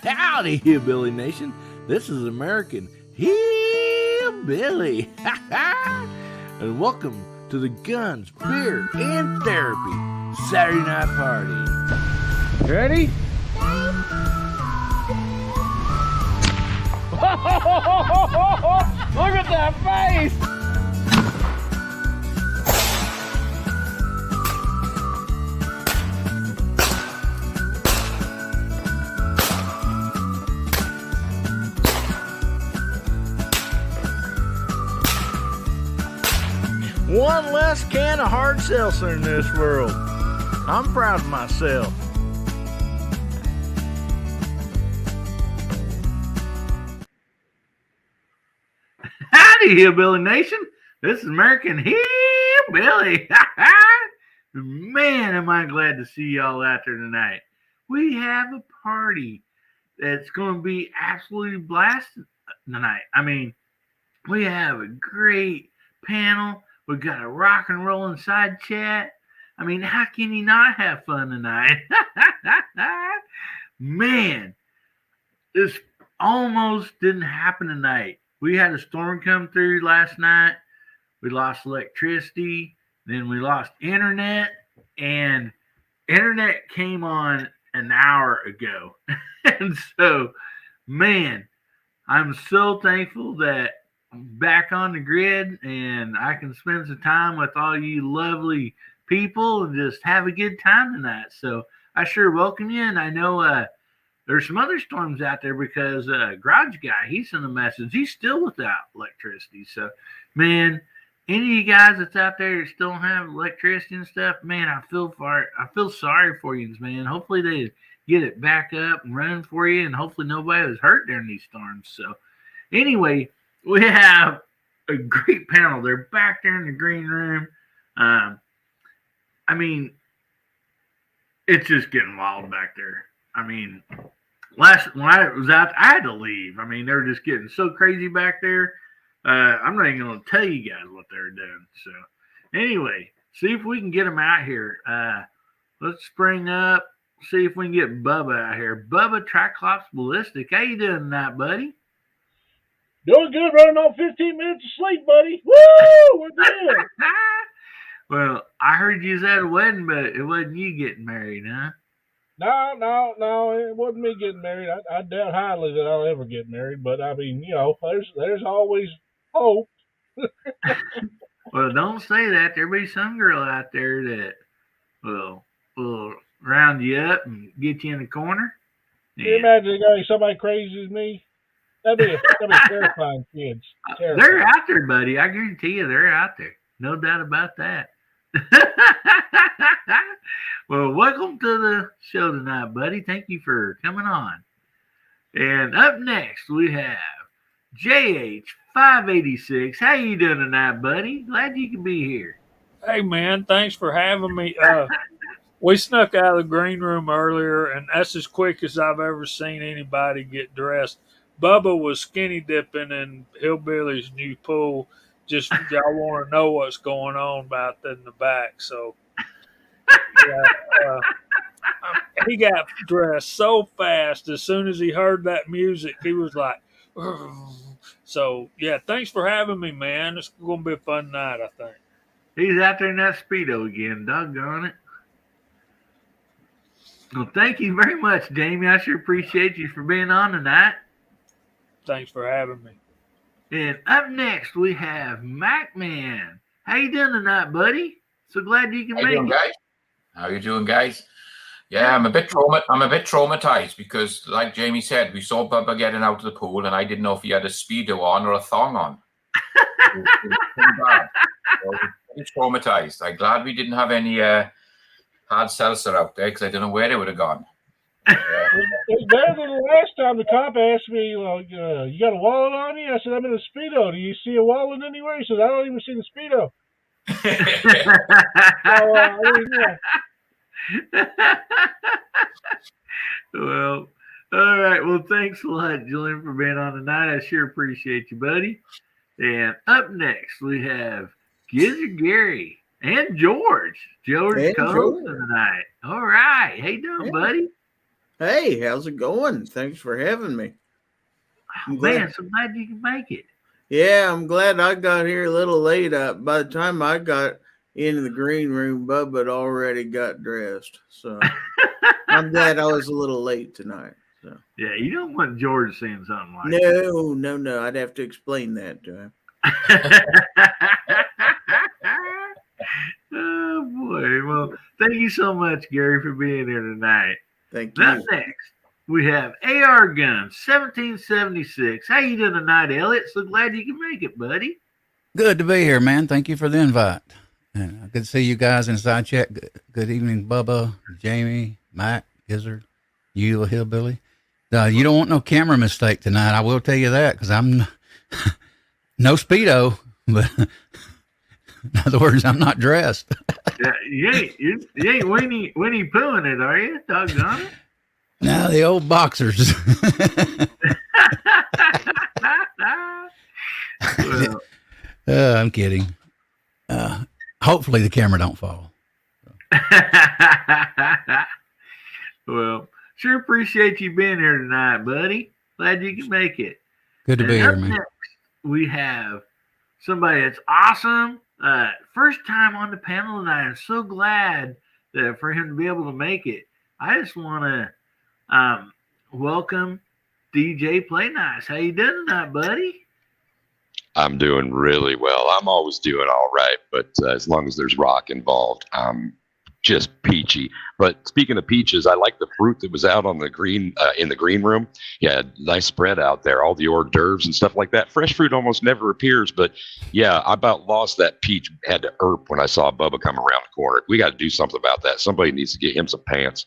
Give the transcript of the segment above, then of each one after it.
Howdy, Hillbilly Nation. This is American Hillbilly. And welcome to the Guns, Beer, and Therapy Saturday Night Party. Ready? Look at that face! One less can of hard seltzer in this world. I'm proud of myself. Howdy, Hillbilly Nation. This is American Hillbilly. Man, am I glad to see y'all out there tonight. We have a party that's going to be absolutely blasted tonight. I mean, we have a great panel. We've got a rock and roll side chat. I mean, how can you not have fun tonight? Man, this almost didn't happen tonight. We had a storm come through last night. We lost electricity. Then we lost internet. And internet came on an hour ago. And so, man, I'm so thankful that I'm back on the grid and I can spend some time with all you lovely people and just have a good time tonight. So I sure welcome you. And I know there's some other storms out there because Garage Guy, he sent a message. He's still without electricity. So, man, any of you guys that's out there that still don't have electricity and stuff, man, I feel sorry for you, man. Hopefully they get it back up and running for you, and hopefully nobody was hurt during these storms. So, anyway, we have a great panel. They're back there in the green room. I mean, it's just getting wild back there. I mean, when I was out, I had to leave. I mean, they were just getting so crazy back there. I'm not even going to tell you guys what they're doing. So, anyway, see if we can get them out here. Let's spring up. See if we can get Bubba out here. Bubba Triclops Ballistic. How you doing tonight, buddy? Doing good, running on 15 minutes of sleep, buddy. Woo! We're good. Well, I heard you was at a wedding, but it wasn't you getting married, huh? No, it wasn't me getting married. I doubt highly that I'll ever get married, but I mean, you know, there's always hope. Well, don't say that. There'll be some girl out there that will round you up and get you in the corner. Can you imagine somebody crazy as me? That'd be terrifying, kids. Terrifying. They're out there, buddy. I guarantee you they're out there. No doubt about that. Well, welcome to the show tonight, buddy. Thank you for coming on. And up next, we have JH586. How you doing tonight, buddy? Glad you can be here. Hey, man. Thanks for having me. We snuck out of the green room earlier, and that's as quick as I've ever seen anybody get dressed. Bubba was skinny dipping in Hillbilly's new pool. Just y'all want to know what's going on about that in the back. So he got dressed so fast. As soon as he heard that music, he was like, so yeah, thanks for having me, man. It's going to be a fun night, I think. He's out there in that Speedo again. Doggone it. Well, thank you very much, Jamie. I sure appreciate you for being on tonight. Thanks for having me. And up next, we have MacMan. How you doing tonight, buddy? So glad you can make it. Guys? How you doing, guys? Yeah, I'm a bit traumatized because, like Jamie said, we saw Bubba getting out of the pool, and I didn't know if he had a Speedo on or a thong on. It was pretty bad. So I was pretty traumatized. I'm glad we didn't have any hard seltzer out there because I don't know where they would have gone. It's better than the last time the cop asked me, you got a wallet on you? I said, I'm in a Speedo. Do you see a wallet anywhere? He said, I don't even see the Speedo. Well, all right. Well, thanks a lot, Julian, for being on tonight. I sure appreciate you, buddy. And up next, we have Gizzard Gary and George. George Cole tonight. All right. How you doing, buddy? Hey, how's it going? Thanks for having me. I'm Man, glad. so glad you can make it. Yeah, I'm glad I got here a little late. By the time I got into the green room, Bubba had already got dressed. So I'm glad I was a little late tonight. So Yeah, you don't want George saying something like no. I'd have to explain that to him. that. Oh boy. Well, thank you so much, Gary, for being here tonight. Thank Up you. next, we have AR Guns 1776. How you doing tonight, Elliot? So glad you can make it, buddy. Good to be here, man. Thank you for the invite. And good to see you guys in side chat. Good evening, Bubba, Jamie, Mike, Gizzard, you little hillbilly. You don't want no camera mistake tonight. I will tell you that because I'm no Speedo, but in other words, I'm not dressed. Yeah, you ain't Winnie Poohing it, are you? Doggone it. Now the old boxers. Well, I'm kidding. Hopefully the camera don't fall. well, sure appreciate you being here tonight, buddy. Glad you can make it. Good to And be up here, man. next, we have somebody that's awesome. First time on the panel tonight. I'm so glad that for him to be able to make it. I just want to welcome DJ Play Nice. How you doing tonight, buddy? I'm doing really well. I'm always doing all right, but as long as there's rock involved, I'm just peachy. But speaking of peaches, I like the fruit that was out on the green in the green room. Yeah, nice spread out there. All the hors d'oeuvres and stuff like that. Fresh fruit almost never appears, but yeah, I about lost that peach. Had to erp when I saw Bubba come around the corner. We got to do something about that. Somebody needs to get him some pants.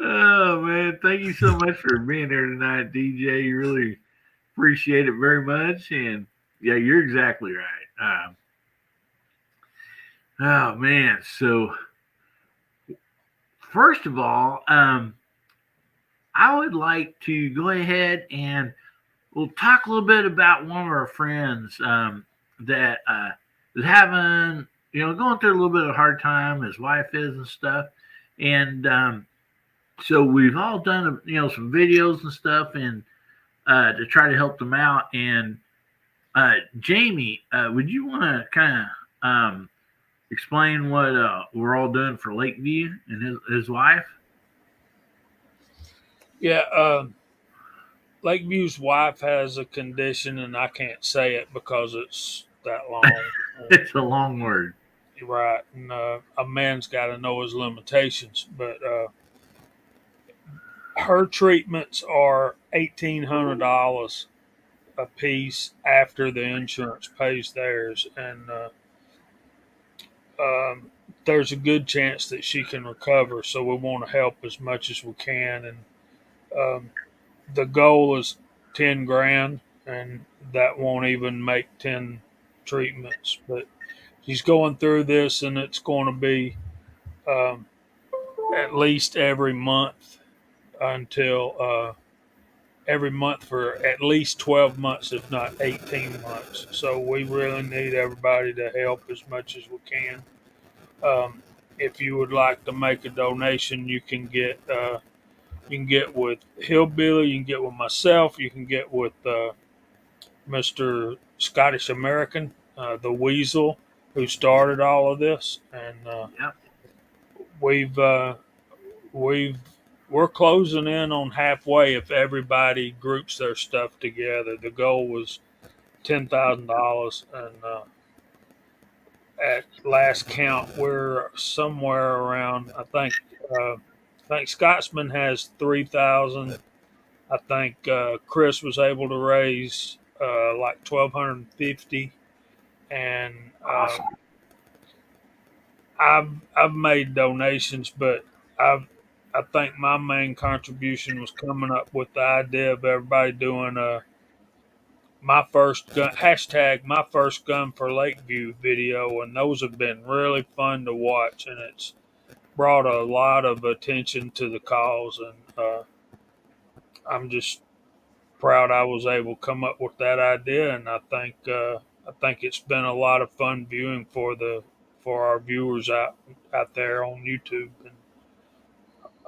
Oh man, thank you so much for being here tonight, DJ. Really appreciate it very much. And yeah, you're exactly right. Oh man, so first of all, I would like to go ahead and we'll talk a little bit about one of our friends that is having, going through a little bit of a hard time. His wife is and stuff, and so we've all done, some videos and stuff, and to try to help them out. And Jamie, would you want to kind of explain what we're all doing for Lakeview and his wife? Yeah, Lakeview's wife has a condition, and I can't say it because it's that long. It's a long word. Right, and a man's got to know his limitations. But her treatments are $1,800 a piece after the insurance pays theirs, and there's a good chance that she can recover. So we want to help as much as we can, and the goal is 10 grand, and that won't even make 10 treatments. But she's going through this, and it's going to be at least every month until every month for at least 12 months, if not 18 months. So we really need everybody to help as much as we can. If you would like to make a donation, you can get with Hillbilly, you can get with myself, you can get with Mr. Scottish American, the Weasel, who started all of this, and Yep. we're closing in on halfway if everybody groups their stuff together. The goal was $10,000, and at last count, we're somewhere around. I think Scotsman has 3,000. I think Chris was able to raise like 1,250, and Awesome. I've made donations, but I think my main contribution was coming up with the idea of everybody doing my first gun hashtag my first gun for Lakeview video, and those have been really fun to watch, and it's brought a lot of attention to the cause, and I'm just proud I was able to come up with that idea, and I think it's been a lot of fun viewing for the for our viewers out there on YouTube. And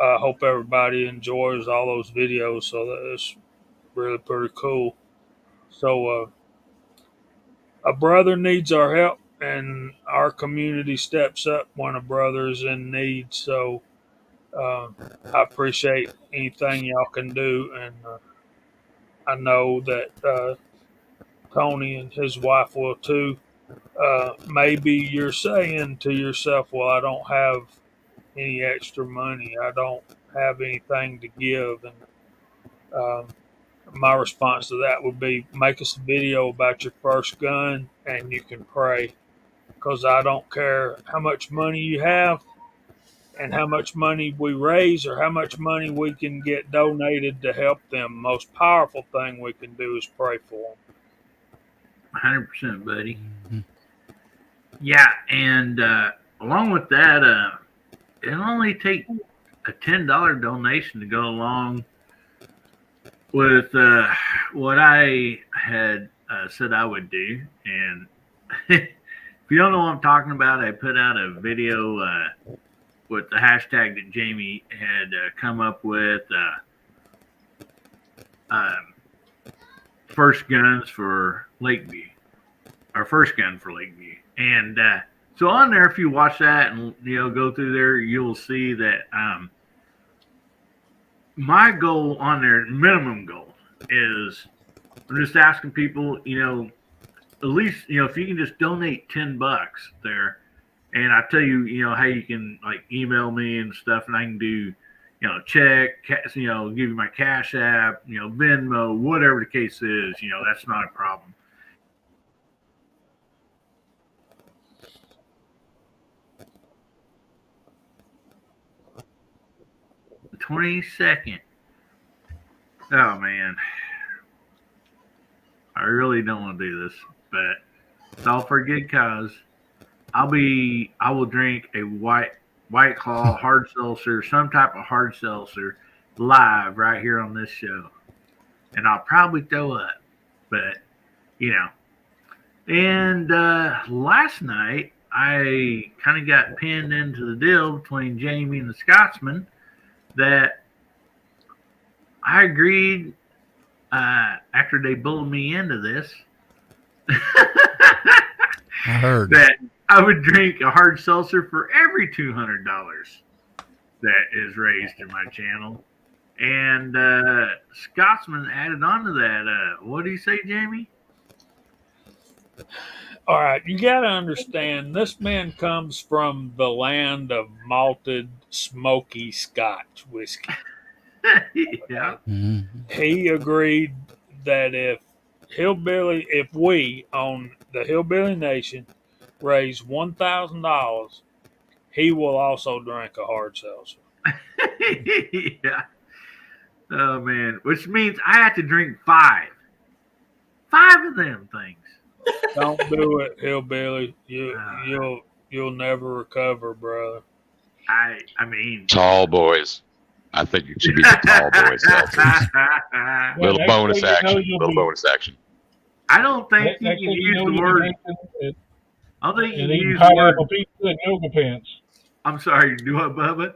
I hope everybody enjoys all those videos. So that's really pretty cool. So a brother needs our help, and our community steps up when a brother is in need. So I appreciate anything y'all can do, and I know that Tony and his wife will too. Maybe you're saying to yourself, well, I don't have any extra money. I don't have anything to give. And my response to that would be make us a video about your first gun and you can pray. Because I don't care how much money you have and how much money we raise or how much money we can get donated to help them. Most powerful thing we can do is pray for them. 100%, buddy. Mm-hmm. Yeah, and along with that, it'll only take a $10 donation to go along with what I had said I would do. And if you don't know what I'm talking about, I put out a video with the hashtag that Jamie had come up with, first guns for Lakeview, our first gun for Lakeview. And so on there, if you watch that and go through there, you'll see that my goal on there, minimum goal, is I'm just asking people, at least if you can just donate $10 there, and I tell you, how you can like email me and stuff, and I can do, check, give you my Cash App, Venmo, whatever the case is, that's not a problem. The 22nd. Oh man, I really don't want to do this, but it's all for a good cause. I will drink a White Claw hard seltzer, some type of hard seltzer, live right here on this show, and I'll probably throw up, but And last night I kind of got pinned into the deal between Jamie and the Scotsman that I agreed after they bullied me into this. I heard that I would drink a hard seltzer for every $200 that is raised in my channel. And Scotsman added on to that. What do you say, Jamie? All right, you got to understand, this man comes from the land of malted, smoky Scotch whiskey. Yeah. Mm-hmm. He agreed that if we on the Hillbilly Nation raise $1,000, he will also drink a hard seltzer. Yeah. Oh man, which means I have to drink 5 of them things. Don't do it, Hillbilly. You'll never recover, brother. I mean, Tall boys. I think it should be the tall boys. I Well, Little next bonus thing you know, action. you'll Little be- bonus action. don't think you Next can thing you use know, the you'll word. be making I don't think you and can eating use the word. pineapple pizza and yoga pants. I'm sorry, do what, Bubba?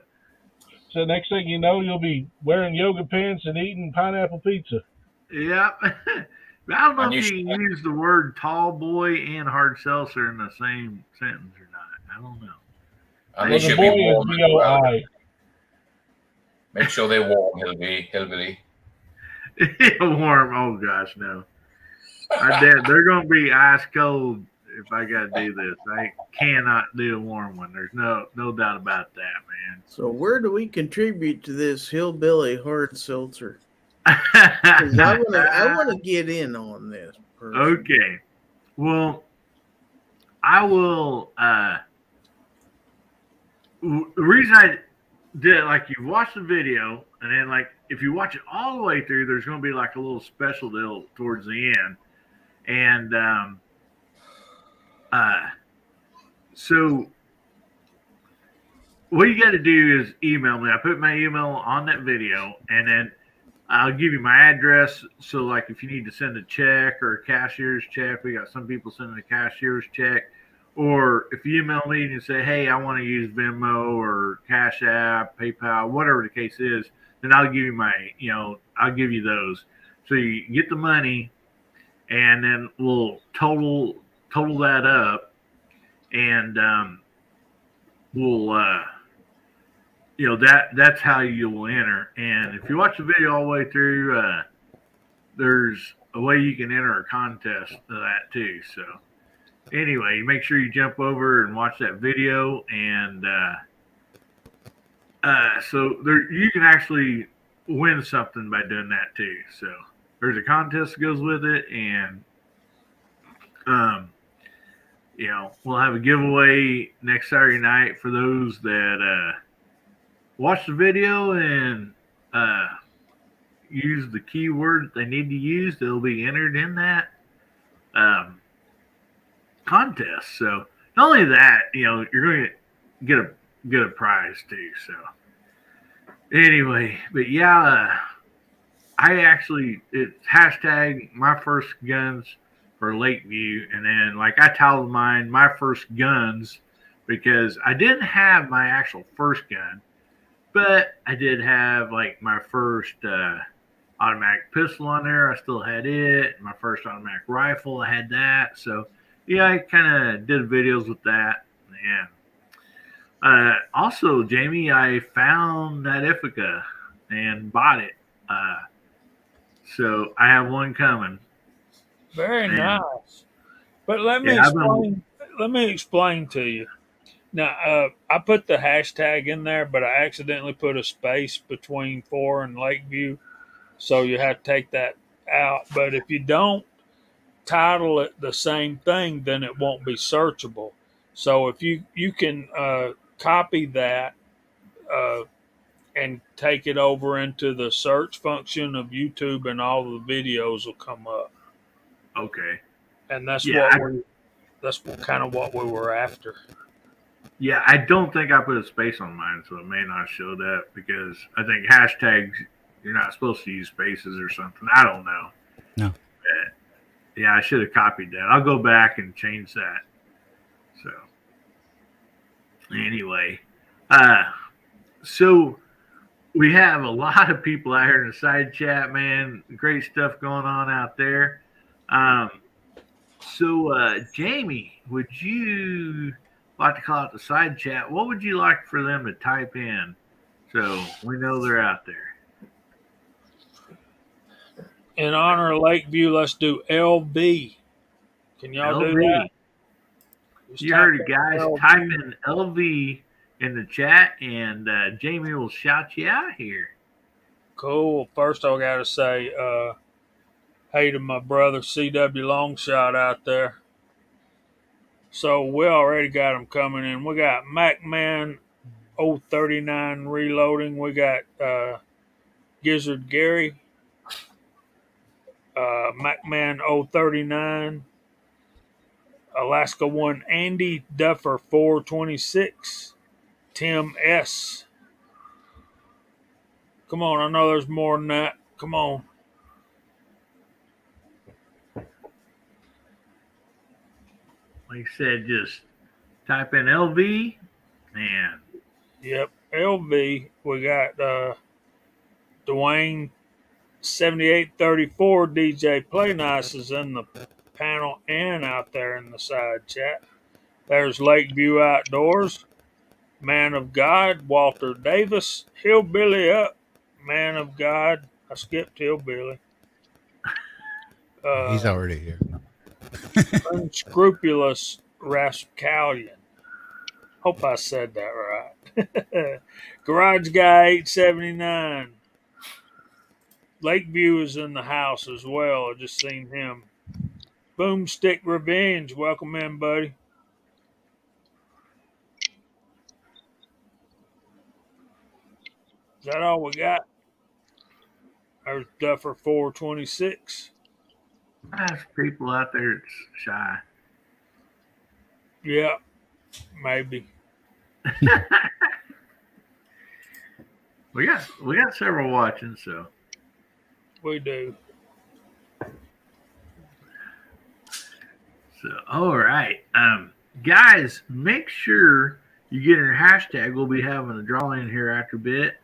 So next thing you know, you'll be wearing yoga pants and eating pineapple pizza. Yeah. I don't know And if you you can use the word tall boy and hard seltzer in the same sentence or not. I don't know. And Well, they the should be boy is warm as well. B-O-I. Make sure they're warm, Hillbilly. Warm. Oh gosh, no. They're gonna be ice cold if I gotta do this. I cannot do a warm one. There's no doubt about that, man. So where do we contribute to this hillbilly hard seltzer? 'Cause I want to get in on this. personally. Okay. Well, I will. The reason I did it, like you watch the video, and then like if you watch it all the way through, there's going to be like a little special deal towards the end, and so what you got to do is email me. I put my email on that video, and then I'll give you my address. So, like, if you need to send a check or a cashier's check, we got some people sending a cashier's check, or if you email me and you say, hey, I want to use Venmo or Cash App, PayPal, whatever the case is, then I'll give you I'll give you those. So you get the money, and then we'll total that up, and we'll that's how you'll enter. And if you watch the video all the way through, there's a way you can enter a contest to that too. So anyway, make sure you jump over and watch that video, and so there you can actually win something by doing that too. So there's a contest that goes with it, and we'll have a giveaway next Saturday night for those that watch the video and use the keyword they need to use. They'll be entered in that contest. So not only that, you're going to get a prize too. So anyway, but yeah, it's hashtag my first guns for Lakeview, and then like I titled mine my first guns because I didn't have my actual first gun, but I did have like my first automatic pistol on there. I still had it. My first automatic rifle, I had that. So yeah, I kind of did videos with that. And also, Jamie, I found that Ithaca and bought it. So I have one coming. Very And, nice. But let me explain to you. Now, I put the hashtag in there, but I accidentally put a space between 4 and Lakeview, so you have to take that out. But if you don't title it the same thing, then it won't be searchable. So if you can copy that and take it over into the search function of YouTube, and all the videos will come up. Okay. And that's Yeah, that's kind of what we were after. Yeah, I don't think I put a space on mine, so it may not show that because I think hashtags, you're not supposed to use spaces or something. I don't know. No. But, yeah, I should have copied that. I'll go back and change that. So anyway, so we have a lot of people out here in the side chat, man. Great stuff going on out there. So Jamie, would you like to call it the side chat? What would you like for them to type in so we know they're out there? In honor of Lakeview, let's do LV. Can y'all do that? Just You type heard it, in guys. LV. Type in LV in the chat, and Jamie will shout you out here. Cool. First, I got to say, hey to my brother CW Longshot out there. So we already got them coming in. We got MacMan 039 reloading. We got Gizzard Gary, MacMan 039, Alaska 1 Andy, Duffer 426, Tim S. Come on, I know there's more than that. Come on. Like I said, just type in LV and Yep, LV. We got Dwayne 7834 DJ Play Nice is in the panel and out there in the side chat. There's Lakeview Outdoors, Man of God, Walter Davis, Hillbilly Up, Man of God. I skipped Hillbilly. He's already here. Unscrupulous Rascallion. Hope I said that right. Garage Guy 879. Lakeview is in the house as well. I just seen him. Boomstick Revenge. Welcome in, buddy. Is that all we got? There's Duffer 426. there's people out there that's shy. Yeah, maybe. We got several watching, so We do. all right. guys, make sure you get your hashtag. We'll be having a drawing here after a bit.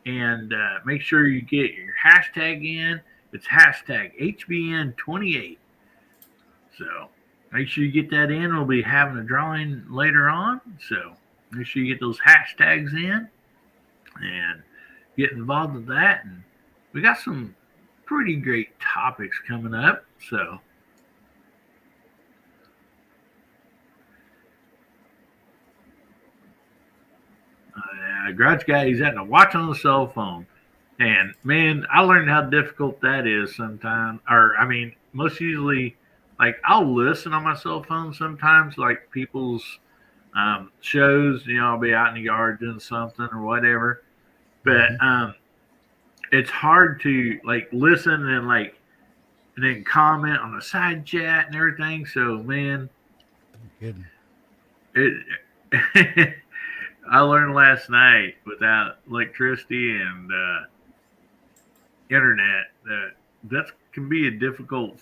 And make sure you get your hashtag in. It's hashtag HBN28. So make sure you get that in. We'll be having a drawing later on. So make sure you get those hashtags in and get involved with that. And we got some pretty great topics coming up. So Garage guy, he's having to watch on the cell phone. And man, I learned how difficult that is sometimes. Or, I mean, most usually, like, I'll listen on my cell phone sometimes, like people's shows. I'll be out in the yard doing something or whatever. But it's hard to, like, listen and then comment on the side chat and everything. So, man, it. I learned last night without electricity and internet that can be a difficult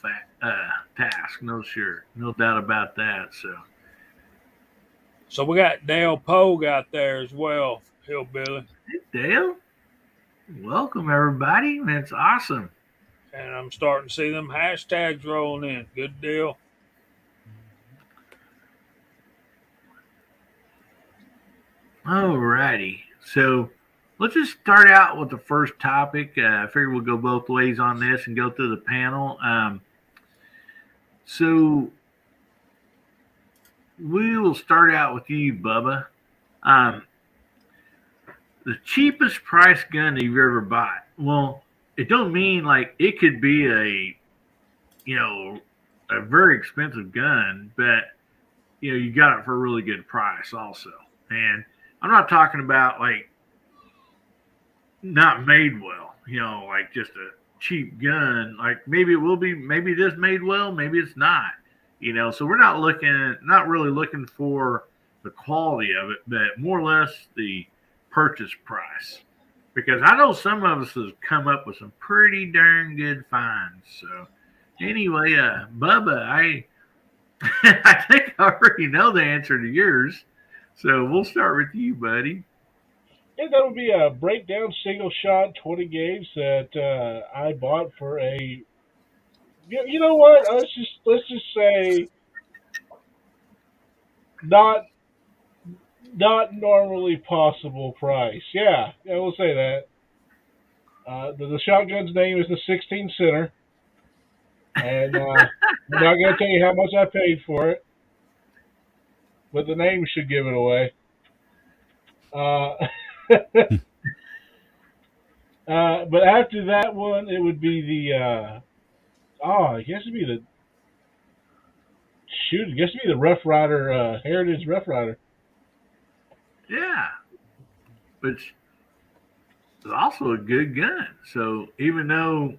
task. No doubt about that. So we got Dale Pogue out there as well, Hillbilly. Hey, Dale, welcome everybody. That's awesome. And I'm starting to see them hashtags rolling in. Good deal. Alrighty, so let's just start out with the first topic. I figure we'll go both ways on this and go through the panel. So we will start out with you, Bubba. The cheapest price gun that you've ever bought. Well, it don't mean like it could be a very expensive gun, but you got it for a really good price also. And I'm not talking about like not made well, like just a cheap gun. Like maybe it will be, maybe it is made well, maybe it's not, So we're not really looking for the quality of it, but more or less the purchase price. Because I know some of us have come up with some pretty darn good finds. So anyway, Bubba, I think I already know the answer to yours. So we'll start with you, buddy. Yeah, that would be a breakdown single shot 20 gauge that I bought for a. You know what? Let's just say not normally possible price. Yeah, we'll say that. The shotgun's name is the 16 Center, and I'm not going to tell you how much I paid for it, but the name should give it away. But after that one, it would be the. I guess it'd be the Rough Rider, Heritage Rough Rider. Yeah, which is also a good gun. So even though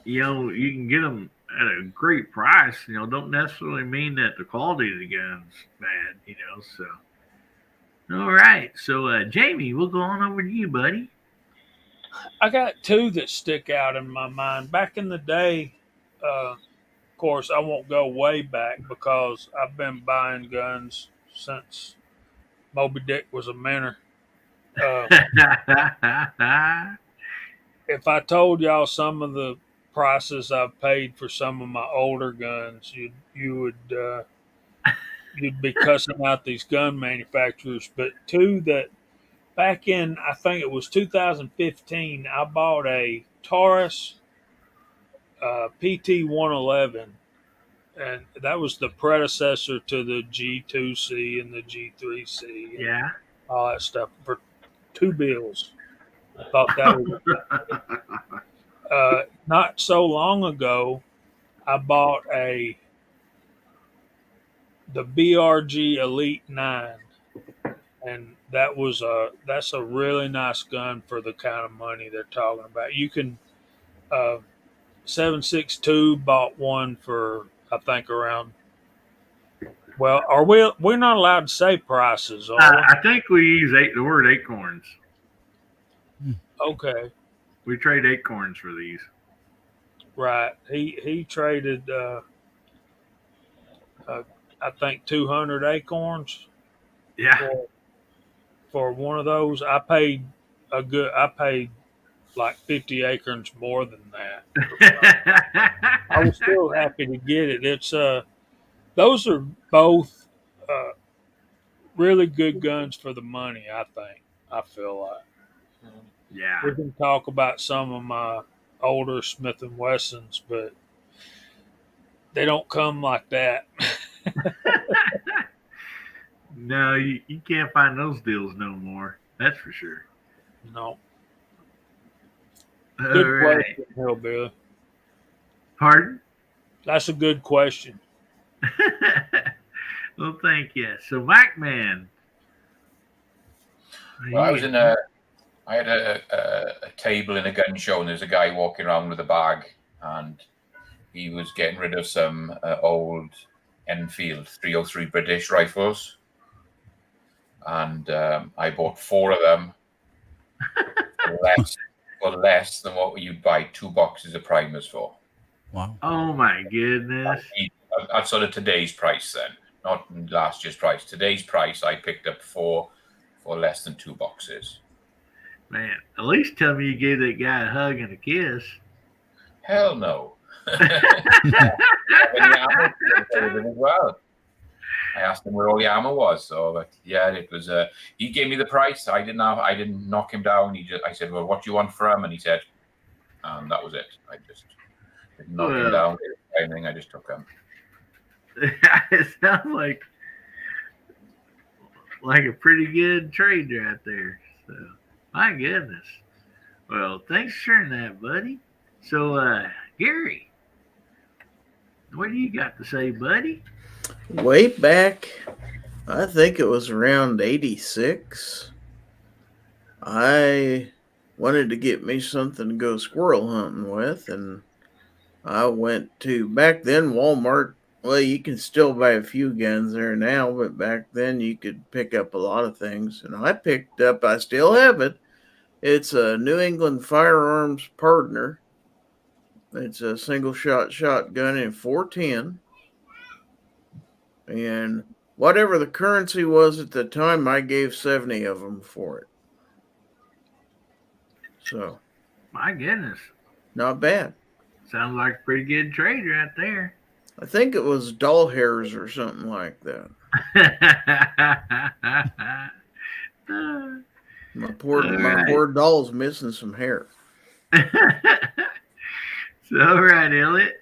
you can get them at a great price, don't necessarily mean that the quality of the gun's bad. So all right. So Jamie, we'll go on over to you, buddy. I got two that stick out in my mind. Back in the day, of course, I won't go way back because I've been buying guns since Moby Dick was a minnow. If I told y'all some of the prices I've paid for some of my older guns, you'd be cussing out these gun manufacturers. But two that back in, I think it was 2015, I bought a Taurus PT 111, and that was the predecessor to the G2C and the G3C. Yeah. All that stuff for $2. I thought that was not so long ago. I bought the BRG Elite 9, and that's a really nice gun for the kind of money they're talking about. You can 7.62 bought one for I think around. Well, we're not allowed to say prices, are we? I think we use the word acorns. Okay. We trade acorns for these. Right. He traded. I think 200 acorns Yeah. for one of those. I paid like 50 acorns more than that. I was still happy to get it. It's those are both really good guns for the money, I think. I feel like. Yeah. We can talk about some of my older Smith and Wessons, but they don't come like that. No, you can't find those deals no more. That's for sure. No. All Good right. question, Hillbilly. Pardon? That's a good question. Well, thank you. So, Mike Man. Well, I had a table in a gun show, and there's a guy walking around with a bag, and he was getting rid of some old Enfield 303 British rifles, and I bought 4 of them for less than what you'd buy 2 boxes of primers for. Wow. Oh my goodness. That's sort of today's price then, not last year's price. Today's price, I picked up 4 for less than 2 boxes. Man, at least tell me you gave that guy a hug and a kiss. Hell no. Well, I asked him where all the armor was. So, but yeah, it was. He gave me the price. I didn't knock him down. I said, "Well, what do you want for him?" And he said, and that was it. I just didn't knock him down. Anything. I just took him. It sounds like a pretty good trade right there. So, my goodness. Well, thanks for sharing that, buddy. So, Gary, what do you got to say, buddy? Way back, I think it was around 86. I wanted to get me something to go squirrel hunting with, and I went to, back then, Walmart. Well, you can still buy a few guns there now, but back then you could pick up a lot of things. And I picked up, I still have it. It's a New England Firearms Partner. It's a single shot shotgun in 410. And whatever the currency was at the time, I gave 70 of them for it. So, My goodness. not bad. Sounds like a pretty good trade right there. I think it was doll hairs or something like that. My poor doll's missing some hair. So, all right, Elliot,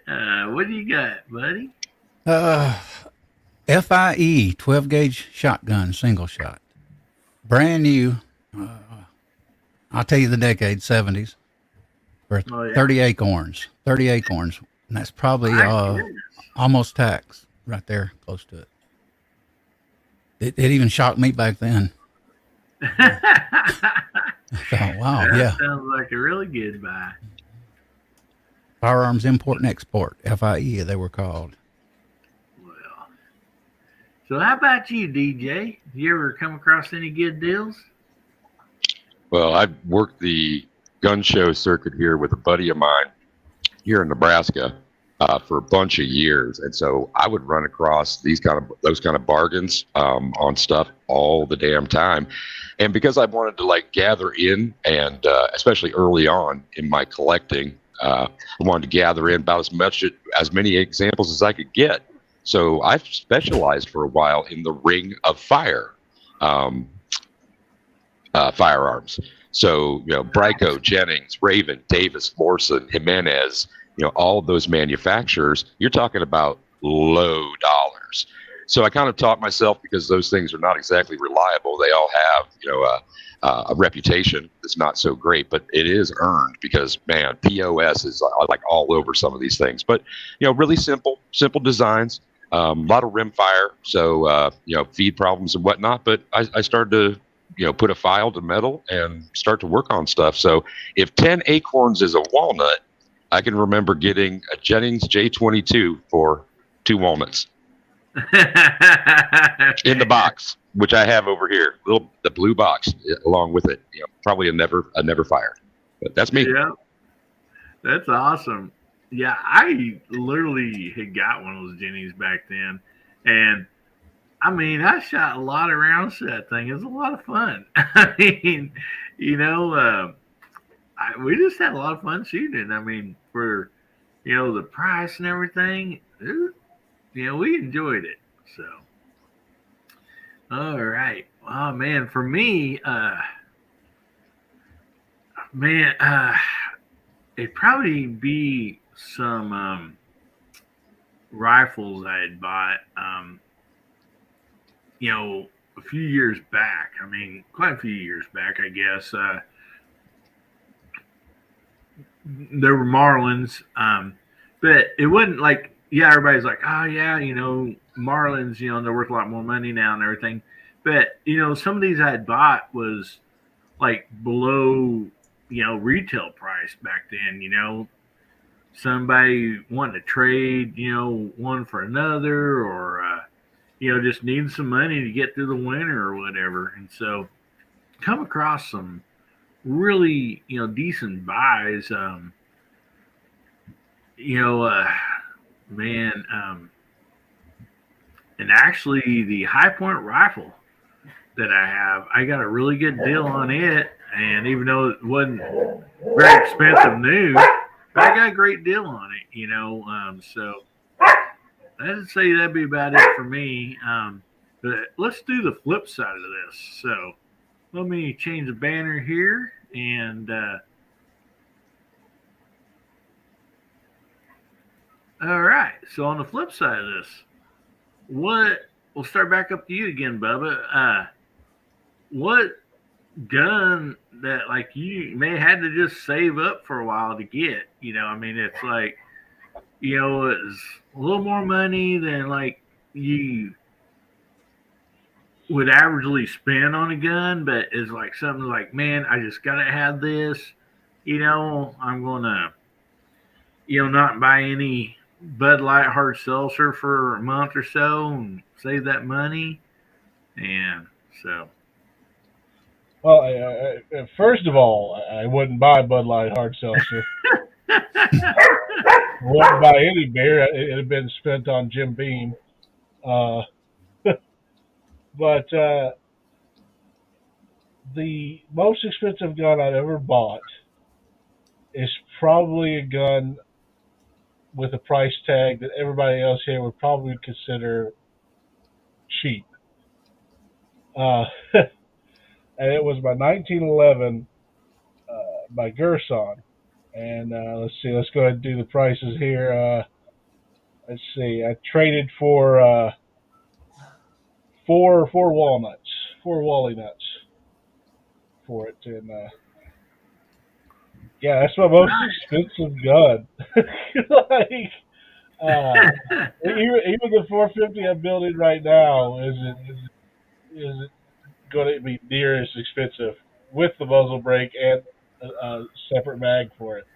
what do you got, buddy? FIE 12 gauge shotgun, single shot, brand new. I'll tell you the decade, 70s, for 30 acorns, and that's probably almost tax right there, close to it. It even shocked me back then. I thought, wow, that sounds like a really good buy. Firearms Import and Export, FIE, they were called. Well, so how about you, DJ? You ever come across any good deals? Well, I've worked the gun show circuit here with a buddy of mine here in Nebraska for a bunch of years, and so I would run across those kind of bargains on stuff all the damn time. And because I wanted to like gather in, and especially early on in my collecting, I wanted to gather in about as many examples as I could get. So I've specialized for a while in the Ring of Fire firearms. So, Brico, Jennings, Raven, Davis, Morrison, Jimenez, all of those manufacturers, you're talking about low dollars. So I kind of taught myself, because those things are not exactly reliable. They all have, a reputation that's not so great, but it is earned because, man, POS is like all over some of these things. But, really simple designs, a lot of rim fire. So, feed problems and whatnot. But I started to, put a file to metal and start to work on stuff. So if 10 acorns is a walnut, I can remember getting a Jennings J22 for 2 walnuts in the box, which I have over here, the blue box along with it. Probably a never fire, but that's me. Yeah, that's awesome. Yeah, I literally had got one of those Jennies back then, and I mean, I shot a lot of rounds to that thing. It was a lot of fun. I mean, you know, we just had a lot of fun shooting. I mean, for the price and everything, we enjoyed it. So, all right. Oh man, for me, man, it'd probably be some rifles I had bought. A few years back. I mean, quite a few years back, I guess. There were Marlins, but it wasn't like, yeah, everybody's like, oh yeah, Marlins, they're worth a lot more money now and everything. But some of these I had bought was like below, retail price back then. Somebody wanting to trade, one for another, or just needing some money to get through the winter or whatever. And so, come across some really, decent buys. Man, and actually the High Point rifle that I have, I got a really good deal on it. And even though it wasn't very expensive new, but I got a great deal on it, so I'd say that'd be about it for me. But let's do the flip side of this. So let me change the banner here, and all right. So on the flip side of this, we'll start back up to you again, Bubba. What gun that like you may have had to just save up for a while to get? I mean, it's like, it's a little more money than like you would averagely spend on a gun, but it's like something like, man, I just gotta have this. I'm gonna, not buy any Bud Light hard seltzer for a month or so and save that money. And so, Well, first of all, I wouldn't buy Bud Light hard seltzer. I wouldn't buy any beer. It had been spent on Jim Beam. But the most expensive gun I've ever bought is probably a gun with a price tag that everybody else here would probably consider cheap. And it was my 1911 by Gerson. And let's see, let's go ahead and do the prices here. Let's see, I traded for four Wally nuts for it, and yeah, that's my most expensive gun. Like, even the 450 I'm building right now isn't going to be near as expensive with the muzzle brake and a separate mag for it.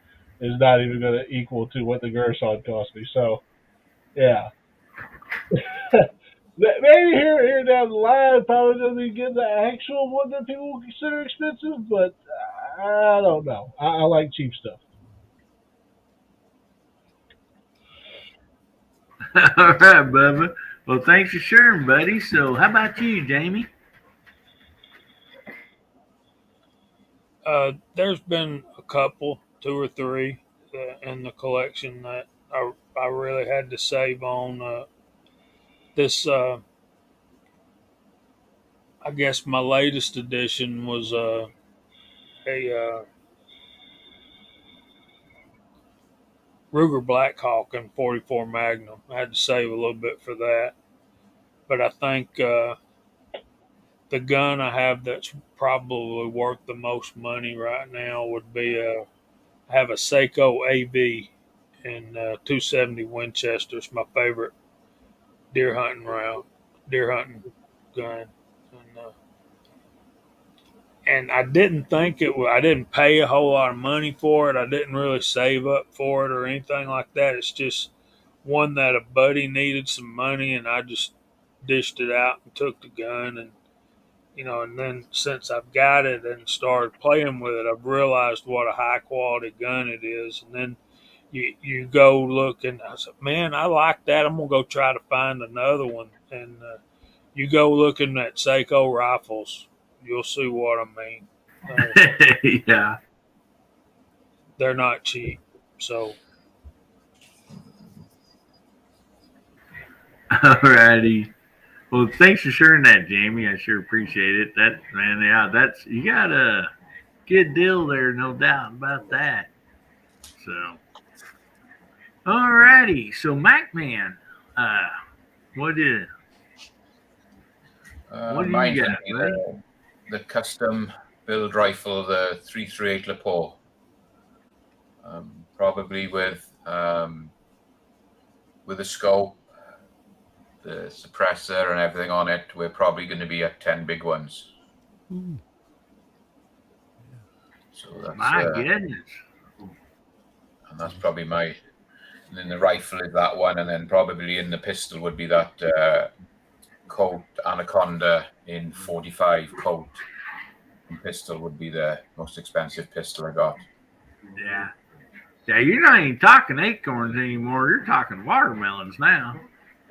Is not even going to equal to what the Gerson cost me. So, yeah. Maybe here down the line, probably going to be getting the actual one that people would consider expensive, but I don't know. I like cheap stuff. all right, Bubba. Well, thanks for sharing, buddy. So, how about you, Jamie? There's been a couple, 2 or 3 in the collection that I really had to save on. This, I guess, my latest edition was a Ruger Blackhawk and 44 Magnum. I had to save a little bit for that, but I think the gun I have that's probably worth the most money right now would be I have a Seiko AV and 270 Winchester. It's my favorite deer hunting gun, and I didn't think it would. I didn't pay a whole lot of money for it. I didn't really save up for it or anything like that. It's just one that a buddy needed some money, and I just dished it out and took the gun. And and then since I've got it and started playing with it, I've realized what a high quality gun it is. And then you go look, and I said, man, I like that. I'm gonna go try to find another one. And You go looking at Seiko rifles, you'll see what I mean. Yeah. They're not cheap. So Alrighty. Well, thanks for sharing that, Jamie. I sure appreciate it. That man, yeah, that's you got a good deal there, no doubt about that. So, alrighty. So, MacMan, what did what do Mine's you gonna got, be buddy? the custom build rifle, the 338 Lepo. Probably with a scope, the suppressor, and everything on it. We're probably going to be at 10 big ones. Mm. So that's My goodness. and that's probably my. And then the rifle is that one, and then probably in the pistol would be that Colt Anaconda in 45 Colt. And pistol would be the most expensive pistol I got. Yeah. Yeah, you're not even talking acorns anymore. You're talking watermelons now.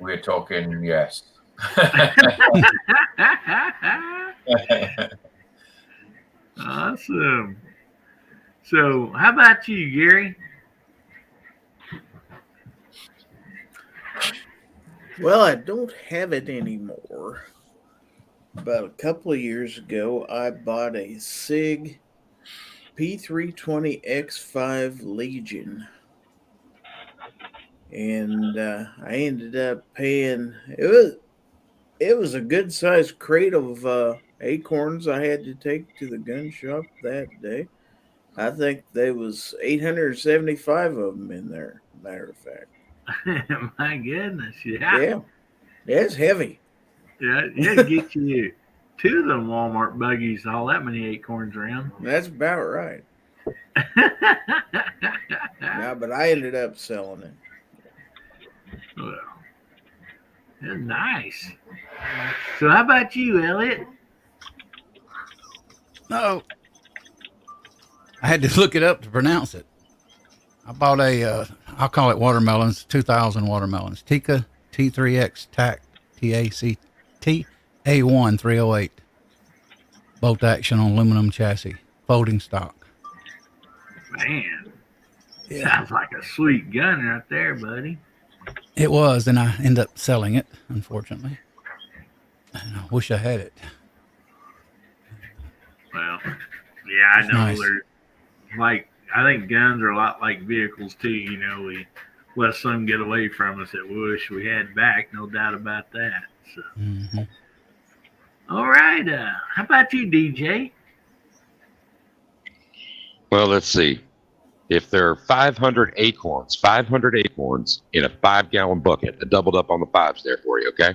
We're talking, yes. Awesome. So, how about you, Gary? Well, I don't have it anymore. About a couple of years ago, I bought a SIG P320X5 Legion. And I ended up paying, it was a good sized crate of acorns I had to take to the gun shop that day. I think there was 875 of them in there, matter of fact. My goodness, yeah. Yeah, it's heavy. Yeah, it'd get you two of them Walmart buggies, all that many acorns around. That's about right. No, but I ended up selling it. Well, that's nice. So, how about you, Elliot? No. I had to look it up to pronounce it. I bought I'll call it watermelons, 2000 watermelons. Tika T3X TAC TACT A1 308. Bolt action on aluminum chassis. Folding stock. Man, sounds like a sweet gun right there, buddy. It was, and I ended up selling it, unfortunately. And I wish I had it. Well, yeah, I It's know. nice. They're like, I think guns are a lot like vehicles too. You know, we let some get away from us that we wish we had back. No doubt about that. So, Mhm. all right. How about you, DJ? Well, let's see. If there are 500 acorns in a 5-gallon bucket, I doubled up on the fives there for you, okay?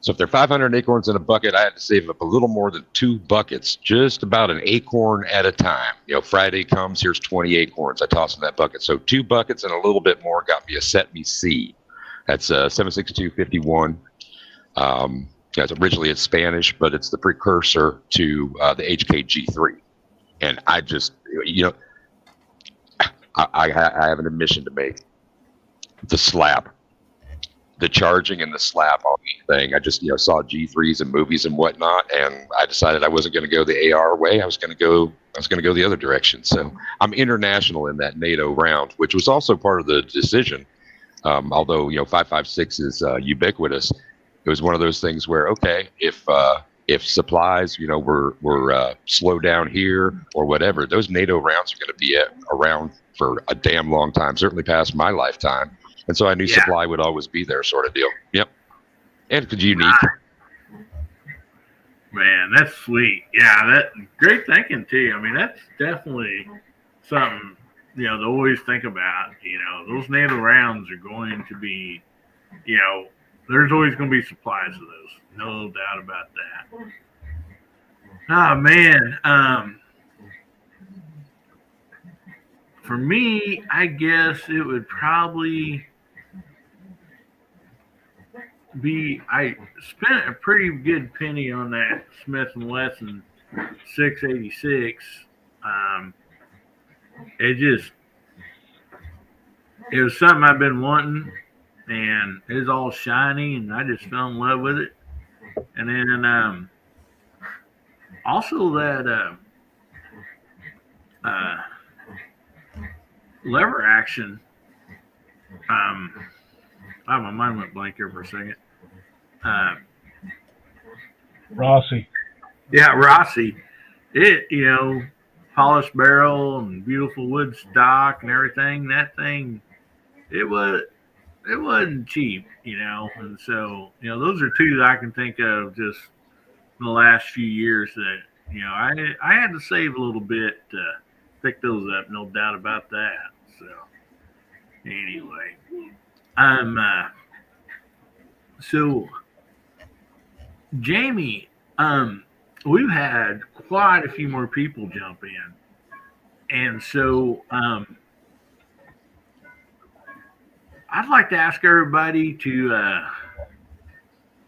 So if there are 500 acorns in a bucket, I had to save up a little more than 2 buckets, just about an acorn at a time. You know, Friday comes, here's 20 acorns. I toss in that bucket. So 2 buckets and a little bit more got me a Set Me C. That's 76251. Guys, originally it's Spanish, but it's the precursor to the HKG3. And I just, you know, I have an admission to make. The slap, the charging and the slap on the thing. I just, saw G3s in movies and whatnot, and I decided I wasn't going to go the AR way. I was going to go the other direction. So I'm international in that NATO round, which was also part of the decision. Although 5.56 is ubiquitous, it was one of those things where, okay, if supplies, were slowed down here or whatever, those NATO rounds are going to be around for a damn long time, certainly past my lifetime. And so I knew supply would always be there, sort of deal. Yep. And it's unique. Man, that's sweet. Yeah, that great thinking too. I mean, that's definitely something, to always think about. Those NATO rounds are going to be, there's always going to be supplies of those. No doubt about that. Oh man. For me, I guess it would probably be, I spent a pretty good penny on that Smith & Wesson 686. It was something I've been wanting, and it was all shiny, and I just fell in love with it. And then also that lever action. My mind went blank here for a second. Rossi. Yeah, Rossi. Polished barrel and beautiful wood stock and everything. That thing, it wasn't cheap, And so, those are two that I can think of just in the last few years that, I had to save a little bit to pick those up. No doubt about that. So anyway, so Jamie, we've had quite a few more people jump in. And so I'd like to ask everybody to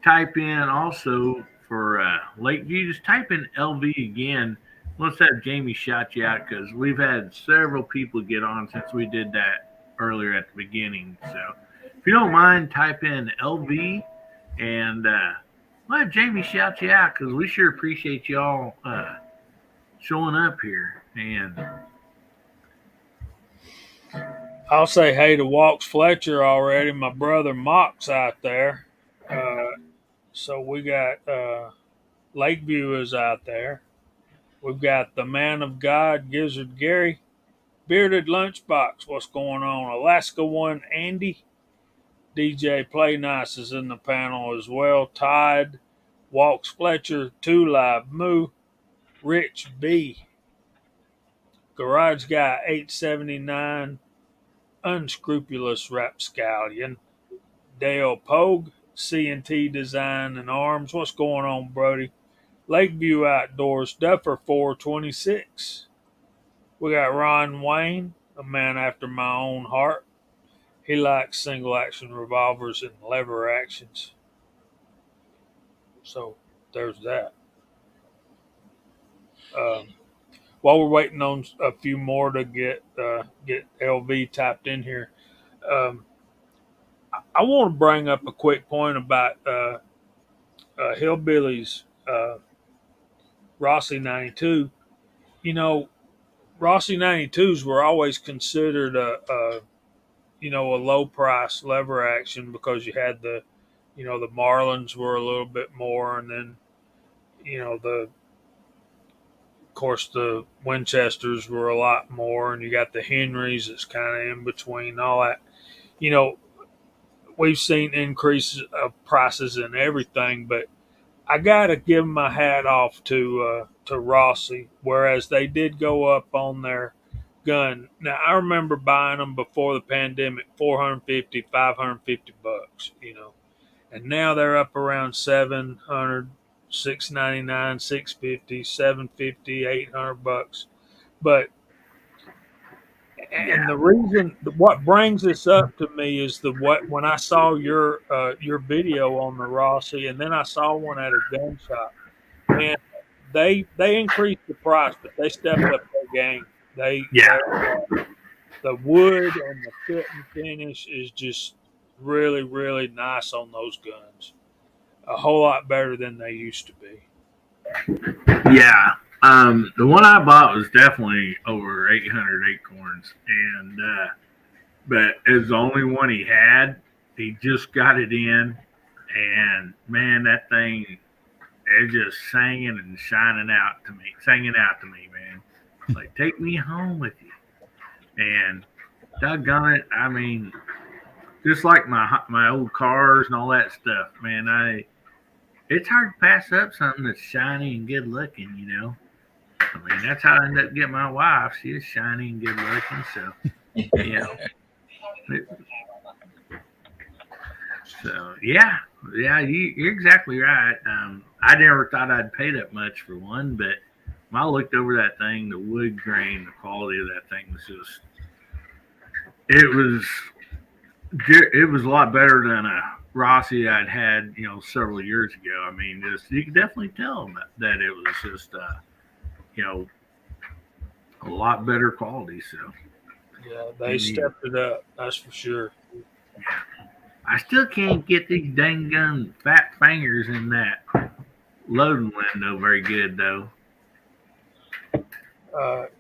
type in also for Lakeview, just type in LV again. Let's have Jamie shout you out because we've had several people get on since we did that earlier at the beginning. So if you don't mind, type in LV and let Jamie shout you out because we sure appreciate y'all showing up here. And I'll say hey to Walks Fletcher already. My brother Mock's out there. So we got Lakeview is out there. We've got the Man of God, Gizzard Gary, Bearded Lunchbox. What's going on? Alaska One, Andy, DJ Play Nice is in the panel as well. Tide, Walks Fletcher, 2 Live Moo, Rich B, Garage Guy 879, Unscrupulous Rapscallion, Dale Pogue, C&T Design and Arms. What's going on, Brody? Lakeview Outdoors, Duffer 426. We got Ron Wayne, a man after my own heart. He likes single action revolvers and lever actions. So there's that. While we're waiting on a few more to get LV typed in here, I want to bring up a quick point about Hillbillies Rossi 92. Rossi 92s were always considered a low price lever action because you had the Marlins were a little bit more, and then of course the Winchesters were a lot more, and you got the Henrys that's kind of in between all that. We've seen increases of prices in everything, but I gotta give my hat off to Rossi, whereas they did go up on their gun. Now I remember buying them before the pandemic, $450, $550, and now they're up around $700, $699, $650, $750, $800. But and the reason, what brings this up to me is when I saw your video on the Rossi, and then I saw one at a gun shop, and they increased the price, but they stepped up their game. The wood and the fit and finish is just really, really nice on those guns. A whole lot better than they used to be. yeah, the one I bought was definitely over 800 acorns, and but it's the only one he had. He just got it in, and man, that thing is just singing and singing out to me, man. Like, take me home with you. And doggone it, I mean, just like my old cars and all that stuff, man. It's hard to pass up something that's shiny and good looking, I mean, that's how I ended up getting my wife. She is shiny and good looking, so So you're exactly right. I never thought I'd pay that much for one, but when I looked over that thing, the wood grain, the quality of that thing was just it was a lot better than a Rossi I'd had several years ago. I mean, you could definitely tell that it was just a lot better quality. So yeah, they stepped it up. That's for sure. I still can't get these dang gun fat fingers in that loading window very good though.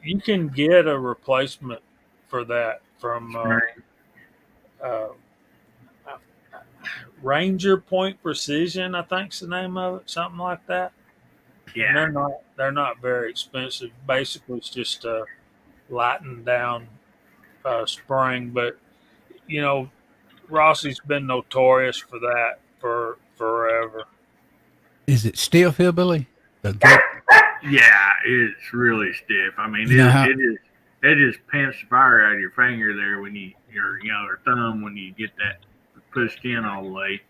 You can get a replacement for that from uh, Ranger Point Precision, I think's the name of it, something like that. And Yeah, they're not very expensive. Basically, it's just a lightened down spring. But you know, Rossi's been notorious for that for forever. Is it stiff, Hillbilly? The gut? yeah, it's really stiff. I mean, You know how- it just pants the fire out of your finger there when your thumb when you get that pushed in all the way.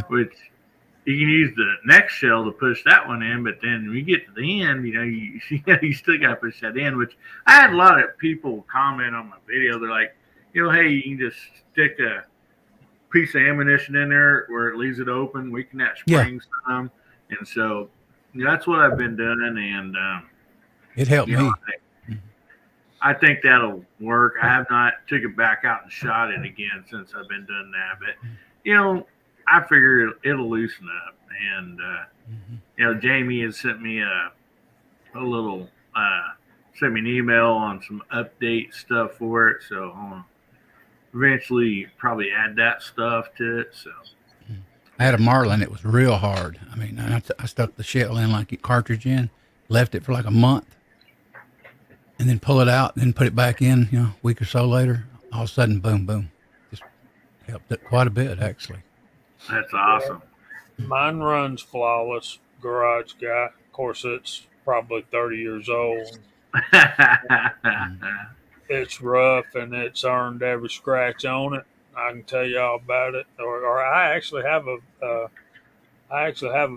Which you can use the next shell to push that one in, but then when you get to the end, you still got to push that in. Which I had a lot of people comment on my video. They're like, hey, you can just stick a piece of ammunition in there where it leaves it open, weaken that spring some, and so that's what I've been doing, and It helped me. I think that'll work. I have not took it back out and shot it again since I've been doing that, but I figure it'll loosen up, and Jamie has sent me a little sent me an email on some update stuff for it, so I'll eventually probably add that stuff to it. So I had a Marlin. It was real hard. I mean, I stuck the shell in like a cartridge in, left it for like a month, and then pull it out, then put it back in, a week or so later. All of a sudden, boom, boom. Just helped it quite a bit, actually. that's awesome. Mine runs flawless. Garage guy. Of course, it's probably 30 years old. It's rough and it's earned every scratch on it. I can tell you all about it. Or I actually have a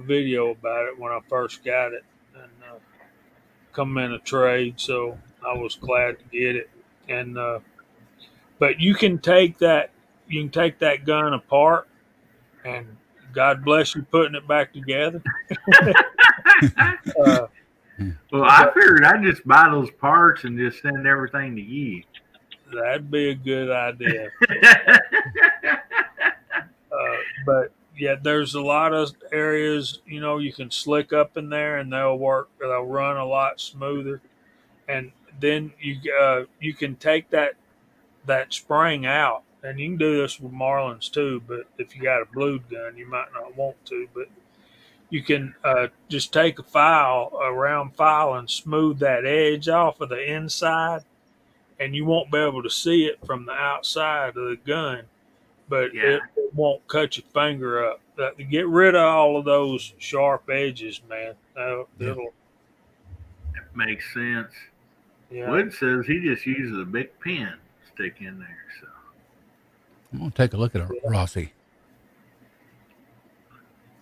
video about it when I first got it, and come in a trade, so I was glad to get it. And but you can take that gun apart, and God bless you putting it back together. Well, I figured I'd just buy those parts and just send everything to you. That'd be a good idea. But yeah, there's a lot of areas, you can slick up in there and they'll run a lot smoother. And then you can take that spring out, and you can do this with Marlins too, but if you got a blued gun, you might not want to, but you can just take a round file and smooth that edge off of the inside, and you won't be able to see it from the outside of the gun, but it won't cut your finger up. Get rid of all of those sharp edges, man. It'll Makes sense. yeah. Wood says he just uses a big pen to stick in there. So I'm going to take a look at Rossi.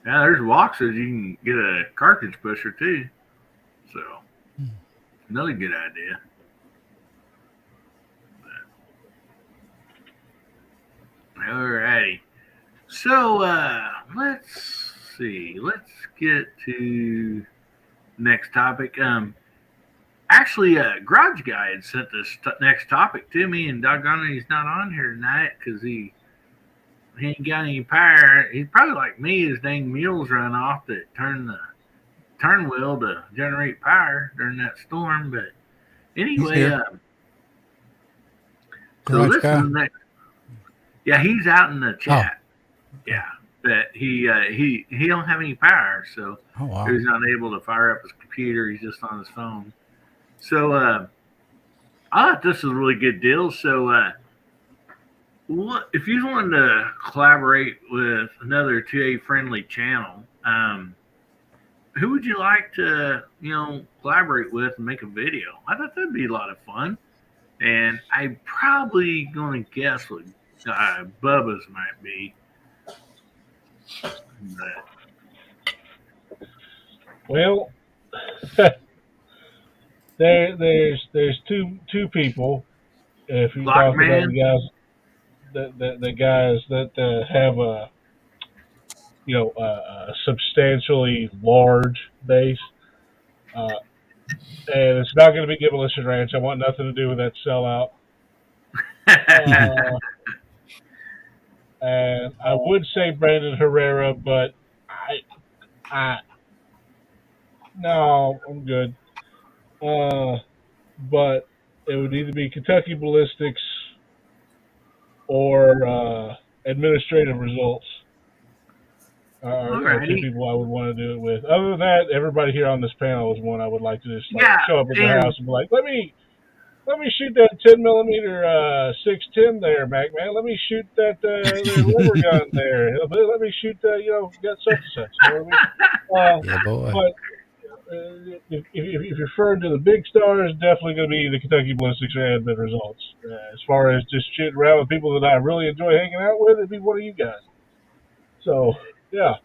yeah, there's Woxers. You can get a cartridge pusher too. So another good idea. Alrighty. So let's see. Let's get to next topic. Actually, Garage Guy had sent this next topic to me, and doggone it, he's not on here tonight because he ain't got any power. He's probably like me. His dang mules run off that turn the turn wheel to generate power during that storm. But anyway, so Garage this Guy? is the next. Yeah, he's out in the chat. Yeah, but he don't have any power, so Oh, wow. he's not able to fire up his computer. He's just on his phone. So I thought this was a really good deal. So what if you wanted to collaborate with another 2A friendly channel? Who would you like to collaborate with and make a video? I thought that'd be a lot of fun, and I'm probably going to guess what Bubba's might be. But Well, there's two people. If you talk about Lockman? the guys that have a substantially large base, and it's not going to be Demolition Ranch. I want nothing to do with that sellout. and I would say Brandon Herrera, but I no, I'm good. But it would either be Kentucky Ballistics or administrative results are two Alrighty. people I would want to do it with. Other than that, everybody here on this panel is one I would like to just like Yeah, show up at their and house and be like, let me shoot that 10mm 610 there, Mac man. Let me shoot that rubber gun there. Let me shoot got such and such. You know what I mean? Yeah, boy. But if you're referring to the big stars, definitely going to be the Kentucky Ballistics or Admin results. As far as just shitting around with people that I really enjoy hanging out with, it'd be one of you guys. So, yeah.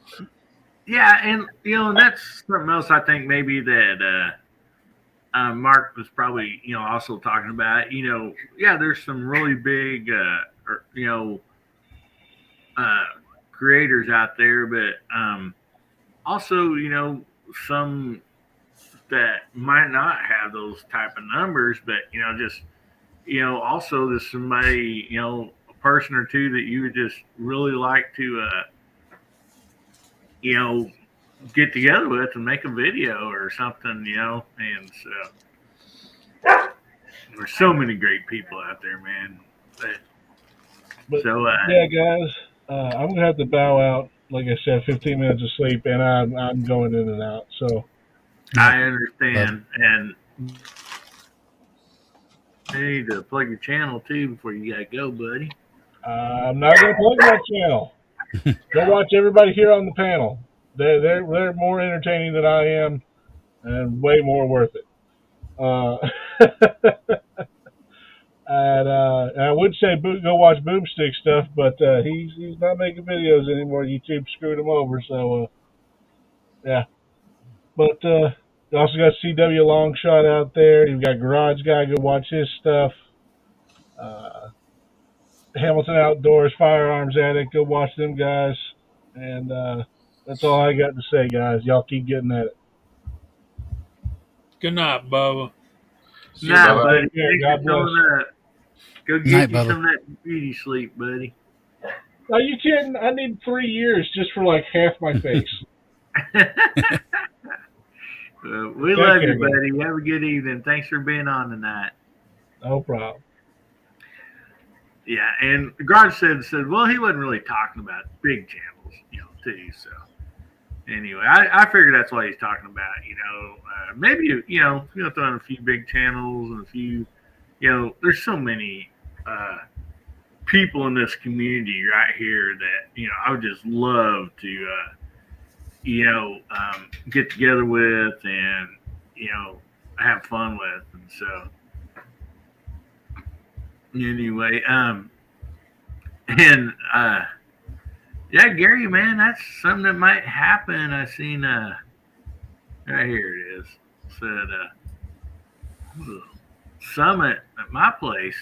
yeah, and that's something else I think maybe that Mark was probably also talking about. There's some really big creators out there, but also some that might not have those type of numbers, but also there's somebody a person or two that you would just really like to get together with and make a video or something, and so there's so many great people out there, man. But So yeah, guys, I'm gonna have to bow out. Like I said, 15 minutes of sleep, and I'm going in and out. So I understand, and you need to plug your channel too before you gotta go, buddy. I'm not gonna plug my channel. Go watch everybody here on the panel. They're more entertaining than I am, and way more worth it. And I would say go watch Boomstick stuff, but he's not making videos anymore. YouTube screwed him over, so yeah. But you also got CW Longshot out there. You've got Garage Guy. Go watch his stuff. Hamilton Outdoors, Firearms Addict. Go watch them guys. And that's all I got to say, guys. Y'all keep getting at it. Good night, Bubba. Nah, Bubba. buddy. Yeah, Thanks God for showing bless. up. Go get Night, you Bubba. some of that beauty sleep, buddy. Are you kidding? I need 3 years just for like half my face. We Take love care, you, man. buddy. Have a good evening. Thanks for being on tonight. No problem. Yeah, and Garage said, well, he wasn't really talking about big channels, too. So anyway, I figured that's what he's talking about. Maybe throw in a few big channels and a few, there's so many people in this community right here that I would just love to get together with and have fun with, and so anyway, yeah, Gary, man, that's something that might happen. I seen right here it is. Said summit at my place.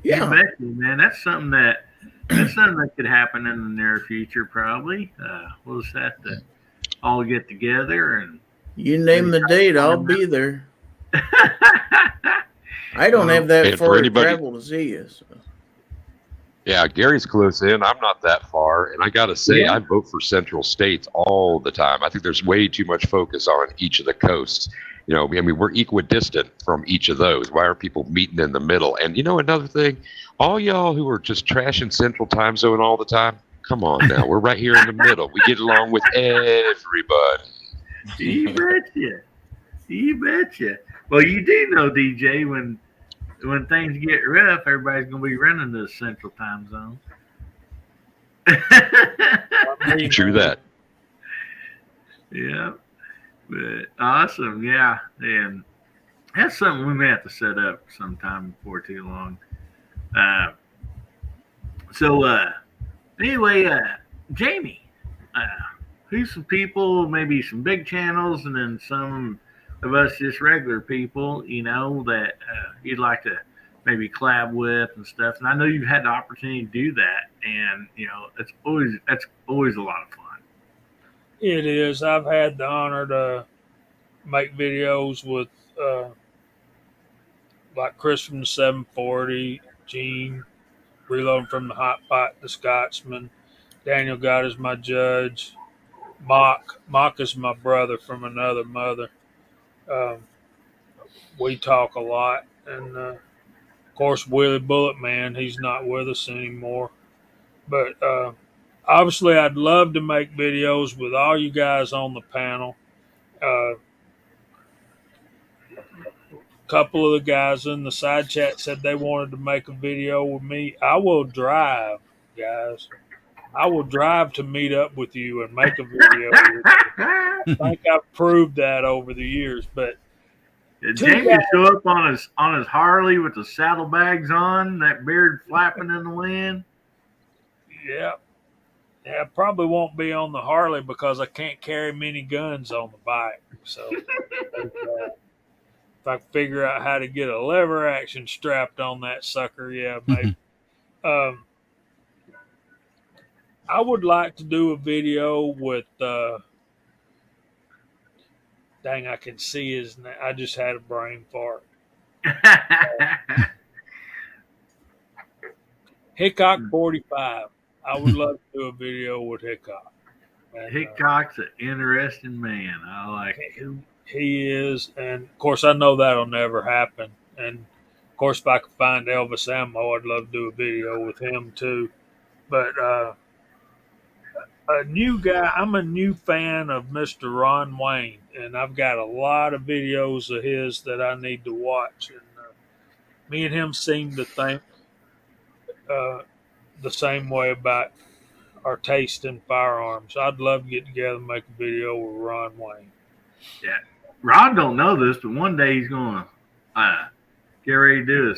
Yeah. You bet you, man. That's something that could happen in the near future, probably. We'll just have to all get together and You name the date, I'll be there. I don't have that And for far to anybody- travel to see you. So. Yeah, Gary's close in. I'm not that far. And I got to say, Yeah. I vote for central states all the time. I think there's way too much focus on each of the coasts. We're equidistant from each of those. Why are people meeting in the middle? And another thing, all y'all who are just trashing central time zone all the time, come on now. We're right here in the middle. We get along with everybody. You betcha. You betcha. Well, you do know, DJ, when things get rough, everybody's going to be running to the central time zone. True that. Yeah. But awesome. Yeah. And that's something we may have to set up sometime before too long. Anyway, Jamie, who's some people, maybe some big channels, and then some of us just regular people, that you'd like to maybe collab with and stuff. And I know you've had the opportunity to do that, and that's always a lot of fun. It is. I've had the honor to make videos with like Chris from the 740, Gene, Reloading from the Hot Pot, the Scotsman, Daniel God is my judge. Mock is my brother from another mother. Um, we talk a lot, and of course Willie Bullet Man. He's not with us anymore, but obviously I'd love to make videos with all you guys on the panel. A couple of the guys in the side chat said they wanted to make a video with me. I will drive, guys. I will drive to meet up with you and make a video with you. I think I've proved that over the years, but Jamie would show up on his Harley with the saddlebags on, that beard flapping in the wind. yeah, probably won't be on the Harley because I can't carry many guns on the bike. So if I figure out how to get a lever action strapped on that sucker, yeah, maybe. I would like to do a video with. Dang, I can see his name. I just had a brain fart. Hickok 45. I would love to do a video with Hickok. And, Hickok's an interesting man. I like it. He is, and of course I know that'll never happen. And of course, if I could find Elvis Ammo, I'd love to do a video with him too. But a new guy, I'm a new fan of Mr. Ron Wayne, and I've got a lot of videos of his that I need to watch. And me and him seem to think the same way about our taste in firearms. I'd love to get together and make a video with Ron Wayne. Yeah, Ron don't know this, but one day he's gonna get ready to do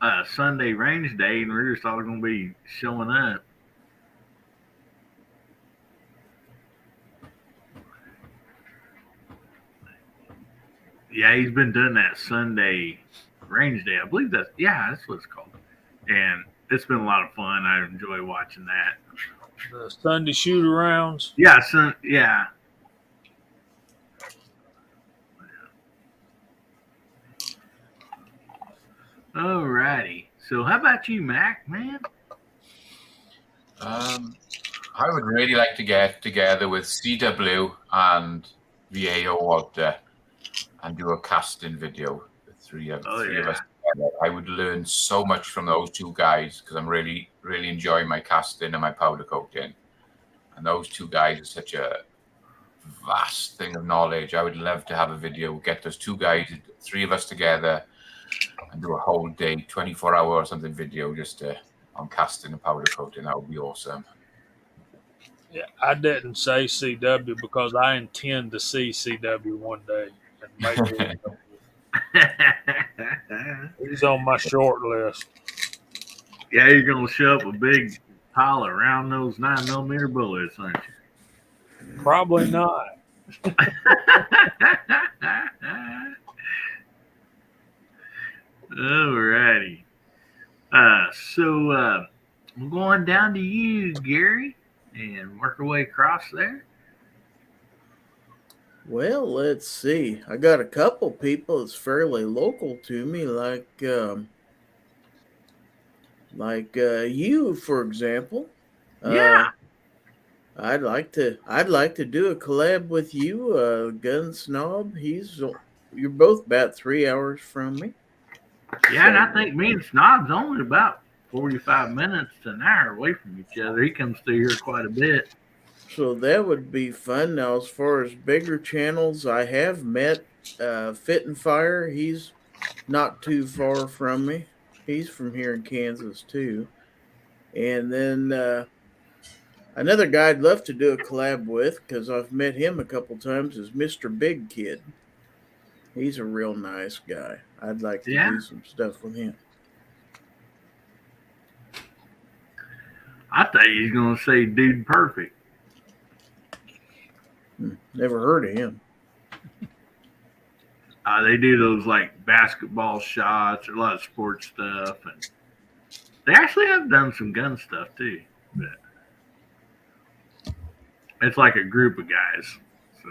a Sunday range day, and we're just all gonna be showing up. Yeah, he's been doing that Sunday range day. I believe that's what it's called, and it's been a lot of fun. I enjoy watching that. The Sunday shoot arounds. Yeah, Alrighty. So how about you, Mac, man? I would really like to get together with CW and VAO Walter and do a casting video. The three of us together. I would learn so much from those two guys because I'm really, really enjoying my casting and my powder coating. And those two guys are such a vast thing of knowledge. I would love to have a video, get those two guys, three of us together, and do a whole day, 24-hour or something video just on casting and powder coating. That would be awesome. Yeah, I didn't say CW because I intend to see CW one day. And make he's on my short list. Yeah, you're gonna show up with a big pile of round nose 9mm bullets, aren't you? Probably not. Alrighty. So we're going down to you, Gary, and work our way across there. Well, let's see. I got a couple people that's fairly local to me, like you, for example. Yeah. I'd like to do a collab with you, Gun Snob. You're both about 3 hours from me. Yeah, and I think me and Snob's only about 45 minutes to an hour away from each other. He comes through here quite a bit. So that would be fun. Now, as far as bigger channels, I have met Fit and Fire. He's not too far from me. He's from here in Kansas, too. And then another guy I'd love to do a collab with, because I've met him a couple times, is Mr. Big Kid. He's a real nice guy. I'd like to do some stuff with him. I thought he was going to say Dude Perfect. Never heard of him. They do those like basketball shots, a lot of sports stuff, and they actually have done some gun stuff too. But it's like a group of guys. So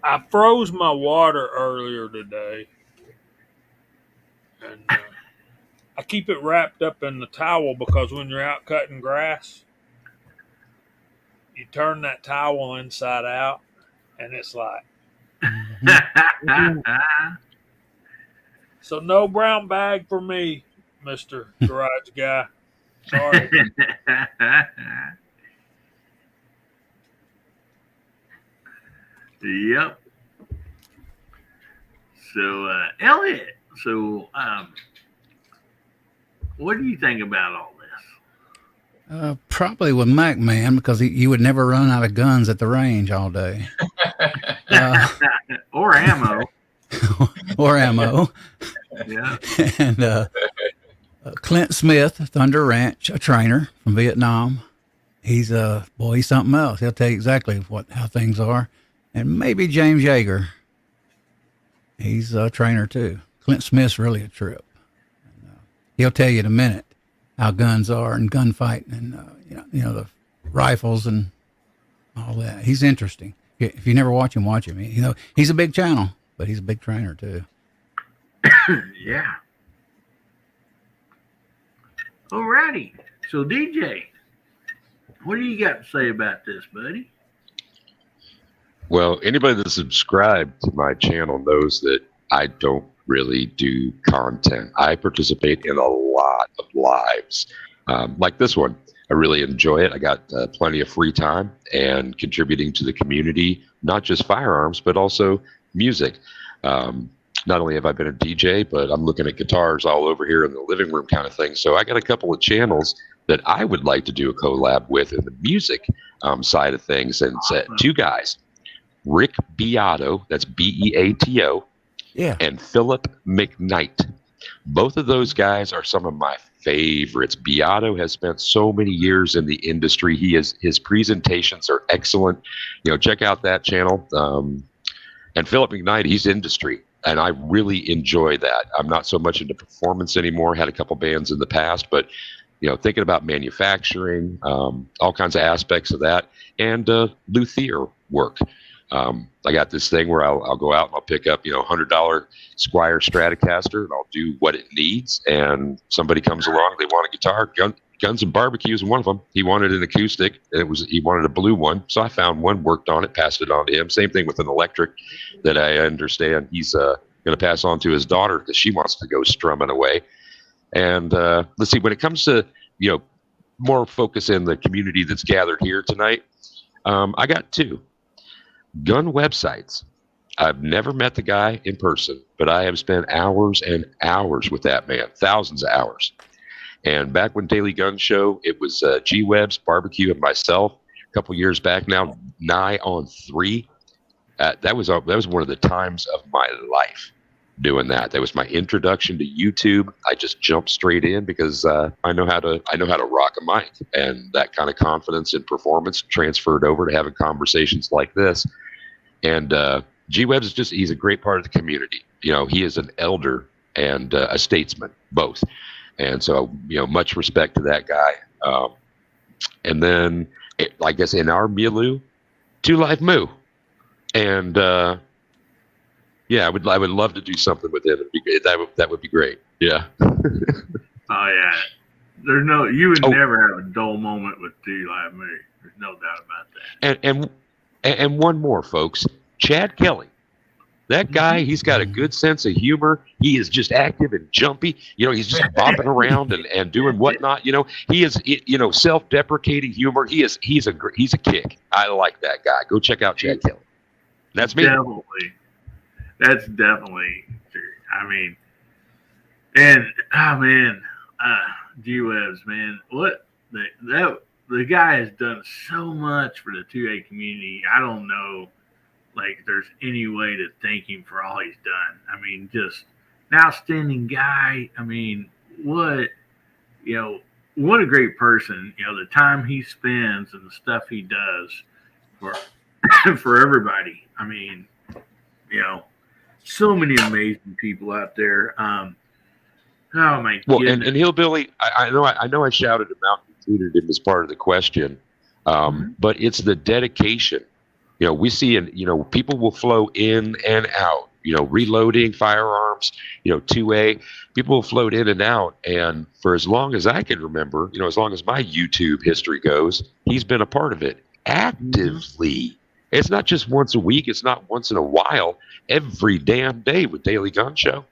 I froze my water earlier today, and I keep it wrapped up in the towel because when you're out cutting grass, you turn that towel inside out, and it's like, so no brown bag for me, Mr. Garage Guy. Sorry. Yep. So, Elliot, what do you think about all this? Probably with Mac, man, because you would never run out of guns at the range all day. Or ammo. Or ammo. Yeah. And Clint Smith, Thunder Ranch, a trainer from Vietnam. He's he's something else. He'll tell you exactly how things are. And maybe James Yeager. He's a trainer too. Clint Smith's really a trip. And, he'll tell you in a minute how guns are and gunfighting and you know the rifles and all that. He's interesting. If you never watch him, watch him. He's a big channel, but he's a big trainer too. Yeah. Alrighty. So DJ, what do you got to say about this, buddy? Well, anybody that's subscribed to my channel knows that I don't really do content. I participate in a lot of lives, like this one. I really enjoy it. I got plenty of free time and contributing to the community, not just firearms, but also music. Not only have I been a DJ, but I'm looking at guitars all over here in the living room kind of thing. So I got a couple of channels that I would like to do a collab with in the music side of things. And awesome. Two guys, Rick Beato, that's Beato, yeah, and Philip McKnight. Both of those guys are some of my favorites. Beato has spent so many years in the industry. His presentations are excellent. Check out that channel. And Philip McKnight, he's industry, and I really enjoy that. I'm not so much into performance anymore. Had a couple bands in the past, but thinking about manufacturing, all kinds of aspects of that, and luthier work. I got this thing where I'll go out and I'll pick up, $100 Squier Stratocaster, and I'll do what it needs. And somebody comes along, they want a guitar, Guns and Barbecues, and one of them, he wanted an acoustic, and he wanted a blue one. So I found one, worked on it, passed it on to him. Same thing with an electric that I understand he's going to pass on to his daughter because she wants to go strumming away. And let's see, when it comes to, more focus in the community that's gathered here tonight, I got two. Gun websites. I've never met the guy in person, but I have spent hours and hours with that man, thousands of hours. And back when Daily Gun Show, it was G-Webs, Barbecue, and myself. A couple years back now, nigh on 3. That was one of the times of my life doing that. That was my introduction to YouTube. I just jumped straight in because I know how to rock a mic, and that kind of confidence and performance transferred over to having conversations like this. And G-Webs he's a great part of the community. He is an elder and a statesman, both. And so, much respect to that guy. And then, I guess in our milieu, Two Live Moo. And yeah, I would love to do something with him. That would be great. Yeah. Oh yeah. You would never have a dull moment with Two Live Moo. There's no doubt about that. And one more, folks. Chad Kelly. That guy, he's got a good sense of humor. He is just active and jumpy. He's just bopping around and doing whatnot. He is, self-deprecating humor. He's a kick. I like that guy. Go check out Chad Kelly. That's me. Definitely. That's definitely true. I mean, and G-Webs, man, the guy has done so much for the 2A community. I don't know, there's any way to thank him for all he's done. I mean, just an outstanding guy. I mean, what a great person. The time he spends and the stuff he does for everybody. I mean, so many amazing people out there. Oh my goodness. And Hillbilly, I know I shouted him out and included him as part of the question, but it's the dedication. We see, people will flow in and out reloading firearms, 2A. People will float in and out. And for as long as I can remember, as long as my YouTube history goes, he's been a part of it actively. It's not just once a week. It's not once in a while. Every damn day with Daily Gun Show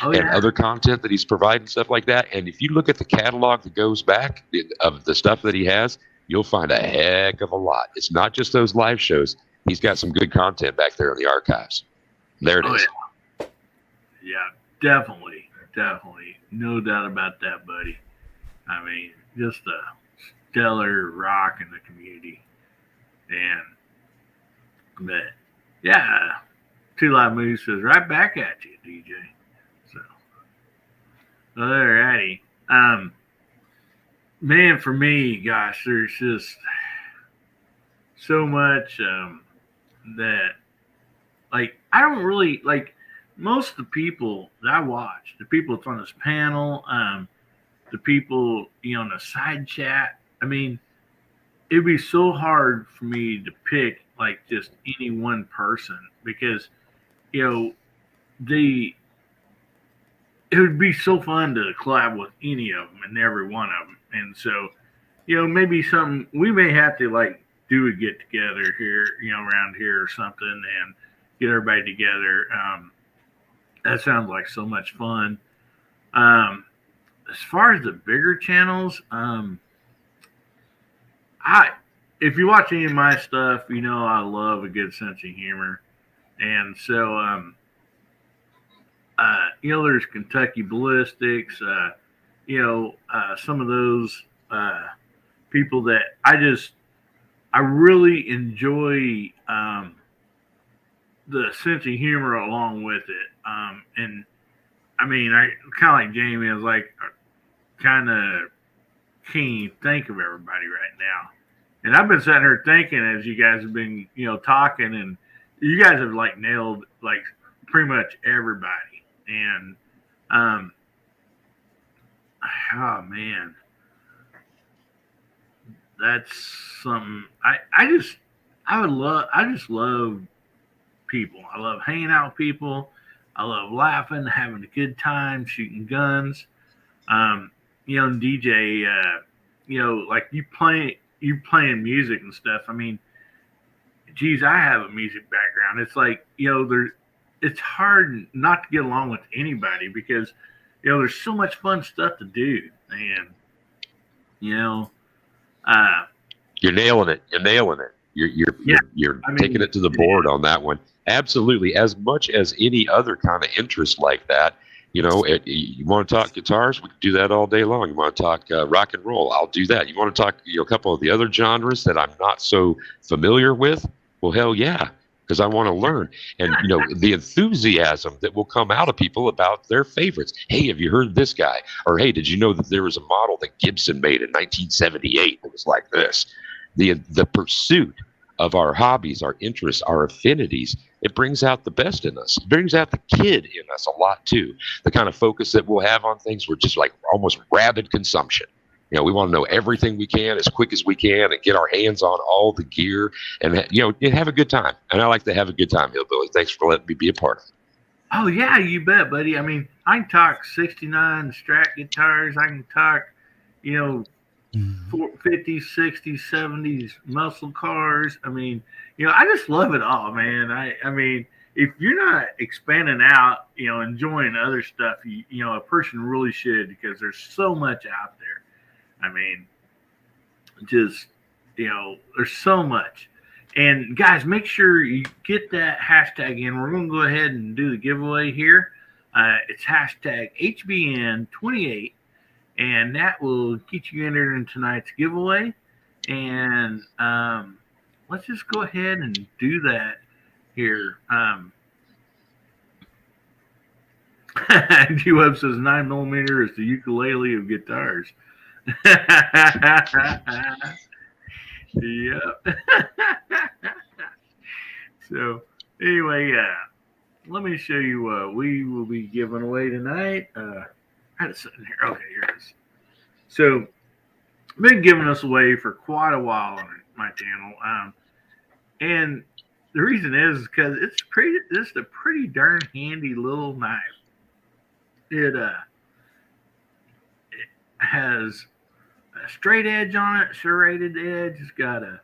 and other content that he's providing, stuff like that. And if you look at the catalog that goes back of the stuff that he has, you'll find a heck of a lot. It's not just those live shows. He's got some good content back there in the archives. There it is. Yeah, definitely. No doubt about that, buddy. I mean, just a stellar rock in the community. But yeah, Two Live Moose says right back at you, DJ. So, alrighty. Man, for me, gosh, there's just so much that, like, I don't really, like, most of the people that I watch, the people that's on this panel, the people, in the side chat, I mean, it'd be so hard for me to pick, like, just any one person because, it would be so fun to collab with any of them and every one of them. And so, maybe we may have to, like, do a get together here, around here or something and get everybody together. That sounds like so much fun. As far as the bigger channels, if you watch any of my stuff, I love a good sense of humor. And so, there's Kentucky Ballistics, some of those people that I really enjoy the sense of humor along with it. And I mean, I kind of like Jamie, I was like, kind of can't think of everybody right now. And I've been sitting here thinking as you guys have been, talking, and you guys have like nailed like pretty much everybody. And oh man, that's something I just love people. I love hanging out with people. I love laughing, having a good time, shooting guns. And DJ, like you playing music and stuff. I mean, geez, I have a music background. It's like, it's hard not to get along with anybody because, there's so much fun stuff to do. And, you're nailing it. You're taking it to the board on that one. Absolutely. As much as any other kind of interest like that, you want to talk guitars, we can do that all day long. You want to talk rock and roll, I'll do that. You want to talk a couple of the other genres that I'm not so familiar with? Well, hell yeah, because I want to learn. And, the enthusiasm that will come out of people about their favorites. Hey, have you heard this guy? Or, hey, did you know that there was a model that Gibson made in 1978 that was like this? The pursuit of our hobbies, our interests, our affinities, it brings out the best in us. It brings out the kid in us a lot too. The kind of focus that we'll have on things, we're just like almost rabid consumption. We want to know everything we can as quick as we can and get our hands on all the gear and, have a good time. And I like to have a good time, Hillbilly. Thanks for letting me be a part of it. Oh yeah, you bet, buddy. I mean, I can talk 69 Strat guitars. I can talk, 50s, 60s, 70s muscle cars. I mean, I just love it all, man. I mean, if you're not expanding out, enjoying other stuff, a person really should, because there's so much out there. I mean, just, there's so much. And guys, make sure you get that hashtag in. We're going to go ahead and do the giveaway here. It's hashtag HBN28. And that will get you entered in tonight's giveaway. And let's just go ahead and do that here. G-Web says 9mm is the ukulele of guitars. Yep. So anyway, let me show you what we will be giving away tonight. I had it sitting here. Okay, here it is. So I've been giving this away for quite a while on my channel. And the reason is because it's a pretty darn handy little knife. It has a straight edge on it, serrated edge. It's got a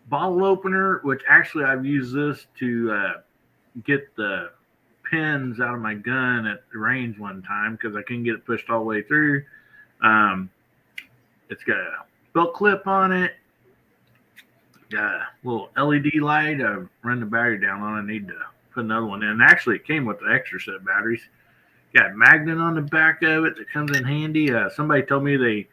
bottle opener, which actually I've used this to get the pins out of my gun at the range one time because I couldn't get it pushed all the way through. It's got a belt clip on it. Got a little LED light. I run the battery down on. I need to put another one in. Actually, it came with the extra set of batteries. Got a magnet on the back of it that comes in handy. Somebody told me they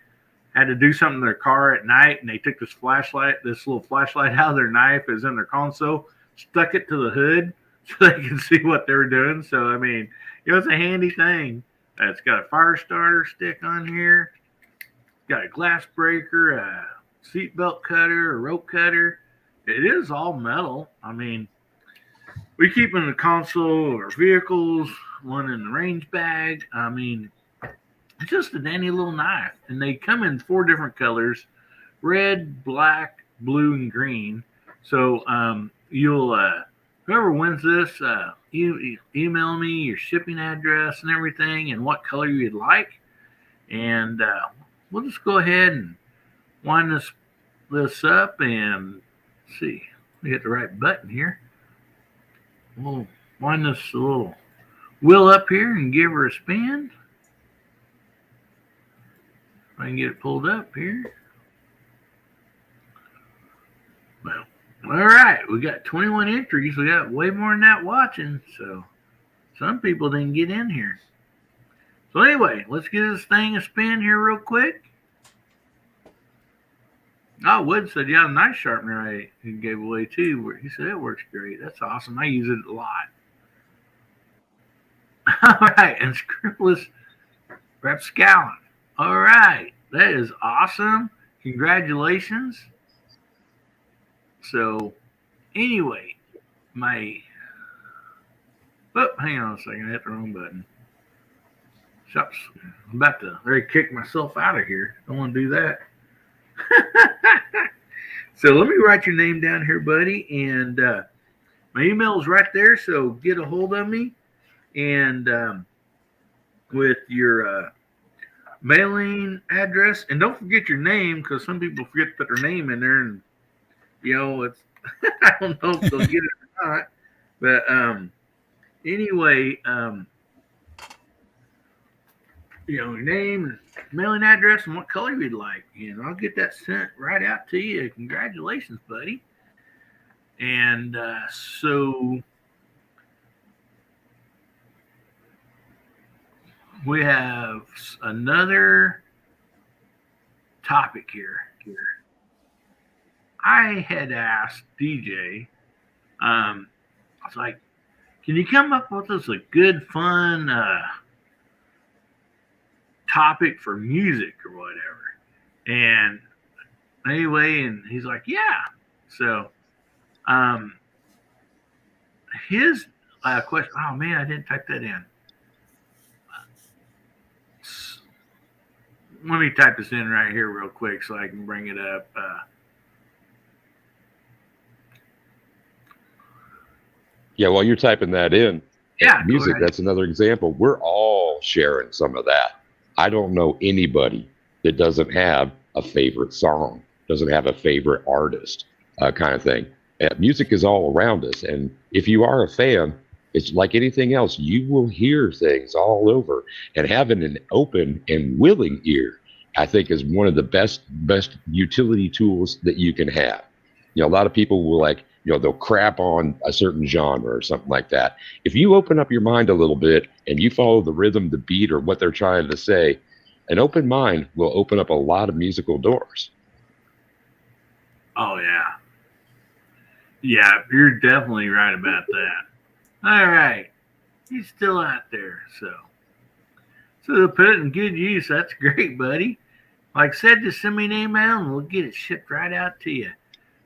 had to do something in their car at night, and they took this little flashlight out of their knife is in their console, stuck it to the hood so they can see what they were doing. So, I mean, it's a handy thing. It's got a fire starter stick on here. Got a glass breaker, a seatbelt cutter, a rope cutter. It is all metal. I mean, we keep in the console of our vehicles, one in the range bag. I mean, it's just a dandy little knife. And they come in 4 different colors: red, black, blue, and green. So you'll whoever wins this, email me your shipping address and everything and what color you'd like. And we'll just go ahead and wind this up and see. We hit the right button here. We'll wind this little wheel up here and give her a spin. If I can get it pulled up here. Well, all right. We got 21 entries. We got way more than that watching. So some people didn't get in here. So anyway, let's give this thing a spin here real quick. Oh, Wood said, yeah, a knife sharpener he gave away too. He said it works great. That's awesome. I use it a lot. All right, and Scrupulous Rapscallion. All right, that is awesome. Congratulations. So, anyway, hang on a second. I hit the wrong button. Shucks. I'm about to kick myself out of here. Don't want to do that. So let me write your name down here, buddy, and my email is right there, so get a hold of me, and with your mailing address, and don't forget your name, because some people forget to put their name in there, and it's I don't know if they'll get it or not, but anyway, your name, mailing address, and what color you'd like. And I'll get that sent right out to you. Congratulations, buddy. And so we have another topic here. I had asked DJ, I was like, can you come up with us a good, fun topic for music or whatever? And anyway, and he's like, yeah. So his question, oh man, I didn't type that in. Let me type this in right here real quick so I can bring it up. Yeah, while you're typing that in, Yeah, music, that's another example. We're all sharing some of that. I don't know anybody that doesn't have a favorite song, doesn't have a favorite artist, kind of thing. Music is all around us. And if you are a fan, it's like anything else. You will hear things all over. And having an open and willing ear, I think, is one of the best utility tools that you can have. A lot of people will they'll crap on a certain genre or something like that. If you open up your mind a little bit and you follow the rhythm, the beat, or what they're trying to say, an open mind will open up a lot of musical doors. Oh, yeah. Yeah, you're definitely right about that. All right. He's still out there, so to put it in good use, that's great, buddy. Like I said, just send me an email and we'll get it shipped right out to you.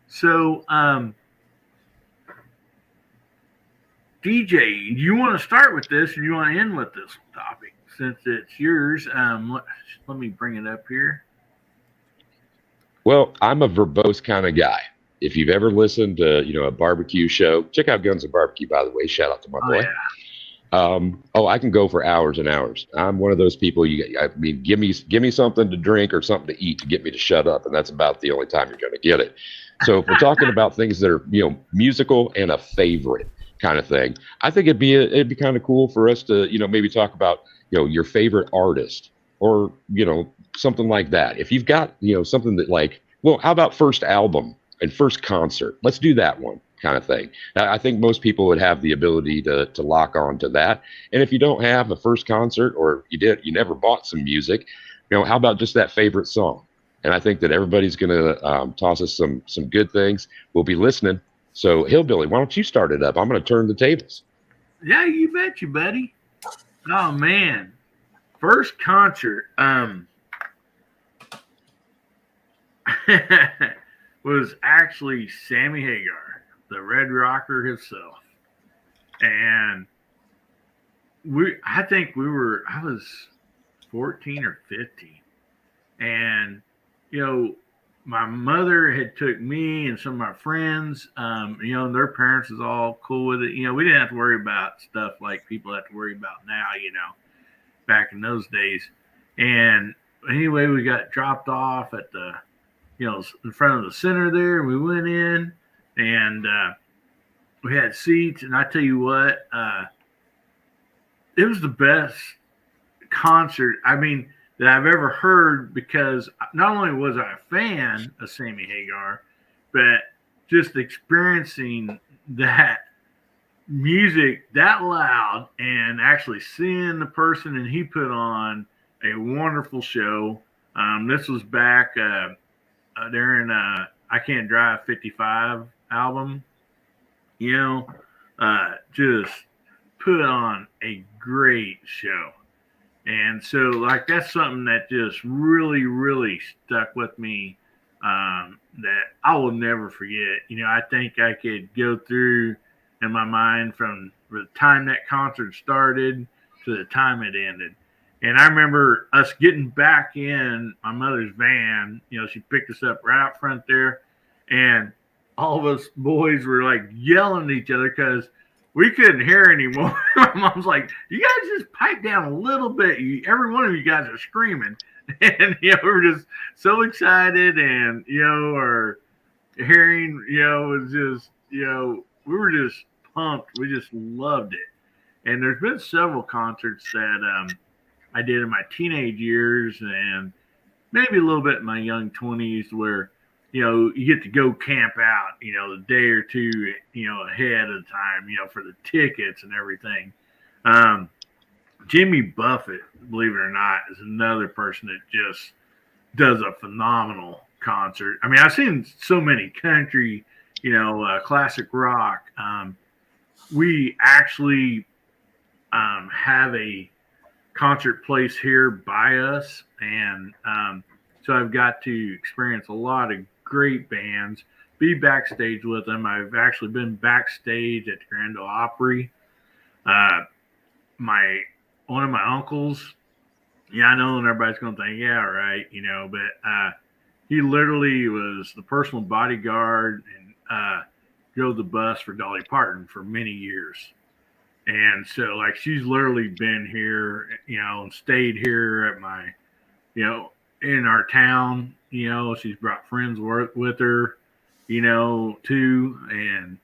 So, DJ, do you want to start with this or do you want to end with this topic? Since it's yours, let me bring it up here. Well, I'm a verbose kind of guy. if you've ever listened to, a barbecue show, check out Guns and Barbecue, by the way. Shout out to my Oh, boy. yeah. I can go for hours and hours. I'm one of those people. Give me something to drink or something to eat to get me to shut up, and that's about the only time you're going to get it. So if we're talking about things that are, musical and a favorite kind of thing, I think it'd be kind of cool for us to, maybe talk about, your favorite artist or, something like that. If you've got, something that like, well, how about first album and first concert? Let's do that one kind of thing. I think most people would have the ability to lock on to that. And if you don't have a first concert, or you never bought some music, how about just that favorite song? And I think that everybody's going to toss us some good things. We'll be listening. So Hillbilly, why don't you start it up? I'm going to turn the tables. Yeah, you bet you, buddy. Oh man. First concert was actually Sammy Hagar, the Red Rocker himself. And I was 14 or 15. And my mother had took me and some of my friends, and their parents was all cool with it. We didn't have to worry about stuff like people have to worry about now, back in those days. And anyway, we got dropped off at the, in front of the center there. We went in and we had seats. And I tell you what, it was the best concert. I mean, that I've ever heard, because not only was I a fan of Sammy Hagar, but just experiencing that music that loud and actually seeing the person, and he put on a wonderful show. This was back during I Can't Drive 55 album, just put on a great show. And so, like, that's something that just really, really stuck with me, that I will never forget. I think I could go through in my mind from the time that concert started to the time it ended. And I remember us getting back in my mother's van. She picked us up right out front there, and all of us boys were like yelling at each other because we couldn't hear anymore. My mom's like, "You guys just pipe down a little bit. Every one of you guys are screaming." And, we were just so excited, and, our hearing, was just, we were just pumped. We just loved it. And there's been several concerts that I did in my teenage years and maybe a little bit in my young 20s where, you get to go camp out, the day or two, ahead of the time, for the tickets and everything. Jimmy Buffett, believe it or not, is another person that just does a phenomenal concert. I mean, I've seen so many country, classic rock. We actually have a concert place here by us, and so I've got to experience a lot of great bands, be backstage with them. I've actually been backstage at the Grand Ole Opry. One of my uncles, I know, and everybody's going to think, yeah, right, but he literally was the personal bodyguard and drove the bus for Dolly Parton for many years. And so, like, she's literally been here, and stayed here at my, in our town. She's brought friends with her, too. And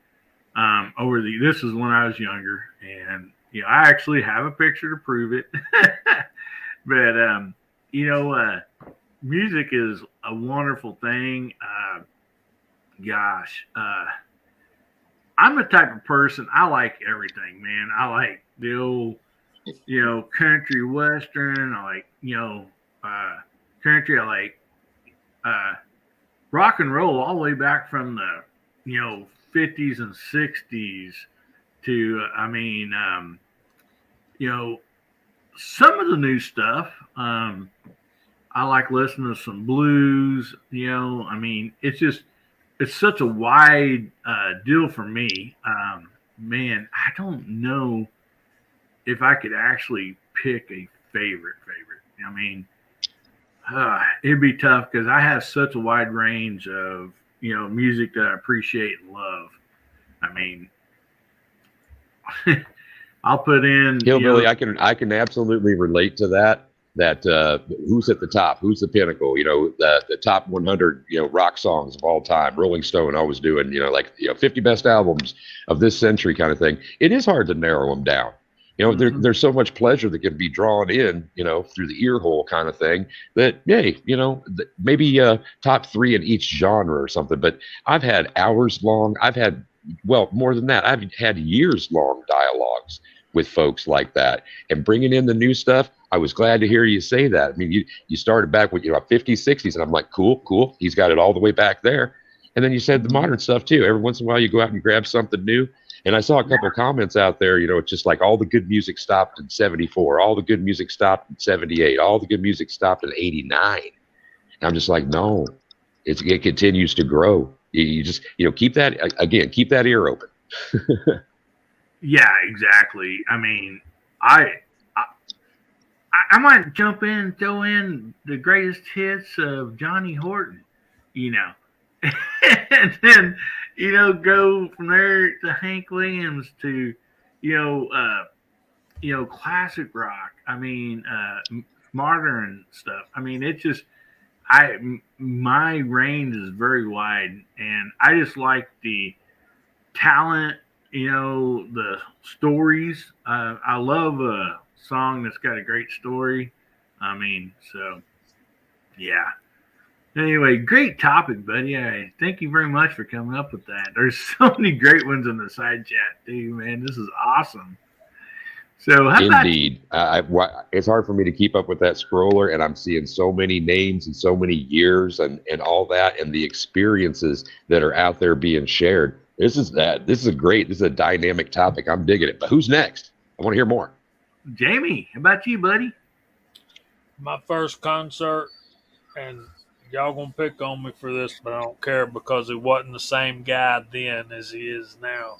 this is when I was younger, and I actually have a picture to prove it. But music is a wonderful thing. I'm the type of person, I like everything, man. I like the old, country western. I like, country. I like rock and roll all the way back from the, 50s and 60s to, some of the new stuff. I like listening to some blues, it's such a wide deal for me. Man, I don't know if I could actually pick a favorite. It'd be tough because I have such a wide range of music that I appreciate and love. I mean, I'll put in Hillbilly, I can absolutely relate to that. That who's at the top, who's the pinnacle, the top 100 rock songs of all time. Rolling Stone always doing 50 best albums of this century kind of thing. It is hard to narrow them down. There's so much pleasure that can be drawn in through the ear hole kind of thing that maybe top 3 in each genre or something. But I've had hours long, more than that, I've had years long dialogues with folks like that, and bringing in the new stuff. I was glad to hear you say that. I mean, you started back with 50s, 60s, and I'm like, cool. He's got it all the way back there. And then you said the modern stuff too. Every once in a while, you go out and grab something new. And I saw a couple of comments out there. It's just like all the good music stopped in '74, all the good music stopped in '78, all the good music stopped in '89. And I'm just like, no, it continues to grow. You just keep that ear open. Yeah, exactly. I mean, I might jump in and throw in the greatest hits of Johnny Horton, and then go from there to Hank Williams to classic rock. I mean, modern stuff. I mean, it's just my range is very wide, and I just like the talent. The stories. I love a song that's got a great story. I mean, so yeah. Anyway, great topic, buddy. I thank you very much for coming up with that. There's so many great ones in the side chat too, man. This is awesome. So how Indeed. It's hard for me to keep up with that scroller, and I'm seeing so many names and so many years and all that, and the experiences that are out there being shared. This is a dynamic topic. I'm digging it. But who's next? I want to hear more. Jamie, how about you, buddy? My first concert, and y'all gonna pick on me for this, but I don't care because he wasn't the same guy then as he is now.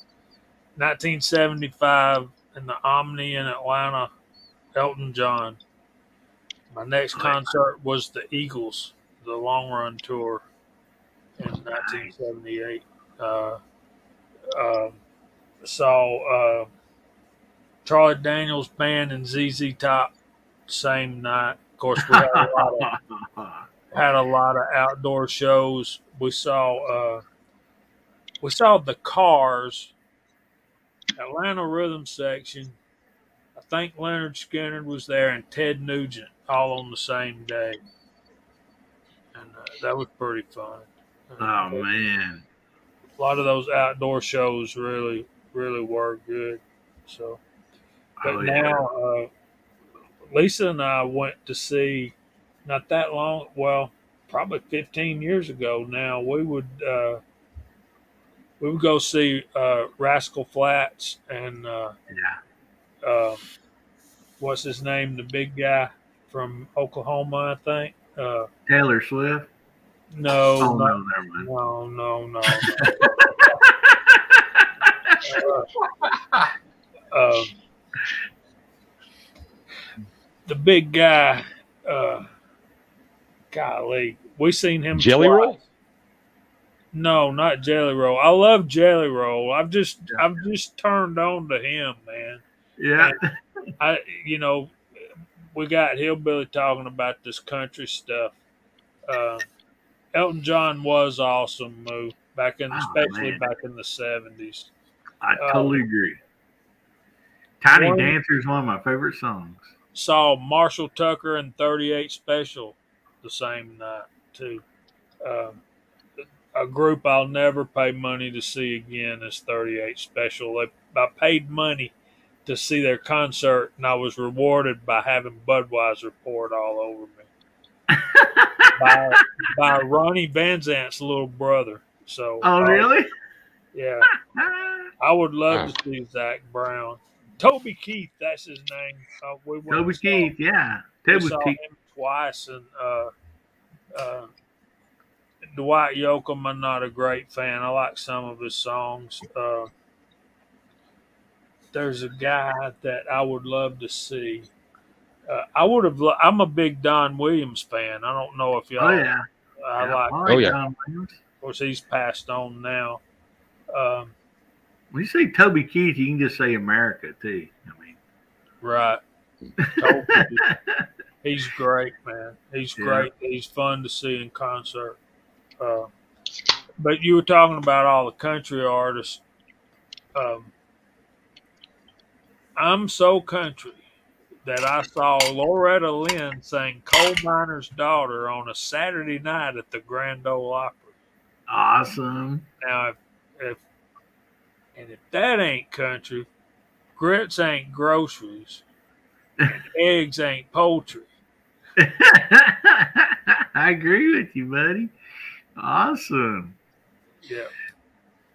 1975 in the Omni in Atlanta, Elton John. My next concert was the Eagles, the Long Run Tour in 1978. Saw Charlie Daniels Band and ZZ Top same night. Of course, we had a lot of outdoor shows. We saw the Cars, Atlanta Rhythm Section. I think Leonard Skinner was there and Ted Nugent all on the same day, and that was pretty fun. Oh man, a lot of those outdoor shows really were good. So, but now Lisa and I went to see not that long. Well, probably 15 years ago now. We would go see Rascal Flatts and what's his name, the big guy from Oklahoma, I think. Taylor Swift. No, oh, no, never mind. No. The big guy, golly, we seen him. Jelly twice. Roll? No, not Jelly Roll. I love Jelly Roll. I've just turned on to him, man. Yeah. And we got Hillbilly talking about this country stuff. Elton John was awesome, Moo, especially back in the 70s. I totally agree. Tiny Dancer is one of my favorite songs. Saw Marshall Tucker and 38 Special the same night, too. A group I'll never pay money to see again is 38 Special. I paid money to see their concert, and I was rewarded by having Budweiser poured all over me. by Ronnie Van Zant's little brother. So, really? Yeah. I would love to see Zach Brown. Toby Keith, that's his name. Toby Keith, yeah. We saw him twice, and Dwight Yoakam, I'm not a great fan. I like some of his songs. There's a guy that I would love to see. I'm a big Don Williams fan. I don't know if y'all. Oh yeah. I like. Oh yeah. Don Williams. Of course, he's passed on now. Um, When you say Toby Keith, you can just say America too. I mean, right. Toby, he's great, man. He's Yeah. great. He's fun to see in concert. But you were talking about all the country artists. I'm so country that I saw Loretta Lynn sing Coal Miner's Daughter on a Saturday night at the Grand Ole Opry. awesome. Now, if that ain't country, grits ain't groceries, and eggs ain't poultry. I agree with you, buddy. Awesome. Yeah.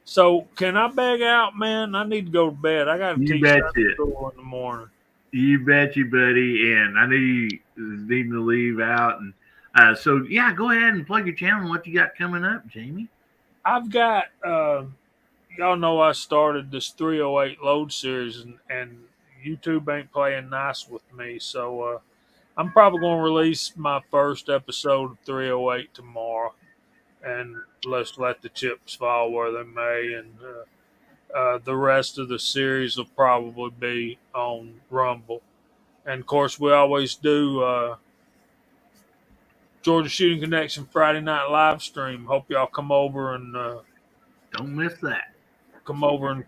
So can I beg out, man? I need to go to bed. I got to You teach betcha. Sunday school in the morning. You bet you, buddy. And I knew you was needing to leave out. And so, yeah, go ahead and plug your channel and what you got coming up, Jamie. I've got, y'all know I started this 308 load series, and YouTube ain't playing nice with me. So I'm probably going to release my first episode of 308 tomorrow. And let's let the chips fall where they may. And the rest of the series will probably be on Rumble. And of course, we always do Georgia Shooting Connection Friday night live stream. Hope y'all come over and Don't miss that.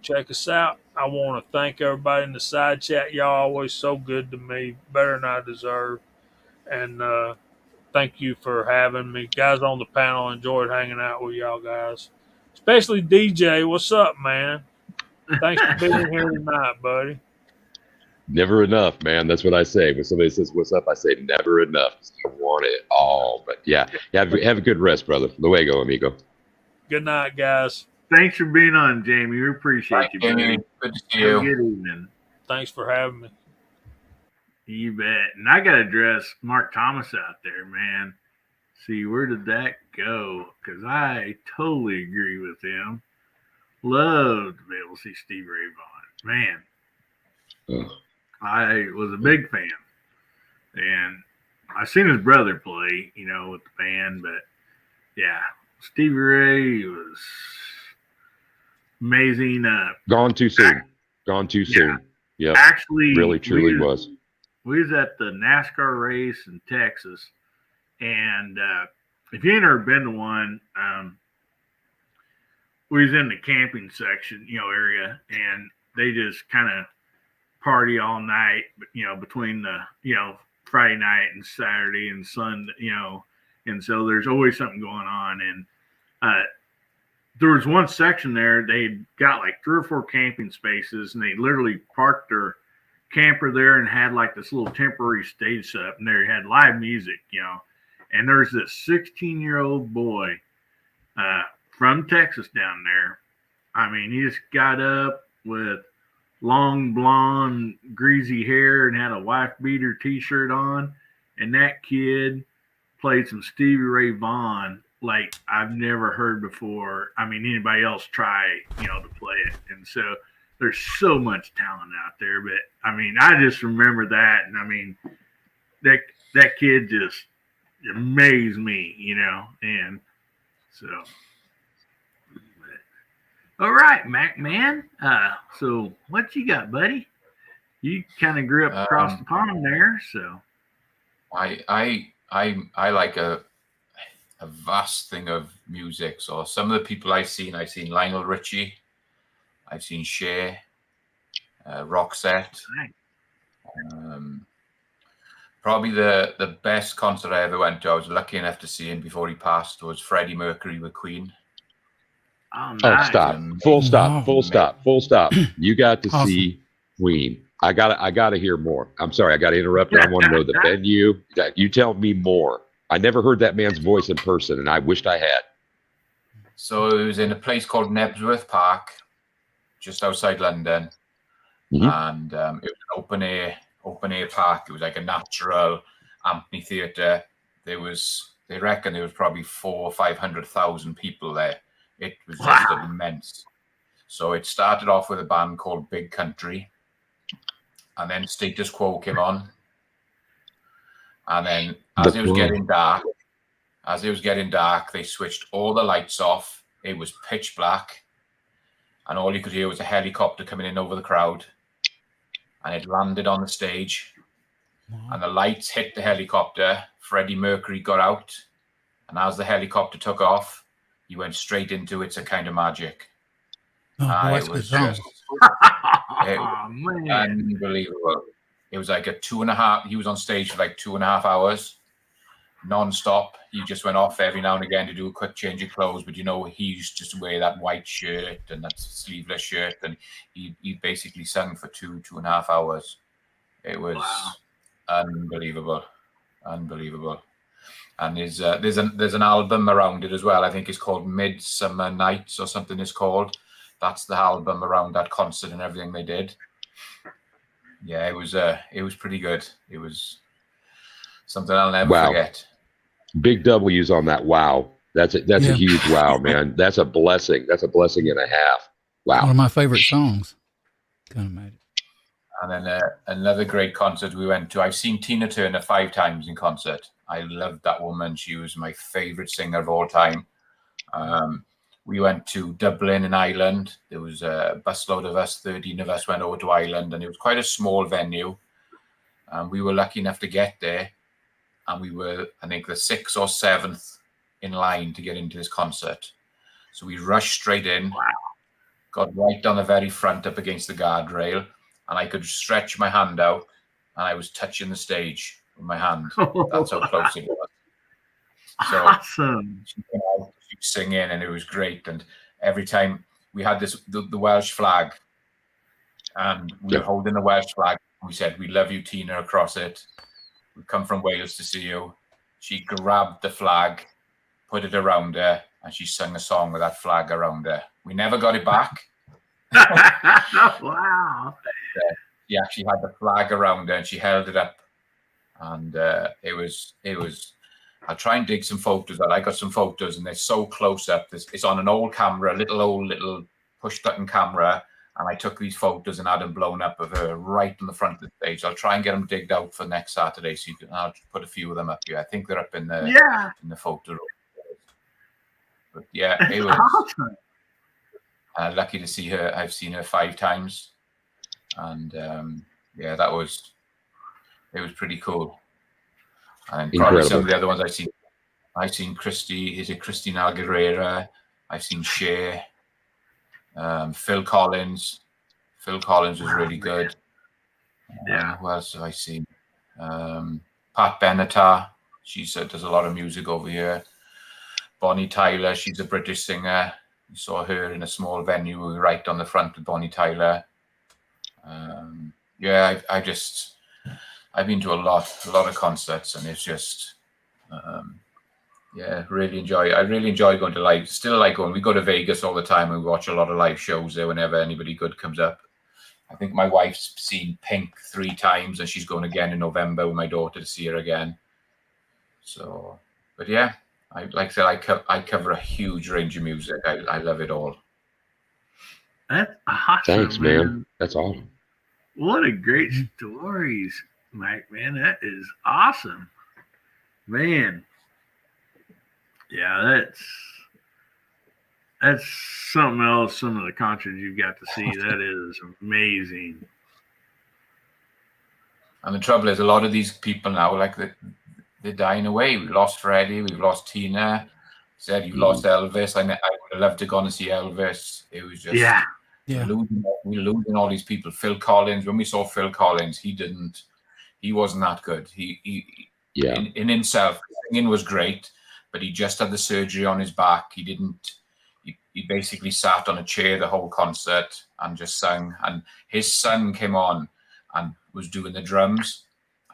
check us out. I want to thank everybody in the side chat. Y'all always so good to me, better than I deserve. And thank you for having me. Guys on the panel, enjoyed hanging out with y'all guys. Especially DJ. What's up, man? Thanks for being here tonight, buddy. Never enough, man. That's what I say. When somebody says, "What's up?" I say, "Never enough." I want it all. But yeah, have a good rest, brother. Luego, amigo. Good night, guys. Thanks for being on, Jamie. We appreciate you, buddy. Jamie. Good to see Have a you. good evening. Thanks for having me. You bet. And I got to address Mark Thomas out there, man. See, where did that go? Because I totally agree with him. Love to be able to see Stevie Ray Vaughan. Man, Ugh. I was a big fan. And I seen his brother play, with the band. But, yeah, Stevie Ray was amazing. Gone too soon. Gone too soon. Yep. Actually, Really, truly was. We was at the NASCAR race in Texas, and if you ain't ever been to one, we was in the camping section, area, and they just kind of party all night, between the, Friday night and Saturday and Sunday, and so there's always something going on. And there was one section there, they got like 3 or 4 camping spaces, and they literally parked their camper there and had like this little temporary stage set up, and they had live music, and there's this 16-year-old boy from Texas down there. I mean, he just got up with long blonde greasy hair and had a wife beater t-shirt on, and that kid played some Stevie Ray Vaughan like I've never heard before. I mean, anybody else try, to play it. And so there's so much talent out there. But I mean, I just remember that, and I mean, that kid just amazed me, and so. All right, Mac man. So what you got, buddy? You kind of grew up across the pond there, so. I like a vast thing of music. So some of the people I've seen Lionel Richie, I've seen Cher, Roxette. Probably the best concert I ever went to, I was lucky enough to see him before he passed, was Freddie Mercury with Queen. Oh, Oh, nice. stop. Full stop. Full stop. Full stop. You got to see Queen. I gotta hear more. I'm sorry, I gotta interrupt. I want to know the venue. You tell me more. I never heard that man's voice in person, and I wished I had. So it was in a place called Nebsworth Park, just outside London. Mhm. And it was an open air park. It was like a natural amphitheater. They reckon there was probably 400,000 or 500,000 people there. It was just immense. So it started off with a band called Big Country, and then Status Quo came on. And then as it was getting dark, as it was getting dark, they switched all the lights off. It was pitch black, and all you could hear was a helicopter coming in over the crowd, and it landed on the stage, and the lights hit the helicopter. Freddie Mercury got out, and as the helicopter took off, he went straight into It's a Kind of Magic. Oh, boy, that's It a good was song. just Oh, man. unbelievable. It was like a 2.5. He was on stage for like 2.5 hours, non-stop. He just went off every now and again to do a quick change of clothes. But he used to just wear that white shirt and that sleeveless shirt, and he basically sang for 2.5 hours. It was unbelievable. And there's an album around it as well. I think it's called Midsummer Nights or something. It's called. That's the album around that concert and everything they did. Yeah, it was pretty good. It was something I'll never forget. Big W's on that. Wow. That's a huge wow, man. That's a blessing. That's a blessing and a half. Wow. One of my favorite songs. Kind of made it. And then another great concert we went to. I've seen Tina Turner 5 times in concert. I loved that woman. She was my favorite singer of all time. We went to Dublin in Ireland. There was a busload of us, 13 of us went over to Ireland, and it was quite a small venue. We were lucky enough to get there, and we were, I think, the 6th or 7th in line to get into this concert. So we rushed straight in, got right down the very front up against the guardrail, and I could stretch my hand out, and I was touching the stage with my hand. That's how close it was. So Awesome. she came out, she was singing, and it was great. And every time we had the Welsh flag, and we were holding the Welsh flag, we said, "We love you, Tina," across it. "We come from Wales to see you." She grabbed the flag, put it around her, and she sang a song with that flag around her. We never got it back. Wow. She actually had the flag around her, and she held it up, and it was. I'll try and dig some photos out. I got some photos, and they're so close up. It's on an old camera, little push button camera, and I took these photos and had them blown up of her right in the front of the stage. I'll try and get them digged out for next Saturday, so I'll put a few of them up here. I think they're up in the photo room. But yeah, it was awesome. lucky to see her. I've seen her 5 times, and it was pretty cool. And probably some of the other ones I've seen Christina Aguilera. I've seen Cher, Phil Collins. Phil Collins was really good. Who else have I seen? Pat Benatar. She does a lot of music over here. Bonnie Tyler. She's a British singer. You saw her in a small venue. We were right on the front with Bonnie Tyler. I've been to a lot of concerts, and it's just, really enjoy. I really enjoy going to live. Still like going. We go to Vegas all the time, and we watch a lot of live shows there whenever anybody good comes up. I think my wife's seen Pink 3 times, and she's going again in November with my daughter to see her again. So, but yeah, I cover a huge range of music. I love it all. That's awesome. Thanks, man. That's awesome. What a great stories, Mike, man. That is awesome. Man. Yeah, that's something else. Some of the concerts you've got to see. That is amazing. And the trouble is, a lot of these people now, like they're dying away. We've lost Freddie. We've lost Tina. Said you lost Elvis. I would have loved to go and see Elvis. It was just we're losing all these people. Phil Collins. When we saw Phil Collins, he wasn't that good. He in himself, singing was great, but he just had the surgery on his back. He basically sat on a chair the whole concert and just sang. And his son came on and was doing the drums.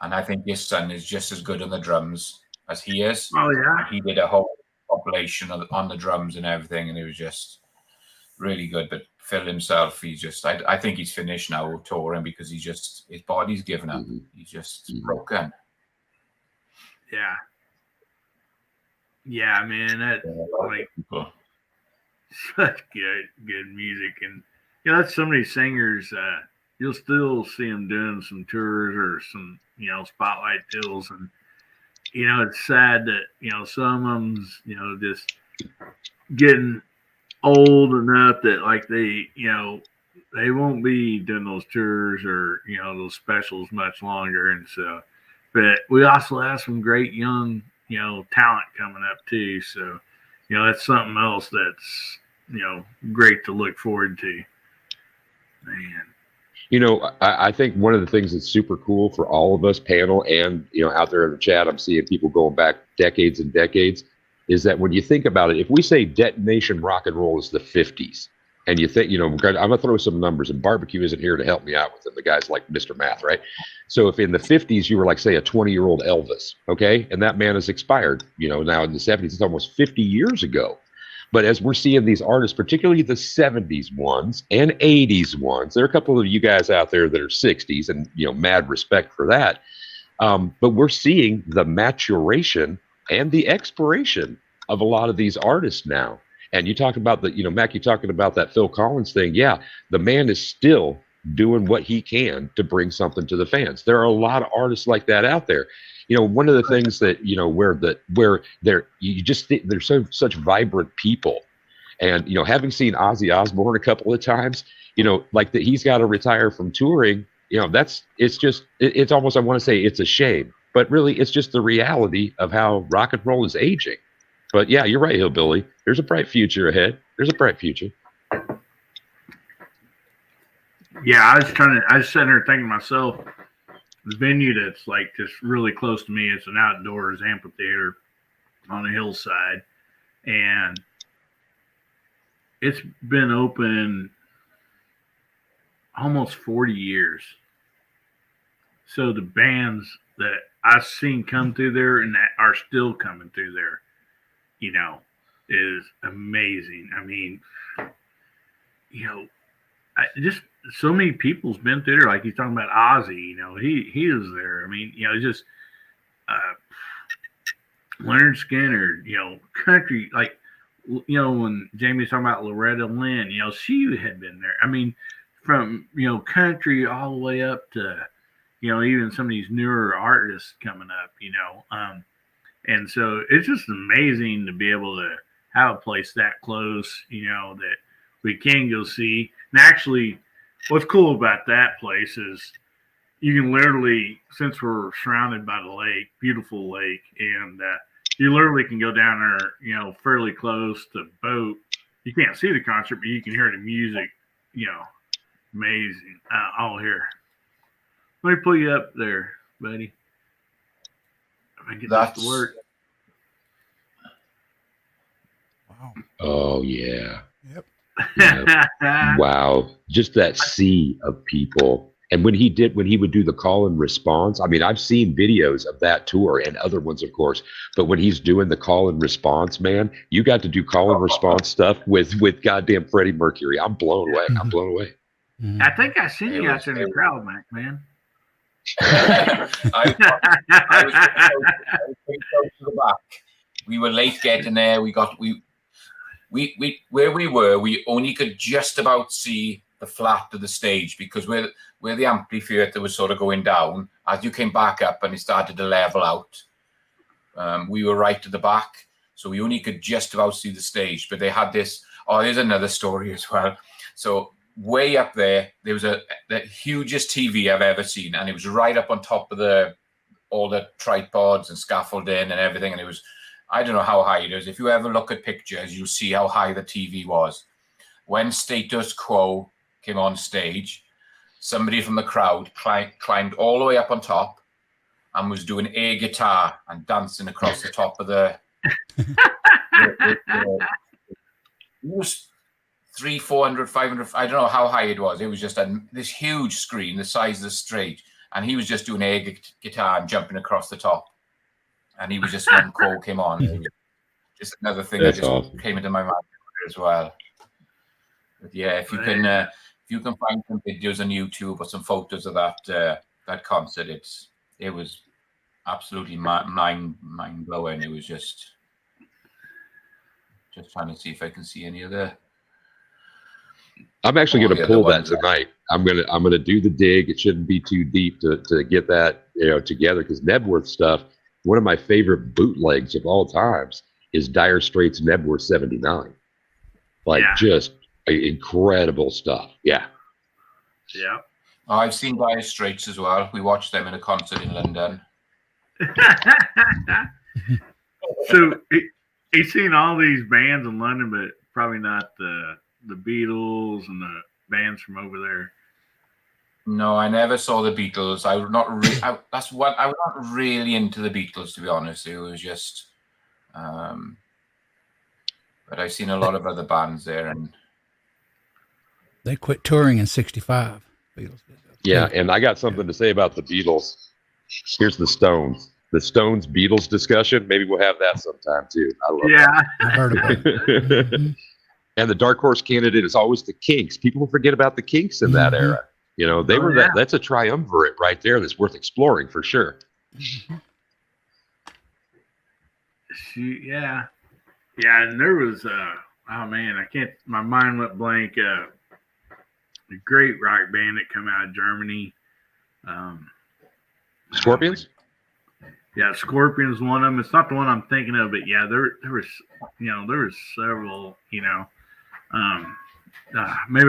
And I think his son is just as good on the drums as he is. Oh, yeah. He did a whole compilation on the drums and everything, and it was just really good. But Phil himself, I think he's finished now touring because his body's given up. He's just broken. Yeah. Yeah, man. That's such good music. And that's so many singers. You'll still see them doing some tours or some, spotlight deals. And it's sad that some of them's just getting old enough that like they won't be doing those tours or those specials much longer, and so. But we also have some great young talent coming up too. So that's something else that's great to look forward to. Man. I think one of the things that's super cool for all of us, panel and out there in the chat, I'm seeing people going back decades and decades, is that when you think about it, if we say Detonation Rock and Roll is the 50s, and you think, I'm going to throw some numbers, and Barbecue isn't here to help me out with them. The guy's like Mr. Math, right? So if in the 50s you were like, say, a 20-year-old Elvis, okay, and that man has expired, now in the 70s, it's almost 50 years ago. But as we're seeing these artists, particularly the 70s ones and 80s ones, there are a couple of you guys out there that are 60s, and mad respect for that. But we're seeing the maturation and the expiration of a lot of these artists now. And you talked about Mac, you talking about that Phil Collins thing. Yeah, the man is still doing what he can to bring something to the fans. There are a lot of artists like that out there. One of the things that, where they're such vibrant people. And, having seen Ozzy Osbourne a couple of times, like that he's got to retire from touring, it's almost, I want to say it's a shame, but really it's just the reality of how rock and roll is aging. But yeah, you're right, Hillbilly. There's a bright future ahead. There's a bright future. Yeah, I was sitting there thinking to myself, the venue that's like just really close to me, it's an outdoors amphitheater on a hillside. And it's been open almost 40 years. So the bands that I've seen come through there and that are still coming through there, is amazing. I mean, just so many people's been through there. Like he's talking about Ozzy, he is there. I mean, just Leonard Skinner, country, like, when Jamie's talking about Loretta Lynn, she had been there. I mean, from, country all the way up to, even some of these newer artists coming up, and so it's just amazing to be able to have a place that close, that we can go see. And actually, what's cool about that place is you can literally, since we're surrounded by the lake, beautiful lake, and you literally can go down there, fairly close to boat. You can't see the concert, but you can hear the music, amazing. All here. Let me pull you up there, buddy. I get this to work. Wow. Oh yeah. Yep. Yeah. Wow. Just that sea of people. And when he would do the call and response, I mean, I've seen videos of that tour and other ones, of course, but when he's doing the call and response, man, you got to do call and response stuff with goddamn Freddie Mercury. I'm blown away. I'm blown away. I think I seen you out there in the crowd, man. I was pretty close to the back. We were late getting there. We where we were, we only could just about see the flat of the stage because where the amphitheater was sort of going down, as you came back up and it started to level out, we were right at the back, so we only could just about see the stage. But they had this. Oh, there's another story as well. So way up there was the hugest TV I've ever seen, and it was right up on top of all the tripods and scaffolding and everything, and it was, I don't know how high it is. If you ever look at pictures, you'll see how high the TV was. When Status Quo came on stage, somebody from the crowd climbed all the way up on top and was doing air guitar and dancing across the top of the it was 300, 400, 500, I don't know how high it was. It was just this huge screen, the size of the stage, and he was just doing air guitar and jumping across the top. And he was just, when Cole came on, it was just another thing that just awesome. Came into my mind as well. But yeah, if you can find some videos on YouTube or some photos of that concert, it was absolutely mind blowing. It was just trying to see if I can see any of the. I'm actually going to pull that tonight. I'm gonna do the dig. It shouldn't be too deep to get that together, because Nebworth stuff. one of my favorite bootlegs of all times is Dire Straits Nebworth 79. Like Yeah. just incredible stuff. Yeah. Yeah. Oh, I've seen Dire Straits as well. We watched them in a concert in London. So he's seen all these bands in London, but probably not the Beatles and the bands from over there. No, I never saw the Beatles. I would not. I was not really into the Beatles, to be honest. It was just. But I've seen a lot of other bands there, and They quit touring in '65. Beatles did. Yeah. And I got something to say about the Beatles. Here's the Stones. The Stones Beatles discussion. Maybe we'll have that sometime too. I love Yeah. I heard about it. that. And the dark horse candidate is always the Kinks. People forget about the Kinks in that Mhm. era. You know, they Oh, were yeah. that's a triumvirate right there that's worth exploring for sure. Yeah. Yeah, and there was oh man, I can't, my mind went blank. A great rock band that come out of Germany. Scorpions? Yeah, Scorpions one of them. It's not the one I'm thinking of, but yeah, there was, there was several, maybe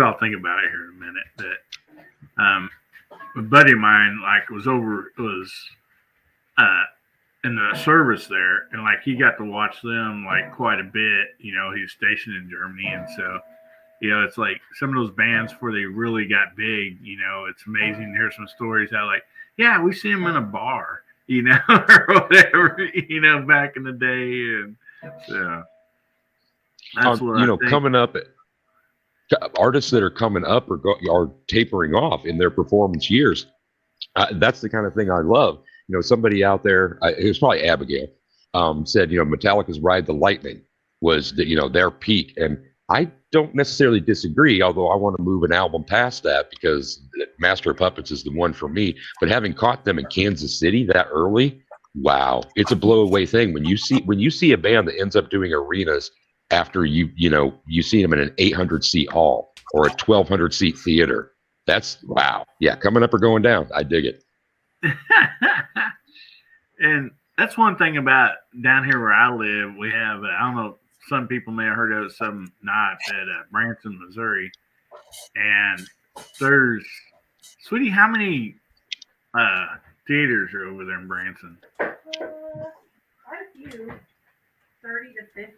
I'll think about it here in a minute. But a buddy of mine was in the service there, and he got to watch them quite a bit. He's stationed in Germany, and so it's some of those bands before they really got big. It's amazing to hear some stories how yeah, we see them in a bar, or whatever, back in the day, and so that's what I think. Coming up, artists that are coming up are tapering off in their performance years. That's the kind of thing I love. Somebody out there, it was probably Abigail, said, Metallica's Ride the Lightning was their peak, and I don't necessarily disagree, although I want to move an album past that because Master of Puppets is the one for me. But having caught them in Kansas City that early, wow, it's a blow away thing when you see a band that ends up doing arenas after you see them in an 800 seat hall or a 1,200 seat theater. That's wow. Yeah, coming up or going down. I dig it. And that's one thing about down here where I live. We have, I don't know, some people may have heard of it, some not, at Branson, Missouri. And there's, sweetie, how many theaters are over there in Branson? Quite a few. 30 to 50.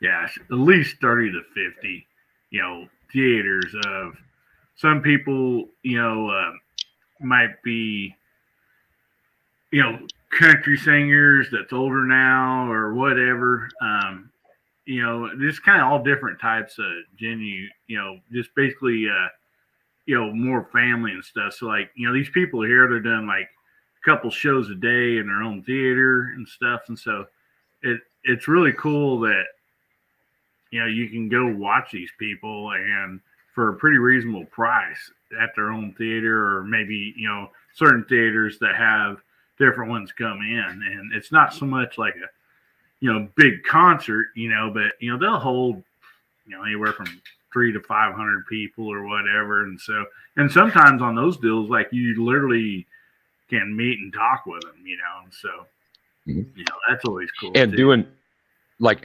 Yeah, at least 30 to 50, theaters of some people, might be, country singers that's older now or whatever. Just kind of all different types of just basically, more family and stuff. So these people here, they're doing a couple shows a day in their own theater and stuff. And so it's really cool that, you can go watch these people and for a pretty reasonable price at their own theater, or maybe, certain theaters that have different ones come in. And it's not so much like a, big concert, but, they'll hold, anywhere from 300 to 500 people or whatever. And so, and sometimes on those deals, you literally can meet and talk with them, so, that's always cool. And too. doing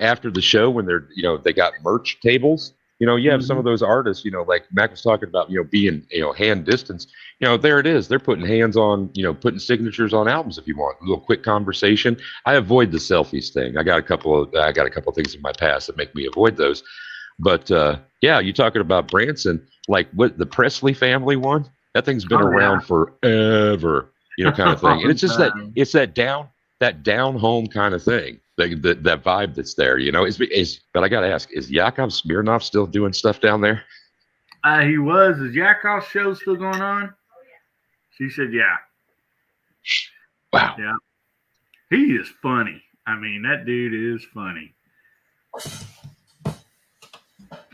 after the show when they're, they got merch tables, you have some of those artists, like Mac was talking about, being, hand distance, there it is. They're putting hands on, putting signatures on albums if you want a little quick conversation. I avoid the selfies thing. I got a couple of things in my past that make me avoid those. But yeah, you talking about Branson, what the Presley family one? That thing's been around forever, kind of thing. And it's just that down home kind of thing. That vibe that's there, but I got to ask, is Yakov Smirnoff still doing stuff down there? He was. Is Yakov's show still going on? She said, yeah. Wow. Yeah. He is funny. I mean, that dude is funny.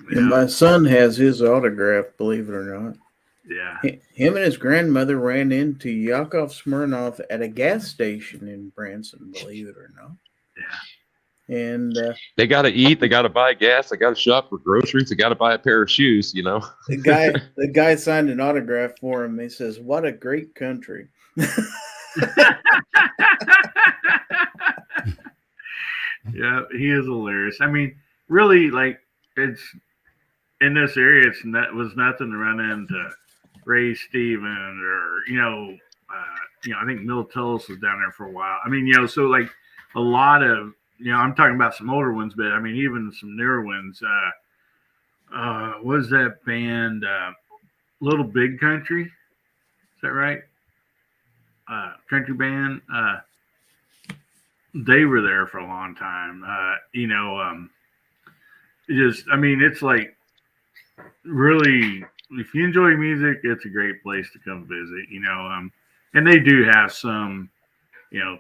And my son has his autograph, believe it or not. Yeah. Him and his grandmother ran into Yakov Smirnoff at a gas station in Branson, believe it or not. Yeah. And they got to eat, they got to buy gas, they got to shop for groceries, they got to buy a pair of shoes, the guy signed an autograph for him. He says, "What a great country." Yeah, he is hilarious. I mean, really, like it's in this area. Was nothing to run into Ray Stevens or I think Milt Tullis was down there for a while. I mean, so like a lot of I'm talking about some older ones, but I mean even some newer ones. What was that band? Little Big Country. Is that right? Country band. They were there for a long time. I mean, it's like really, if you enjoy music, it's a great place to come visit. And they do have some,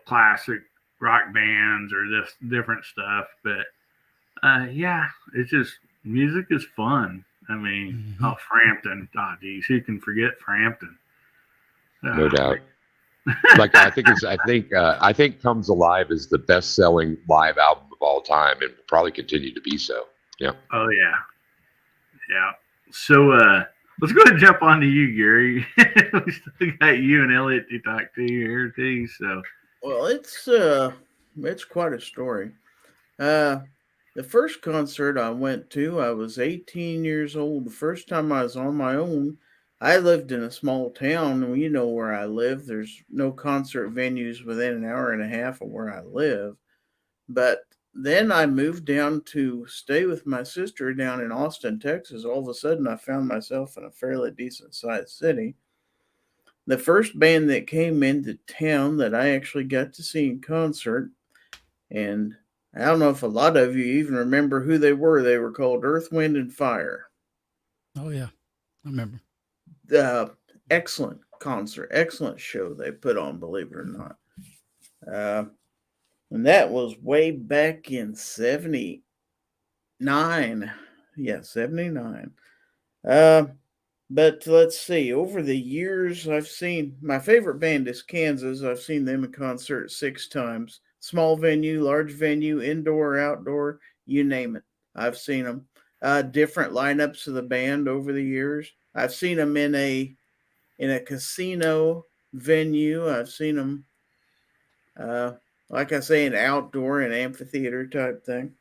classic rock bands or this different stuff, but yeah, it's just music is fun. I mean, Frampton. Oh, geez, who can forget Frampton? No doubt. Like I think Comes Alive is the best-selling live album of all time, and will probably continue to be so. Yeah. Oh yeah. So let's go ahead and jump on to you, Gary. We still got you and Elliot to talk to here too. So Well, it's quite a story. The first concert I went to, I was 18 years old. The first time I was on my own, I lived in a small town, and you know where I live. There's no concert venues within an hour and a half of where I live. But then I moved down to stay with my sister down in Austin, Texas. All of a sudden, I found myself in a fairly decent sized city. The first band that came into town that I actually got to see in concert, and I don't know if a lot of you even remember who they were. They were called Earth, Wind, and Fire. Oh yeah, I remember. Excellent concert, excellent show they put on, believe it or not. And that was way back in 79. Yeah, 79. But let's see. Over the years, I've seen my favorite band is Kansas. I've seen them in concert 6 times. Small venue, large venue, indoor, outdoor, you name it. I've seen them. Different lineups of the band over the years. I've seen them in a casino venue. I've seen them, like I say, an outdoor and amphitheater type thing.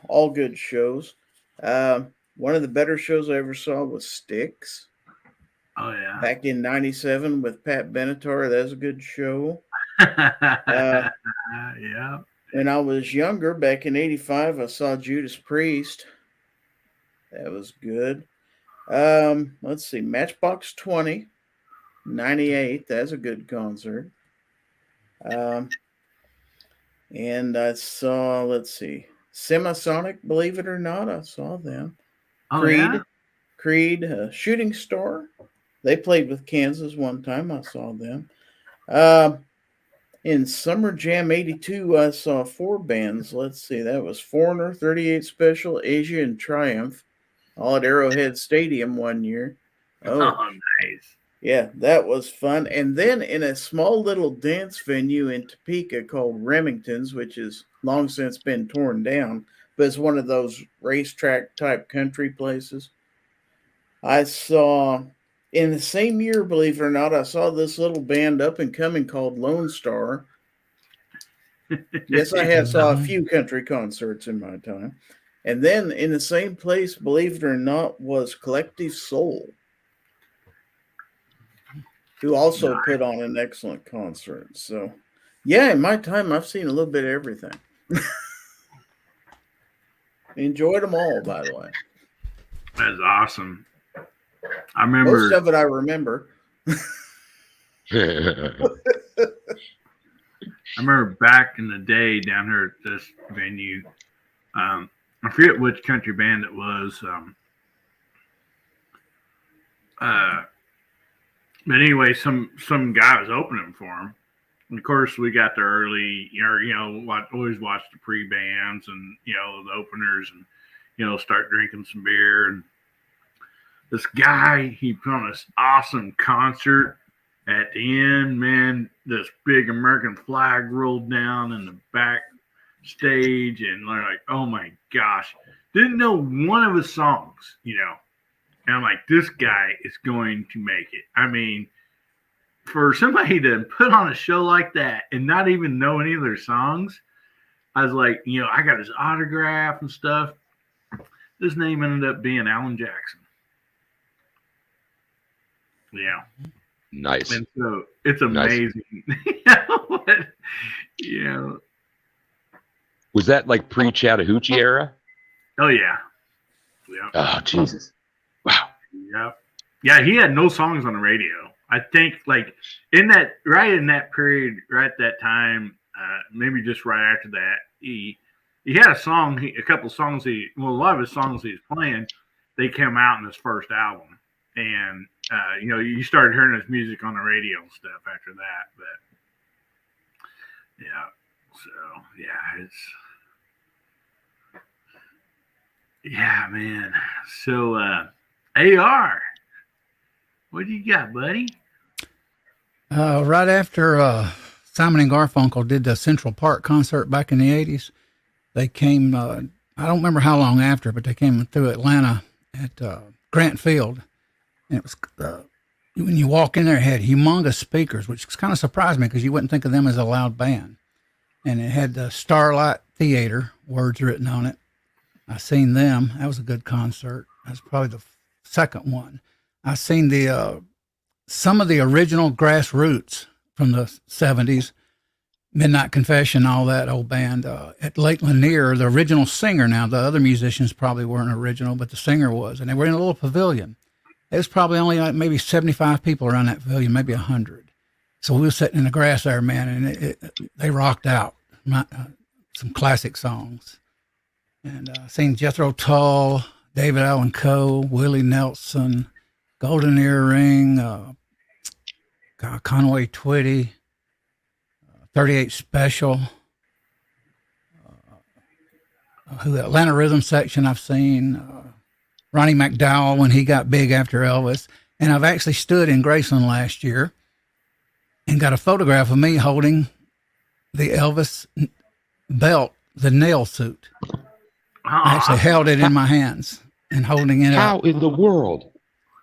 All good shows. One of the better shows I ever saw was Styx. Oh yeah. Back in '97 with Pat Benatar. That was a good show. Yeah. When I was younger, back in '85, I saw Judas Priest. That was good. Let's see, Matchbox 20, '98. That's a good concert. And I saw, let's see, Semisonic, believe it or not, I saw them. Oh, Creed, Shooting Star. They played with Kansas one time. I saw them. In Summer Jam '82, I saw 4 bands. Let's see, that was Foreigner, 38 Special, Asia, and Triumph, all at Arrowhead Stadium one year. Oh, nice. Yeah, that was fun. And then in a small little dance venue in Topeka called Remington's, which has long since been torn down, but it's one of those racetrack type country places. I saw, in the same year, believe it or not, I saw this little band up and coming called Lone Star. Yes, I saw a few country concerts in my time. And then in the same place, believe it or not, was Collective Soul, who also put on an excellent concert. So, yeah, in my time, I've seen a little bit of everything. Enjoyed them all, by the way. That's awesome. I remember most of it. I remember. I remember back in the day down here at this venue. I forget which country band it was. But anyway, some guy was opening for him. And of course, we got there early. Always watch the pre-bands and the openers, and start drinking some beer. And this guy, he put on this awesome concert. At the end, man, this big American flag rolled down in the back stage, and they're like, "Oh my gosh!" Didn't know one of his songs, And I'm like, this guy is going to make it. I mean, for somebody to put on a show like that and not even know any of their songs, I was like, I got his autograph and stuff. His name ended up being Alan Jackson. Yeah. Nice. And so it's Nice. amazing. you know, Was that like pre-Chattahoochee era? oh yeah. Yeah. Oh, Jesus. Wow. Yeah. Yeah, he had no songs on the radio. I think like in that period, right at that time, maybe just right after that, he had a song, a couple songs a lot of his songs he was playing, they came out in his first album. And you started hearing his music on the radio and stuff after that. But yeah. So yeah, man. So AR, what do you got, buddy? Right after Simon and Garfunkel did the Central Park concert back in the 80s, they came, I don't remember how long after, but they came through Atlanta at Grant Field. And it was, when you walk in there, it had humongous speakers, which kind of surprised me because you wouldn't think of them as a loud band. And it had the Starlight Theater, words written on it. I seen them. That was a good concert. That's probably the second one. I seen the some of the original Grassroots from the 70s, Midnight Confession, all that old band at Lake Lanier. The original singer. Now the other musicians probably weren't original, but the singer was, and they were in a little pavilion. It was probably only like maybe 75 people around that pavilion, maybe 100. So we were sitting in the grass there, man, and they rocked out some classic songs. And seen Jethro Tull, David Allan Coe, Willie Nelson, Golden Earring, Conway Twitty, 38 Special, Atlanta Rhythm Section I've seen, Ronnie McDowell when he got big after Elvis. And I've actually stood in Graceland last year and got a photograph of me holding the Elvis belt, the nail suit. I actually held it in my hands and holding it How up. in the world?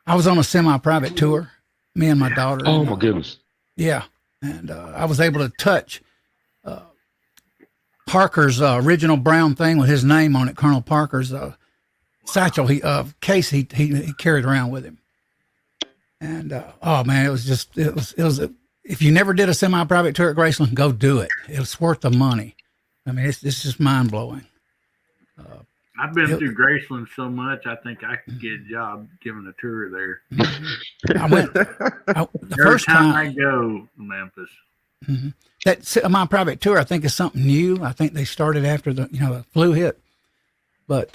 I was on a semi-private tour, me and my daughter. Oh, my goodness. Yeah. And I was able to touch Parker's original brown thing with his name on it, Colonel Parker's satchel case he carried around with him. And oh man, it was if you never did a semi-private tour at Graceland, go do it. It's worth the money. I mean, it's just mind blowing. I've been through Graceland so much, I think I could get a job giving a tour there. I went the first time I go to Memphis. Mm-hmm. That semi-private tour, I think, is something new. I think they started after the flu hit. But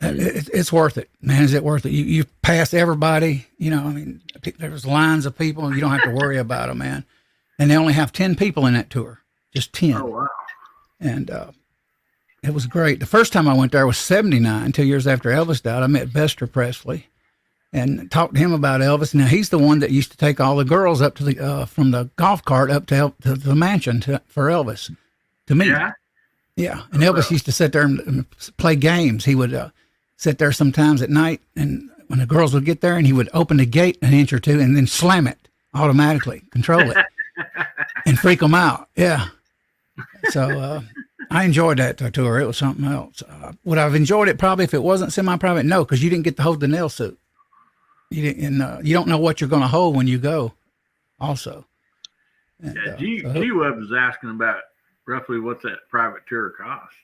it's worth it, man. Is it worth it? You pass everybody, I mean, there's lines of people. You don't have to worry about them, man. And they only have 10 people in that tour, just 10. Oh, wow. And it was great. The first time I went there was 79, 2 years after Elvis died. I met Bester Presley and talked to him about Elvis. Now, he's the one that used to take all the girls up to the from the golf cart up to the mansion for Elvis to meet. Yeah. Yeah, and Elvis used to sit there and play games. He would sit there sometimes at night, and when the girls would get there, and he would open the gate an inch or two and then slam it automatically, control it, and freak them out. Yeah. So I enjoyed that tour. It was something else. Would I have enjoyed it probably if it wasn't semi-private? No, because you didn't get to hold the nail suit. You didn't. You don't know what you're going to hold when you go. Also. And, G-Web was asking about roughly what's that private tour cost.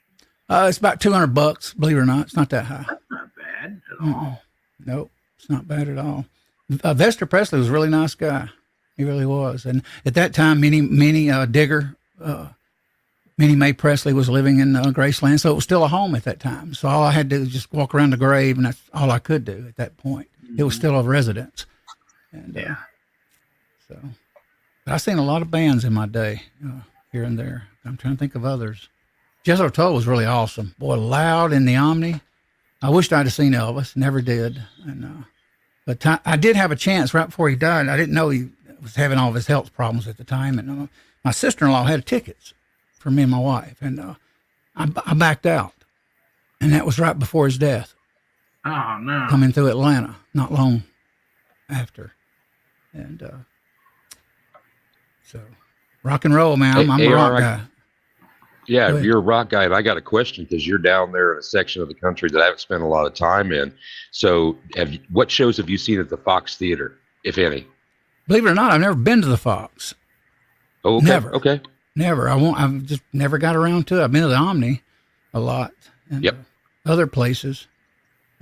It's about $200, believe it or not. It's not that high. That's not bad at all. Nope, it's not bad at all. Vester Presley was a really nice guy. He really was. And at that time, Minnie Digger, Minnie Mae Presley was living in Graceland, so it was still a home at that time. So all I had to do was just walk around the grave, and that's all I could do at that point. It was still a residence. And, Yeah. So, but I've seen a lot of bands in my day, here and there. I'm trying to think of others. Jethro Tull was really awesome. Boy, loud in the Omni. I wished I'd have seen Elvis. Never did. And but I did have a chance right before he died. I didn't know he was having all of his health problems at the time. And my sister-in-law had tickets for me and my wife. And I backed out. And that was right before his death. Oh, no. Coming through Atlanta, not long after. And so, rock and roll, man. I'm a rock guy. Yeah, Go ahead. you're a rock guy, and I got a question because you're down there in a section of the country that I haven't spent a lot of time in. So, what shows have you seen at the Fox Theater, if any? Believe it or not, I've never been to the Fox. Oh, okay. Never. Okay. Never. I've just never got around to it. I've been to the Omni a lot. And, Yep. other places,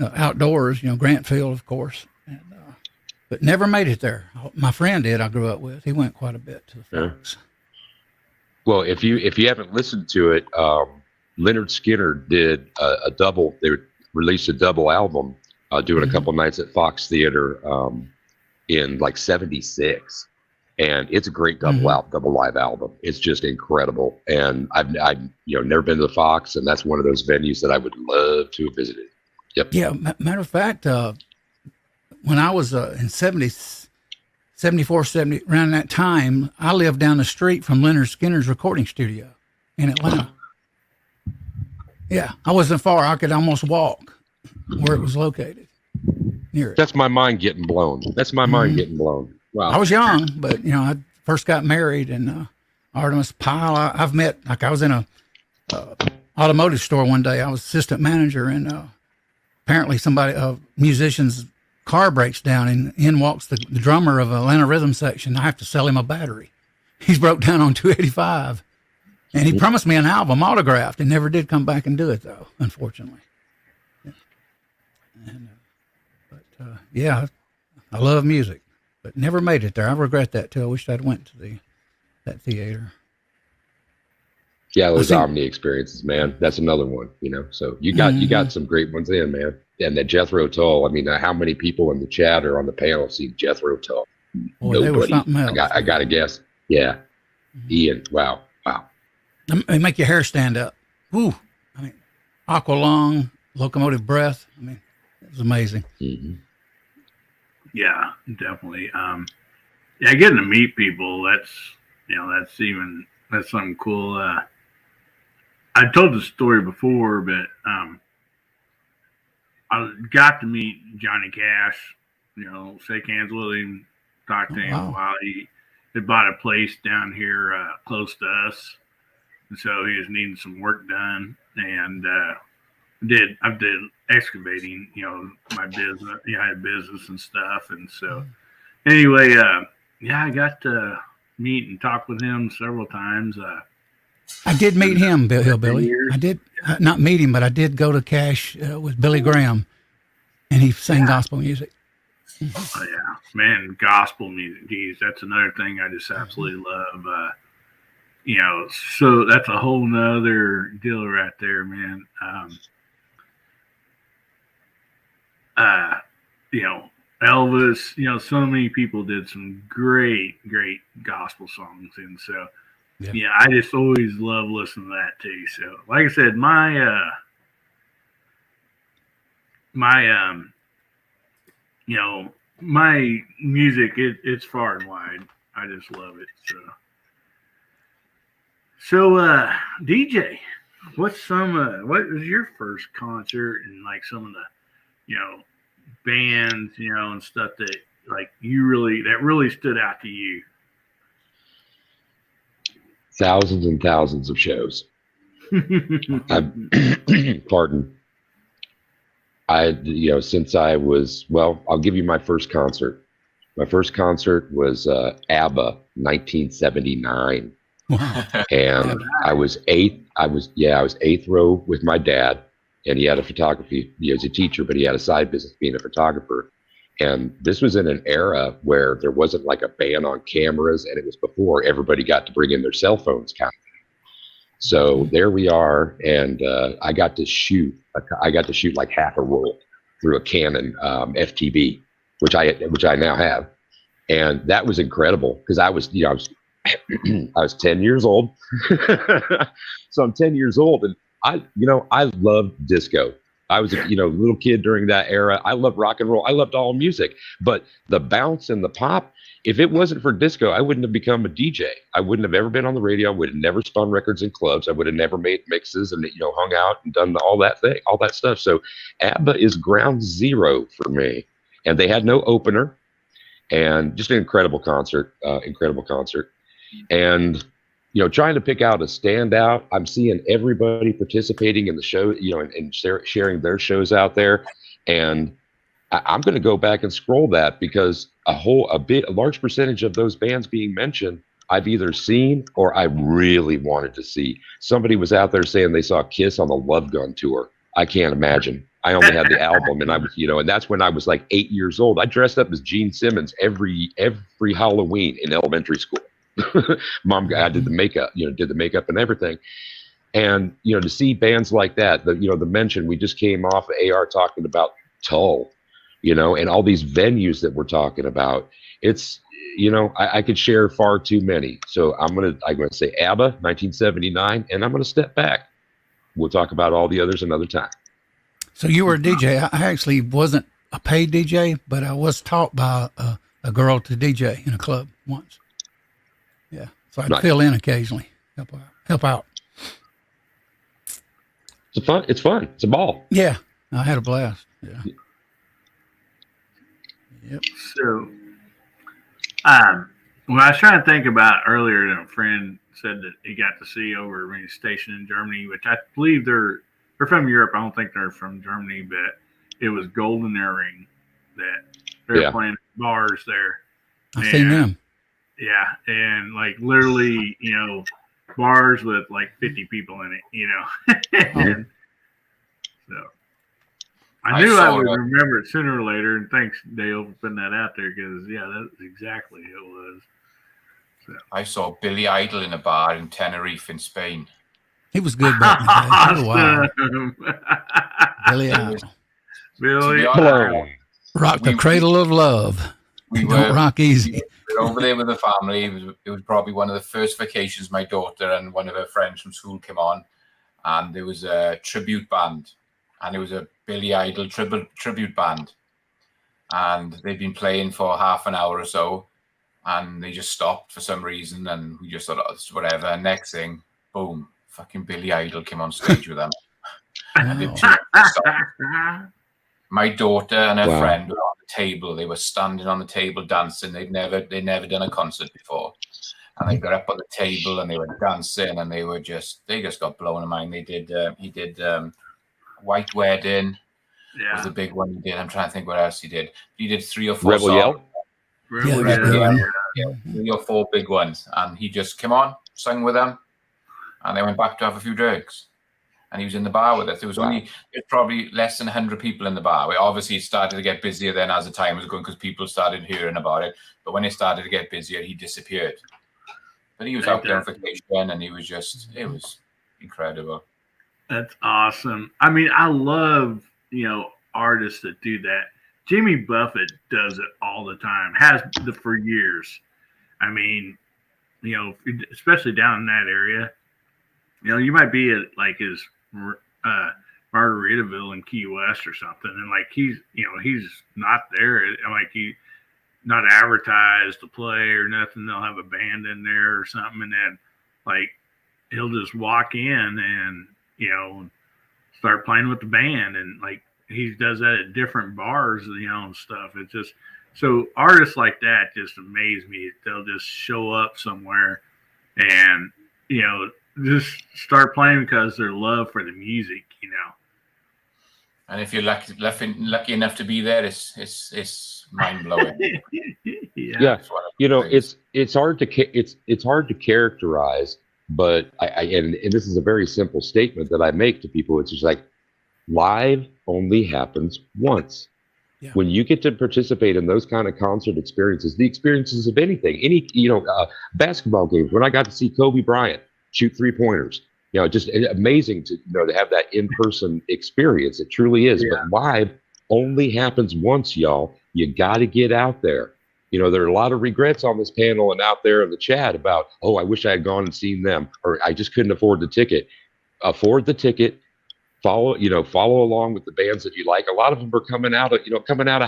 outdoors, Grant Field, of course. And, but never made it there. My friend did. I grew up with. He went quite a bit to the Yeah. Fox. Well, if you haven't listened to it, Leonard Skinner did a double. They released a double album, doing a couple nights at Fox Theater in like '76, and it's a great double live album. It's just incredible, and I've never been to the Fox, and that's one of those venues that I would love to have visited. Yep. Yeah. Matter of fact, when I was in 74, 70, around that time, I lived down the street from Leonard Skinner's recording studio in Atlanta. Yeah, I wasn't far. I could almost walk where it was located, near it. That's my mind getting blown. That's my mind getting blown. Wow. I was young, but I first got married, and Artemis Pyle. I've met. Like, I was in a automotive store one day. I was assistant manager, and apparently a musician's car breaks down, and in walks the drummer of Atlanta Rhythm Section. I have to sell him a battery. He's broke down on 285, and he promised me an album autographed, and never did come back and do it, though, unfortunately. And, yeah, I love music, but never made it there. I regret that too. I wish I'd went to that theater. Yeah, those I think- Omni experiences, man. That's another one, So you got some great ones in, man. And that Jethro Tull. I mean, how many people in the chat or on the panel see Jethro Tull? Boy, they were something else. I got to guess. Yeah, Ian. Wow. They make your hair stand up. Woo! I mean, Aqualung, Locomotive Breath. I mean, it was amazing. Mm-hmm. Yeah, definitely. Yeah, getting to meet people, that's something cool. I told the story before, but I got to meet Johnny Cash, shake hands with him, talk to him wow. while he had bought a place down here close to us. And so he was needing some work done, and I did excavating, my business. I had business and stuff, and so anyway, I got to meet and talk with him several times. I did meet him, Hillbilly. years. I did not meet him, but I did go to Cash with Billy Graham, and he sang gospel music. Oh, yeah, man, gospel music. Geez, that's another thing I just absolutely love. So that's a whole nother deal right there, man. Elvis, so many people did some great gospel songs. And so, Yeah. I just always love listening to that too. So, like I said, my music, it's far and wide. I just love it. So DJ, what was your first concert and like some of the, bands, and stuff that like that really stood out to you? Thousands and thousands of shows. Pardon. Since I was, I'll give you my first concert. My first concert was ABBA, 1979. Wow. And I was eighth row with my dad, and he had a photography. He was a teacher, but he had a side business being a photographer. And this was in an era where there wasn't like a ban on cameras, and it was before everybody got to bring in their cell phones. So there we are, and I got to shoot like half a roll through a Canon FTB, which I now have, and that was incredible because I was I was 10 years old. So I'm 10 years old, and I loved disco. I was a little kid during that era. I loved rock and roll. I loved all music, but the bounce and the pop, if it wasn't for disco, I wouldn't have become a DJ. I wouldn't have ever been on the radio. I would have never spun records in clubs. I would have never made mixes and hung out and done all that stuff. So ABBA is ground zero for me. And they had no opener, and just an incredible concert. And trying to pick out a standout. I'm seeing everybody participating in the show, and sharing their shows out there. And I'm going to go back and scroll that because a large percentage of those bands being mentioned, I've either seen or I really wanted to see. Somebody was out there saying they saw Kiss on the Love Gun tour. I can't imagine. I only had the album, and I was, and that's when I was like 8 years old. I dressed up as Gene Simmons every Halloween in elementary school. Mom, I did the makeup, and everything. And, to see bands like that, the mention, we just came off of AR talking about Tull, and all these venues that we're talking about. It's, I could share far too many. So I'm going to say ABBA, 1979, and I'm going to step back. We'll talk about all the others another time. So you were a DJ. I actually wasn't a paid DJ, but I was taught by a girl to DJ in a club once. Yeah. So I'd Nice. fill in occasionally, help out. It's fun. It's a ball. Yeah. I had a blast. Yeah. Yep. So, when I was trying to think about earlier, a friend said that he got to see over when he's stationed in Germany, which I believe they're from Europe. I don't think they're from Germany, but it was Golden Earring that they're Yeah. playing at bars there. I've seen them. Yeah, and like literally, bars with like 50 people in it, and so I knew I would remember it sooner or later. And thanks, Dale, for putting that out there because that's exactly who it was. So. I saw Billy Idol in a bar in Tenerife in Spain. He was good back in the day. Oh, wow. Billy Idol. Billy, To be honest, Rock the cradle of love. we Don't were rock easy. over there with the family. It was probably one of the first vacations my daughter and one of her friends from school came on, and there was a tribute band, and it was a Billy Idol tribute band, and they'd been playing for half an hour or so, and they just stopped for some reason, and we just thought, oh, it's whatever. And next thing, boom, fucking Billy Idol came on stage with them. And they stopped. My daughter and her Wow. friend were on the table. They were standing on the table dancing. They'd never done a concert before. And they got up on the table and they were dancing and they just got blown in mind. He did White Wedding was the big one he did. I'm trying to think what else he did. He did 3 or 4 Rebel songs. Yell. Yeah, Rebel yeah. Yell. Yeah, 3 or 4 big ones. And he just came on, sang with them, and they went back to have a few drinks. And he was in the bar with us. There was probably less than 100 people in the bar. Obviously, it started to get busier then as the time was going because people started hearing about it. But when it started to get busier, he disappeared. But he was out there on vacation, and it was incredible. That's awesome. I mean, I love, artists that do that. Jimmy Buffett does it all the time, for years. I mean, especially down in that area, you might be at like his Margaritaville in Key West or something. And like, he's not there. Like he's not advertised to play or nothing. They'll have a band in there or something. And then like, he'll just walk in and, start playing with the band. And like, he does that at different bars, and stuff. It's just, so artists like that just amaze me. They'll just show up somewhere and, just start playing because their love for the music, And if you're lucky enough to be there, it's mind blowing. Yeah. It's hard to characterize, but and this is a very simple statement that I make to people. It's just like live only happens once. Yeah. When you get to participate in those kind of concert experiences, the experiences of anything, basketball games. When I got to see Kobe Bryant shoot 3-pointers, just amazing to to have that in-person experience. It truly is. Yeah. But live only happens once, y'all. You got to get out there. There are a lot of regrets on this panel and out there in the chat about, I wish I had gone and seen them, or I just couldn't afford the ticket. Afford the ticket. Follow along with the bands that you like. A lot of them are coming out of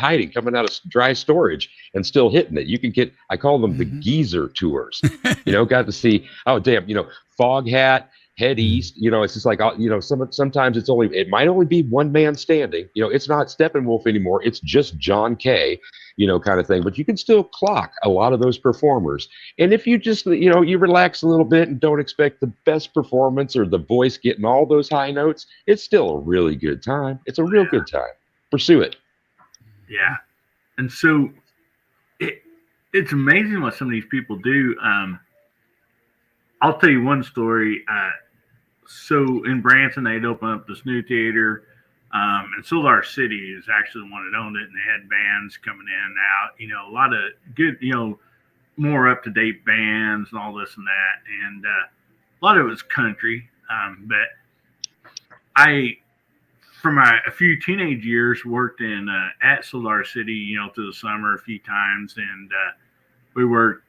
hiding, coming out of dry storage and still hitting it. You can get, I call them the geezer tours, got to see, Foghat, Head East, it's just like, sometimes it might only be one man standing, it's not Steppenwolf anymore. It's just John Kay. kind of thing. But you can still clock a lot of those performers. And if you just, you relax a little bit and don't expect the best performance or the voice getting all those high notes, it's still a really good time. It's a real good time. Pursue it. Yeah. And so it's amazing what some of these people do. I'll tell you one story. So in Branson, they'd open up this new theater. And Solar City is actually the one that owned it, and they had bands coming in and out, a lot of good, more up-to-date bands and all this and that. And a lot of it was country. But I, for a few teenage years, worked in at Solar City, through the summer a few times. And we worked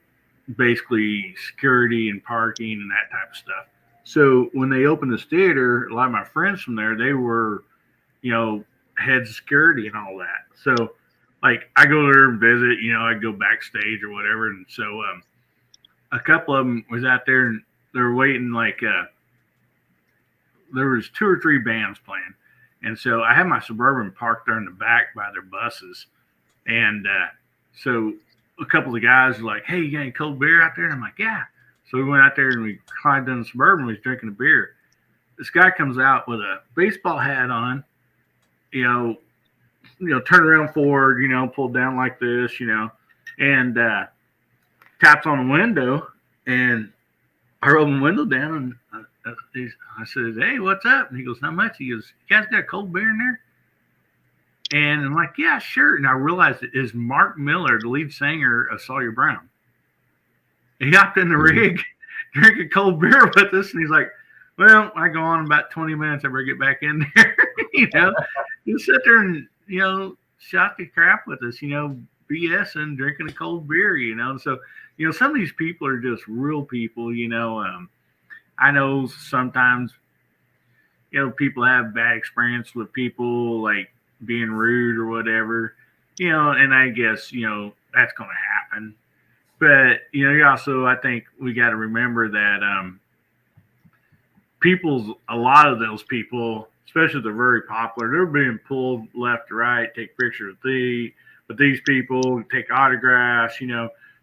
basically security and parking and that type of stuff. So when they opened this theater, a lot of my friends from there, they were head security and all that. So like I go there and visit, I go backstage or whatever. And so a couple of them was out there and they were waiting there was 2 or 3 bands playing. And so I had my Suburban parked there in the back by their buses. And so a couple of the guys were like, hey, you got any cold beer out there? And I'm like, yeah. So we went out there and we climbed in the Suburban. We was drinking a beer. This guy comes out with a baseball hat on, turn around forward, pulled down like this, and taps on the window, and I rolled the window down, and I said, hey, what's up? And he goes, not much. He goes, you guys got a cold beer in there? And I'm like, yeah, sure. And I realized it is Mark Miller, the lead singer of Sawyer Brown. He hopped in the rig, drinking cold beer with us, and he's like, well, I go on about 20 minutes. I better get back in there. You sit there and, shot the crap with us, BS and drinking a cold beer, So, some of these people are just real people, I know sometimes, people have bad experience with people like being rude or whatever, and I guess, that's going to happen. But, also, I think we got to remember that, a lot of those people, especially they're very popular, they're being pulled left to right, take pictures with these people, take autographs,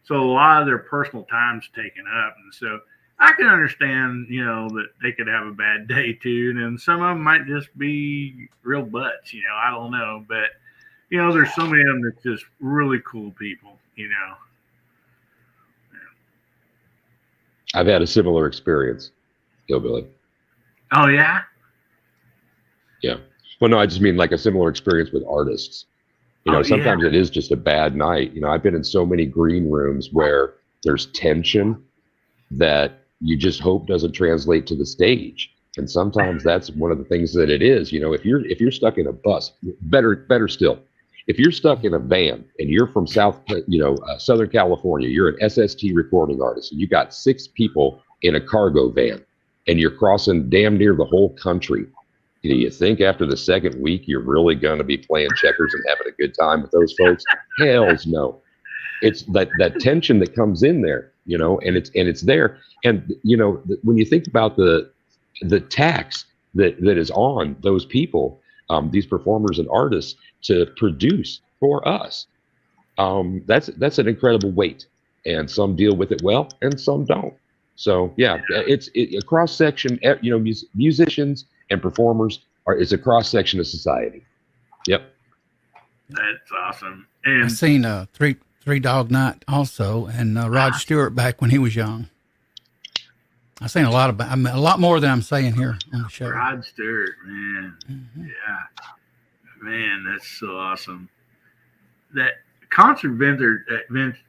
so a lot of their personal time's taken up. And so I can understand, that they could have a bad day too. And some of them might just be real butts, I don't know. But, there's so many of them that's just really cool people, I've had a similar experience, Hillbilly. Oh, yeah? Yeah. Well, no, I just mean like a similar experience with artists. Sometimes it is just a bad night. I've been in so many green rooms where there's tension that you just hope doesn't translate to the stage. And sometimes that's one of the things that it is. If you're stuck in a bus, better still, if you're stuck in a van and you're from Southern California, you're an SST recording artist, and you got 6 people in a cargo van, and you're crossing damn near the whole country. Do you think after the second week you're really going to be playing checkers and having a good time with those folks? Hells no. It's that tension that comes in there, and it's there. And when you think about the tax that is on those people, these performers and artists to produce for us, that's an incredible weight. And some deal with it well, and some don't. So yeah, it's a cross section. Musicians and performers is a cross section of society. Yep. That's awesome. I've And seen Three Dog Night also, and Rod Stewart back when he was young. I've seen a lot more than I'm saying here on the show. Rod Stewart, man. Mhm. Yeah. Man, that's so awesome. That concert event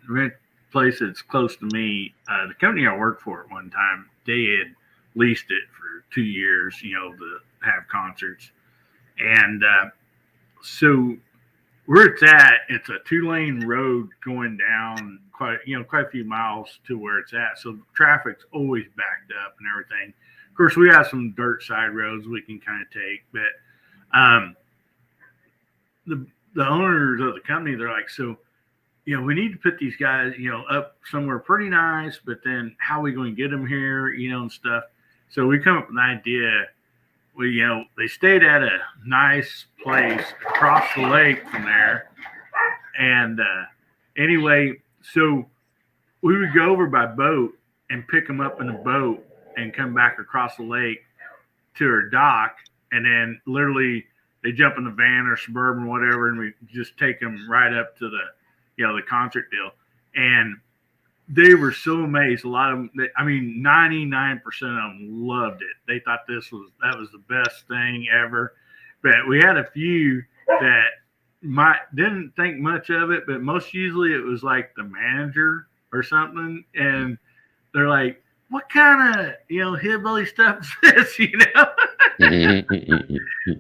place that's close to me, the company I worked for at one time, they had leased it for 2 years, to have concerts. And so where it's at, it's a 2-lane road going down quite a few miles to where it's at. So traffic's always backed up and everything. Of course, we have some dirt side roads we can kind of take, but the owners of the company, they're like, so, we need to put these guys, up somewhere pretty nice, but then how are we going to get them here, and stuff. So we come up with an idea. They stayed at a nice place across the lake from there. And anyway, so we would go over by boat and pick them up in the boat and come back across the lake to our dock, and then literally they jump in the van or Suburban or whatever, and we just take them right up to the, the concert deal. And they were so amazed. A lot of them, 99% of them loved it. They thought that was the best thing ever. But we had a few that didn't think much of it, but most usually it was like the manager or something, and they're like, "What kind of hillbilly stuff is this?"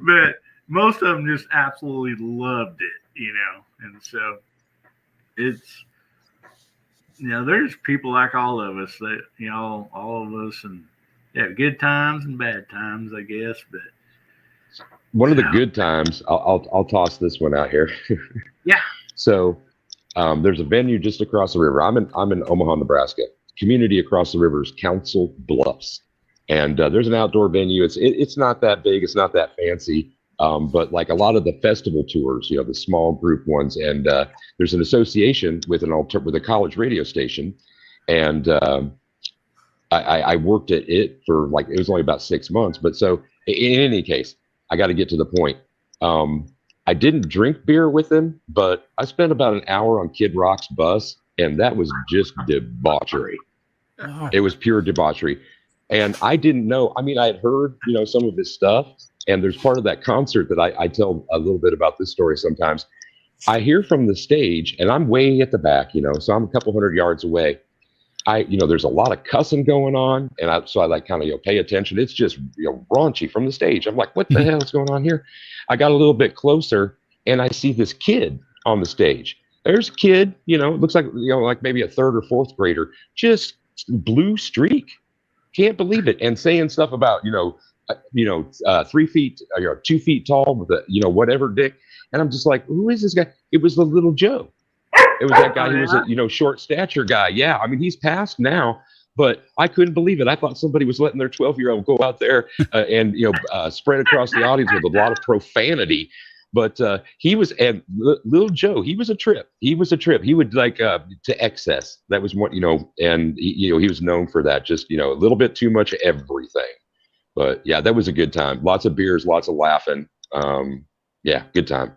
But most of them just absolutely loved it, and so it's there's people like all of us that all of us, and have good times and bad times, I guess. But one of the good times, I'll toss this one out here. Yeah. So there's a venue just across the river. I'm in Omaha, Nebraska. Community across the river is Council Bluffs, and there's an outdoor venue. It's not that big. It's not that fancy. But like a lot of the festival tours, the small group ones, and there's an association with with a college radio station, and I worked at it for it was only about 6 months. But so in any case, I got to get to the point. I didn't drink beer with them, but I spent about an hour on Kid Rock's bus, and that was just debauchery. Oh. It was pure debauchery. And I didn't know. I mean, I had heard, some of his stuff. And there's part of that concert that I tell a little bit about this story sometimes. I hear from the stage, and I'm way at the back, so I'm a couple hundred yards away. There's a lot of cussing going on, and so I kind of pay attention. It's just raunchy from the stage. I'm like, what the hell is going on here? I got a little bit closer, and I see this kid on the stage. There's a kid, it looks like like maybe a third or fourth grader, just blue streak. Can't believe it, and saying stuff about 3 feet, 2 feet tall with a whatever dick, and I'm just like, who is this guy? It was the little Joe. It was that guy who was a short stature guy. Yeah, I mean, he's passed now, but I couldn't believe it. I thought somebody was letting their 12-year-old go out there and spread across the audience with a lot of profanity. But he was, and little Joe, he was a trip. He was a trip. He would to excess. That was what and he was known for that. Just a little bit too much of everything. But yeah, that was a good time. Lots of beers, lots of laughing. Yeah, good time.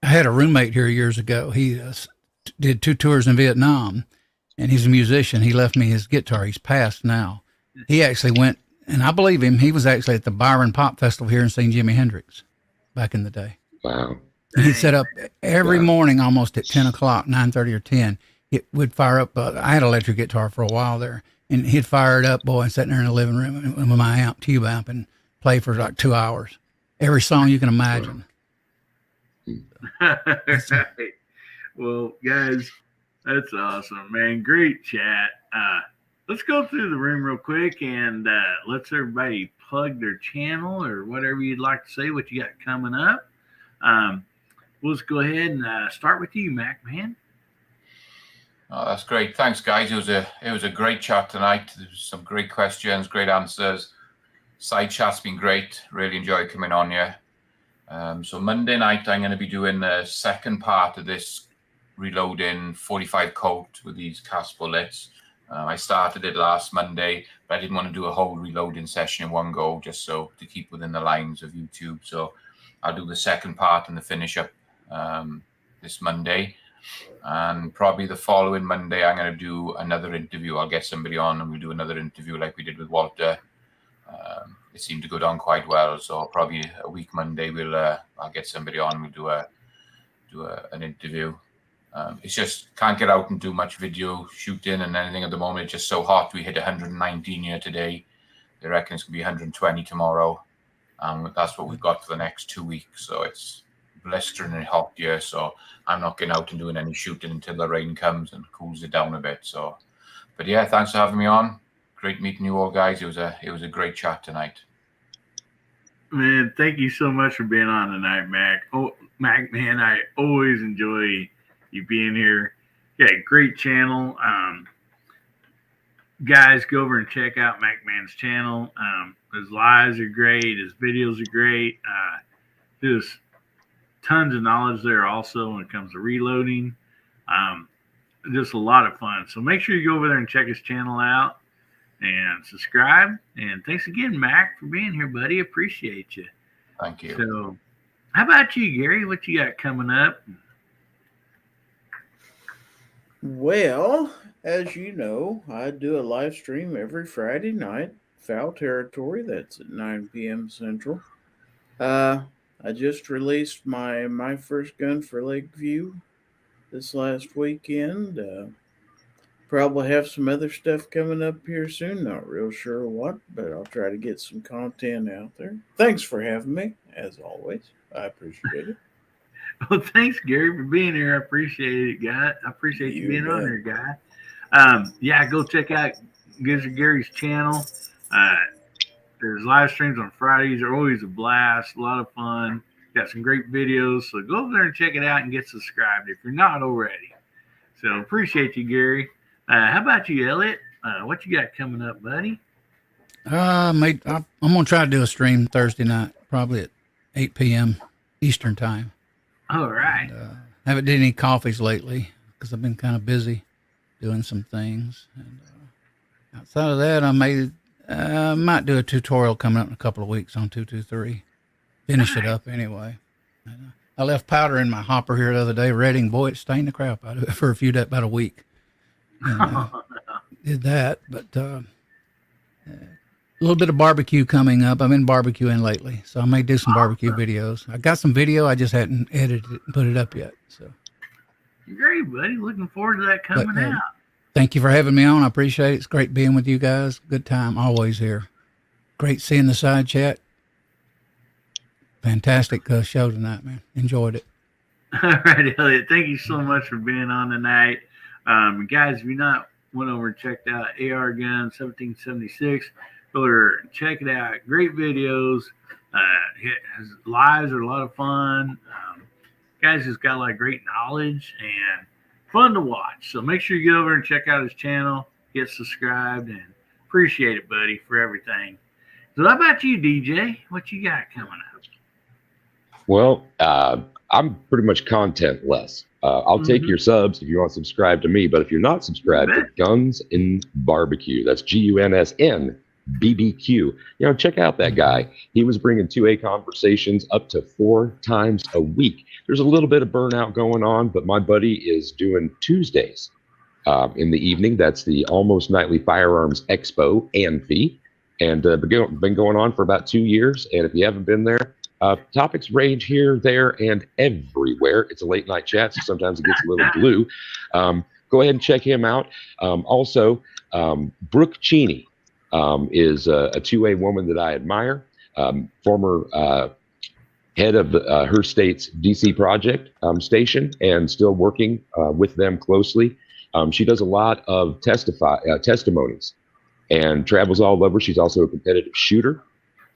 I had a roommate here years ago. He did 2 tours in Vietnam, and he's a musician. He left me his guitar. He's passed now. He actually went, and I believe him, he was actually at the Byron Pop Festival here and seen Jimi Hendrix back in the day. Wow. And he'd set up every morning almost at 10 o'clock, 9:30 or 10. It would fire up. I had an electric guitar for a while there, and he'd fire it up, boy, and sitting there in the living room with my tube amp, and play for like 2 hours. Every song you can imagine. Well, guys, that's awesome, man. Great chat. Let's go through the room real quick, and let's everybody plug their channel or whatever you'd like to say, what you got coming up. We'll just go ahead and start with you, Mac, man. Oh, that's great. Thanks, guys. It was a great chat tonight. There was some great questions, great answers. Side chat's been great. Really enjoyed coming on here. So Monday night, I'm going to be doing the second part of this reloading 45 Colt with these cast bullets. I started it last Monday, but I didn't want to do a whole reloading session in one go, just so to keep within the lines of YouTube. So I'll do the second part and the finish up this Monday. And probably the following Monday, I'm going to do another interview. I'll get somebody on and we'll do another interview like we did with Walter. It seemed to go down quite well. So probably a week Monday, I'll get somebody on. We'll do an interview. It's just can't get out and do much video shooting and anything at the moment. It's just so hot. We hit 119 here today. They reckon it's going to be 120 tomorrow. That's what we've got for the next 2 weeks. So it's blistering and hot here. So I'm not getting out and doing any shooting until the rain comes and cools it down a bit. So, but yeah, thanks for having me on. Great meeting you all, guys. It was a great chat tonight. Man, thank you so much for being on tonight, Mac. Oh, Mac, man, I always enjoy you being here. Yeah, great channel. Guys, go over and check out Mac Man's channel. His lives are great. His videos are great. Just tons of knowledge there also when it comes to reloading. Just a lot of fun. So make sure you go over there and check his channel out and subscribe. And thanks again, Mac, for being here, buddy. Appreciate you. Thank you. So, how about you, Gary? What you got coming up? Well, as you know, I do a live stream every Friday night, Foul Territory. That's at 9 p.m. Central. I just released my first gun for Lakeview this last weekend. Probably have some other stuff coming up here soon. Not real sure what, but I'll try to get some content out there. Thanks for having me, as always. I appreciate it. Well, thanks, Gary, for being here. I appreciate it, guy. I appreciate you being on bet. here, guy. Yeah, go check out Gizzard Gary's channel. There's live streams on Fridays. They're always a blast, a lot of fun. Got some great videos. So go over there and check it out and get subscribed if you're not already. So appreciate you, Gary. How about you, Elliot? What you got coming up, buddy? Mate, I'm gonna try to do a stream Thursday night, probably at 8 p.m. Eastern time. All right. Haven't did any coffees lately because I've been kind of busy doing some things. And outside of that, I might do a tutorial coming up in a couple of weeks on 223. Finish it up anyway. And, I left powder in my hopper here the other day, reading. Boy, it stained the crap out of it for about a week. And, did that, but a little bit of barbecue coming up. I've been barbecuing lately, so I may do some barbecue videos. I got some video, I just hadn't edited it and put it up yet. So Great, buddy. Looking forward to that coming out. thank you for having me on. I appreciate it. It's great being with you guys. Good time always here. Great seeing the side chat. Fantastic show tonight, man. Enjoyed it. All right, Elliot. Thank you so much for being on tonight. Guys, if you're not went over and checked out AR Gun 1776, go over and check it out. Great videos. His lives are a lot of fun. Guys just got a lot of great knowledge and fun to watch. So make sure you get over and check out his channel, get subscribed, and appreciate it, buddy, for everything. So how about you, DJ? What you got coming up? Well, I'm pretty much content-less. I'll take your subs if you want to subscribe to me, but if you're not subscribed to Guns and Barbecue, that's GUNSN BBQ, check out that guy. He was bringing 2A conversations up to 4 times a week. There's a little bit of burnout going on, but my buddy is doing Tuesdays in the evening. That's the Almost Nightly Firearms Expo, ANFI, and been going on for about 2 years. And if you haven't been there, topics range here, there, and everywhere. It's a late night chat, so sometimes it gets a little blue. Go ahead and check him out. Also, Brooke Cheney is a 2A woman that I admire, former head of her state's DC project station, and still working with them closely. She does a lot of testimonies and travels all over. She's also a competitive shooter.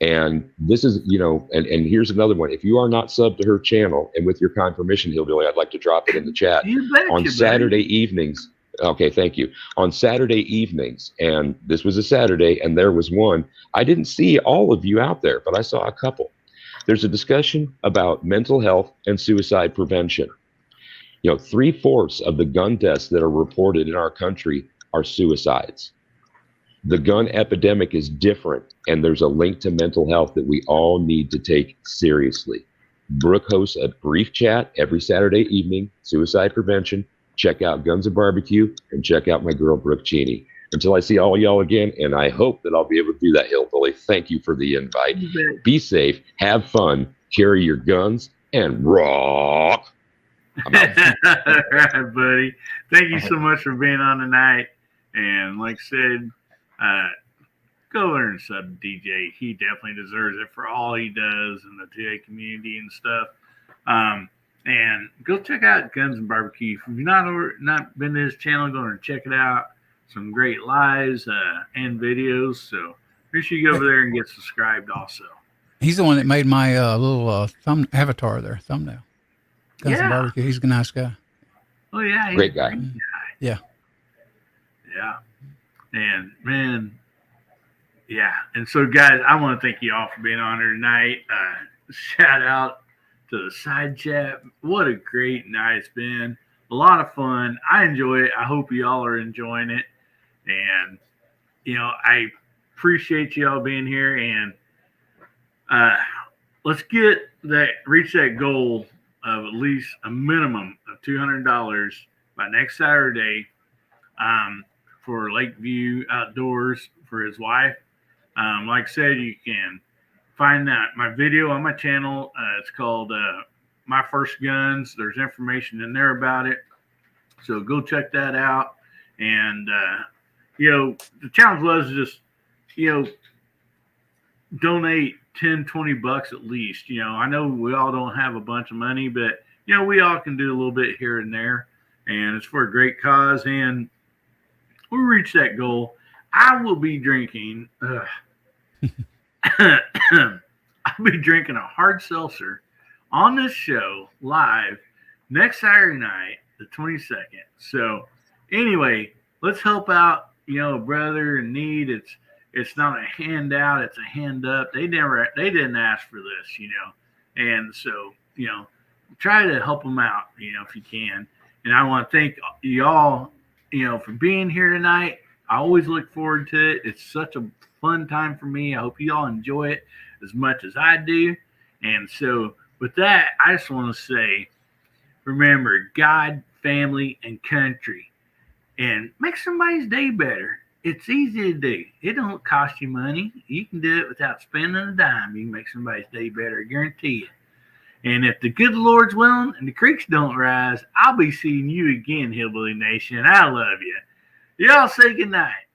And this is, and here's another one. If you are not subbed to her channel, and with your kind permission, Hillbilly, I'd like to drop it in the chat. On Saturday evenings. Okay, thank you. On Saturday evenings, and this was a Saturday, and there was one. I didn't see all of you out there, but I saw a couple. There's a discussion about mental health and suicide prevention. 3/4 of the gun deaths that are reported in our country are suicides. The gun epidemic is different, and there's a link to mental health that we all need to take seriously. Brooke hosts a brief chat every Saturday evening, suicide prevention. Check out Guns and Barbecue, and check out my girl, Brooke Cheney. Until I see all y'all again, and I hope that I'll be able to do that, Hillbilly. Thank you for the invite. Be safe, have fun, carry your guns, and rock. All right, buddy. Thank you so much for being on tonight. And like I said, go over and sub DJ. He definitely deserves it for all he does in the 2A community and stuff. And go check out Guns and Barbecue. If you've not been to his channel, go over and check it out. Some great lives and videos. So make sure you go over there and get subscribed also. He's the one that made my little avatar there, thumbnail. Guns and Barbecue. He's a nice guy. Oh, yeah. Great guy. Yeah. Yeah. And, man, yeah. And so, guys, I want to thank you all for being on here tonight. Shout out to the side chat. What a great night it's been. A lot of fun. I enjoy it. I hope y'all are enjoying it. And, I appreciate y'all being here. And let's reach that goal of at least a minimum of $200 by next Saturday for Lakeview Outdoors for his wife. Like I said, you can find my video on my channel. It's called My First Guns. There's information in there about it. So go check that out. And, the challenge was just, donate 10, 20 bucks at least. I know we all don't have a bunch of money, but, we all can do a little bit here and there. And it's for a great cause. And we'll reach that goal. I will be drinking. I'll be drinking a hard seltzer on this show live next Saturday night, the 22nd. So anyway, let's help out, a brother in need. It's not a handout, it's a hand up. They didn't ask for this, And so, try to help them out, if you can. And I want to thank y'all, for being here tonight. I always look forward to it. It's such a fun time for me. I hope you all enjoy it as much as I do. And so with that, I just want to say, remember God, family, and country, and make somebody's day better. It's easy to do. It don't cost you money. You can do it without spending a dime. You can make somebody's day better, I guarantee you. And if the good Lord's willing and the creeks don't rise, I'll be seeing you again, Hillbilly Nation. I love you. Y'all say goodnight.